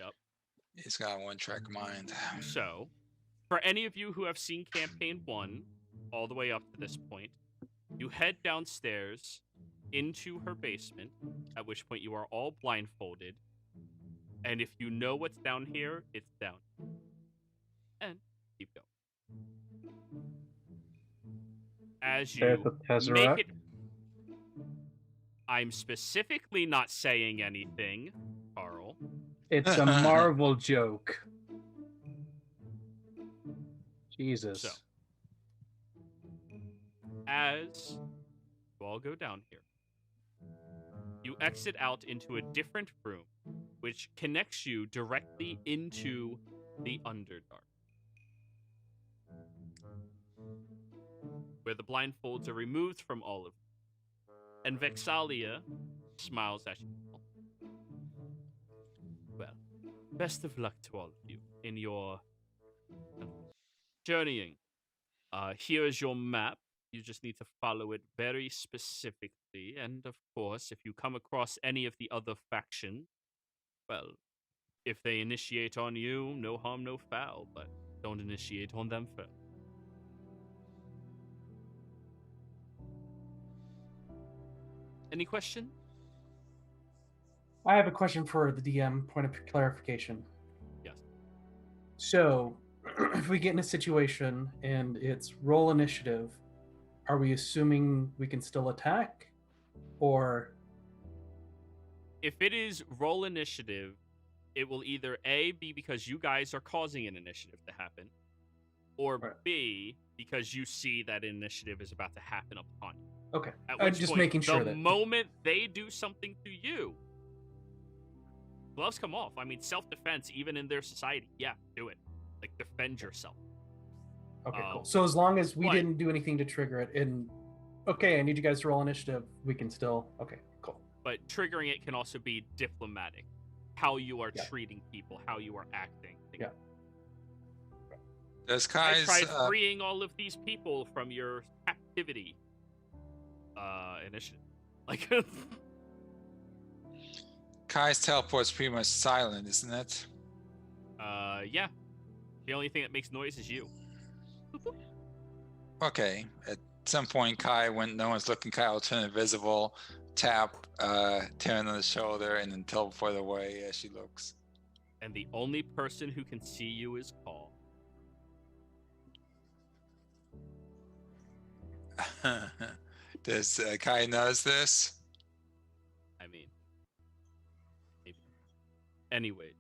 Yep. He's got a one-track mind. So, for any of you who have seen Campaign 1, all the way up to this point, you head downstairs into her basement, at which point you are all blindfolded. And if you know what's down here, it's down. And keep going. As you There's the Tezzeret. make it... I'm specifically not saying anything, Carl. It's a Marvel joke. Jesus. So, as you all go down here, you exit out into a different room, which connects you directly into the Underdark, where the blindfolds are removed from all of you. And Vexalia smiles at you. Well, best of luck to all of you in your journeying. Here is your map. You just need to follow it very specifically. And of course, if you come across any of the other factions, well, if they initiate on you, no harm, no foul, but don't initiate on them first. Any question? I have a question for the DM, point of clarification. Yes. So, if we get in a situation and it's roll initiative, are we assuming we can still attack? Or if it is roll initiative, it will either A, be because you guys are causing an initiative to happen, or Right. B, because you see that initiative is about to happen upon you. okay, At I'm which just point, making sure the that moment they do something to you, gloves come off. I mean, self-defense, even in their society, yeah, do it. Like, defend yourself. okay, cool. So as long as we but- didn't do anything to trigger it, and okay, I need you guys to roll initiative, we can still. Okay, cool. But triggering it can also be diplomatic. How you are Yeah. treating people, how you are acting. Yeah. Does I Kai's tried freeing all of these people from your captivity initiative. Like, Kai's teleport's pretty much silent, isn't it? yeah. The only thing that makes noise is you. Okay. At some point, Kai, when no one's looking, Kai will turn invisible, tap Taryn on the shoulder, and then teleport away as she looks. And the only person who can see you is Paul. Does Kai knows this? I mean, maybe. Anyway,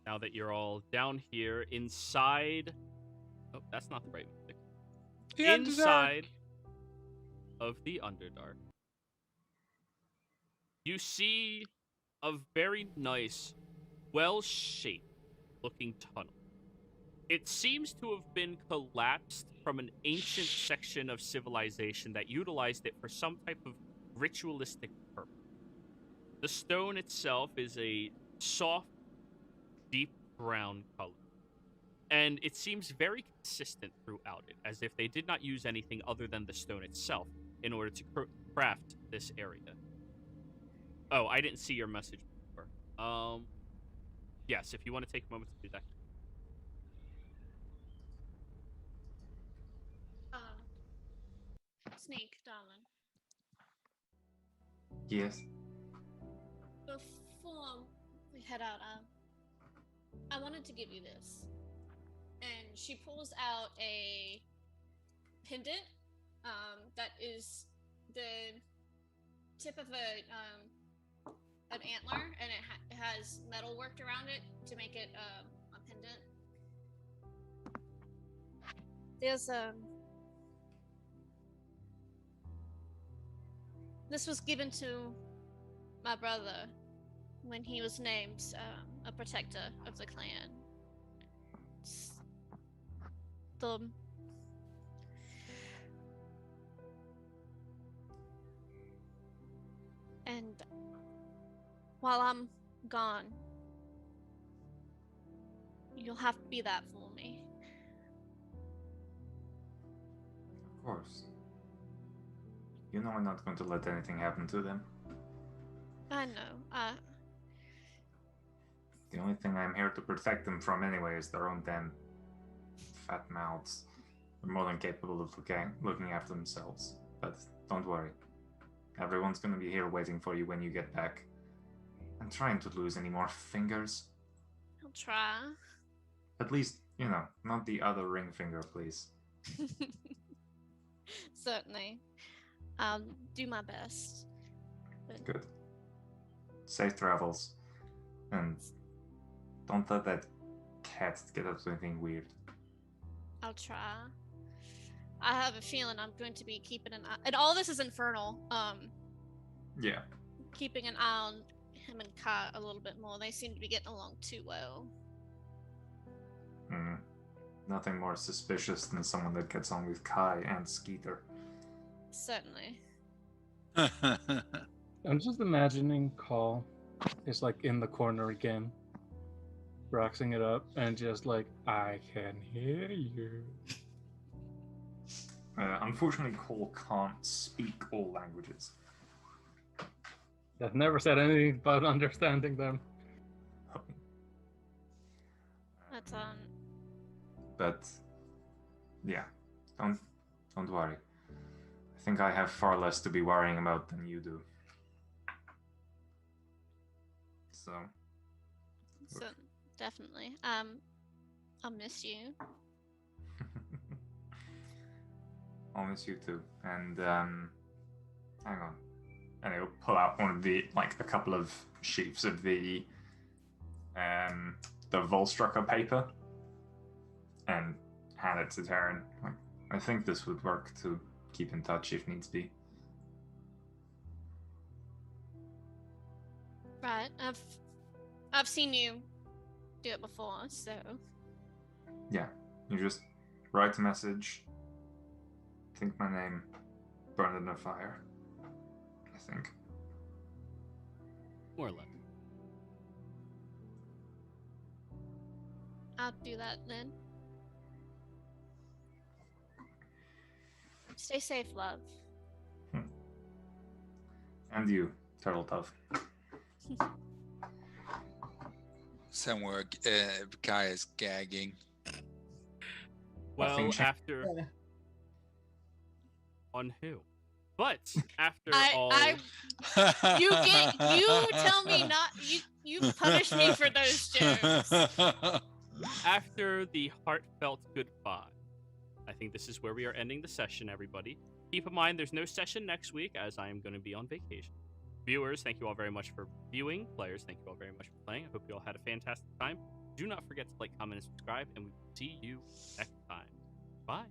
now that you're all down here inside, oh, that's not the right music. The Underdark. Inside of the Underdark, you see a very nice, well-shaped looking tunnel. It seems to have been collapsed from an ancient section of civilization that utilized it for some type of ritualistic purpose. The stone itself is a soft, deep brown color, and it seems very consistent throughout it, as if they did not use anything other than the stone itself in order to craft this area. Oh, I didn't see your message before. Yes, if you want to take a moment to do that. Sneak, darling. Yes. Before we head out, I wanted to give you this. And she pulls out a pendant that is the tip of an antler, and it has metal worked around it to make it a pendant. There's this was given to my brother when he was named a protector of the clan. And while I'm gone, you'll have to be that for me. Of course. You know I'm not going to let anything happen to them. I know. The only thing I'm here to protect them from anyway is their own damn fat mouths. They're more than capable of looking after themselves. But don't worry. Everyone's gonna be here waiting for you when you get back. I'm trying to lose any more fingers. I'll try. At least, you know, not the other ring finger, please. Certainly. I'll do my best. But Good. Safe travels. And don't let that cat get up to anything weird. I'll try. I have a feeling I'm going to be keeping an eye, and all this is infernal. Yeah. Keeping an eye on him and Kai a little bit more. They seem to be getting along too well. Nothing more suspicious than someone that gets on with Kai and Skeeter. Certainly. I'm just imagining Call is like in the corner again, boxing it up, and just like, I can hear you. Unfortunately, Cole can't speak all languages. I've never said anything about understanding them. That's But yeah, don't worry. I think I have far less to be worrying about than you do. So definitely. I'll miss you. I'll miss you too. And hang on. And he'll pull out one of the a couple of sheets of the Volstrucker paper and hand it to Taryn. Like, I think this would work to keep in touch if needs be. Right. I've seen you do it before, so Yeah. You just write a message, think my name, burn it in a fire. I think. More or less. I'll do that then. Stay safe, love. And you, Turtle Dove. Somewhere, Kai is gagging. Well, Nothing changed. after on who? But after all, You tell me not. You punish me for those jokes. after the heartfelt goodbye, I think this is where we are ending the session, everybody. Keep in mind, there's no session next week as I am going to be on vacation. Viewers, thank you all very much for viewing. Players, thank you all very much for playing. I hope you all had a fantastic time. Do not forget to like, comment, and subscribe, and we will see you next time. Bye.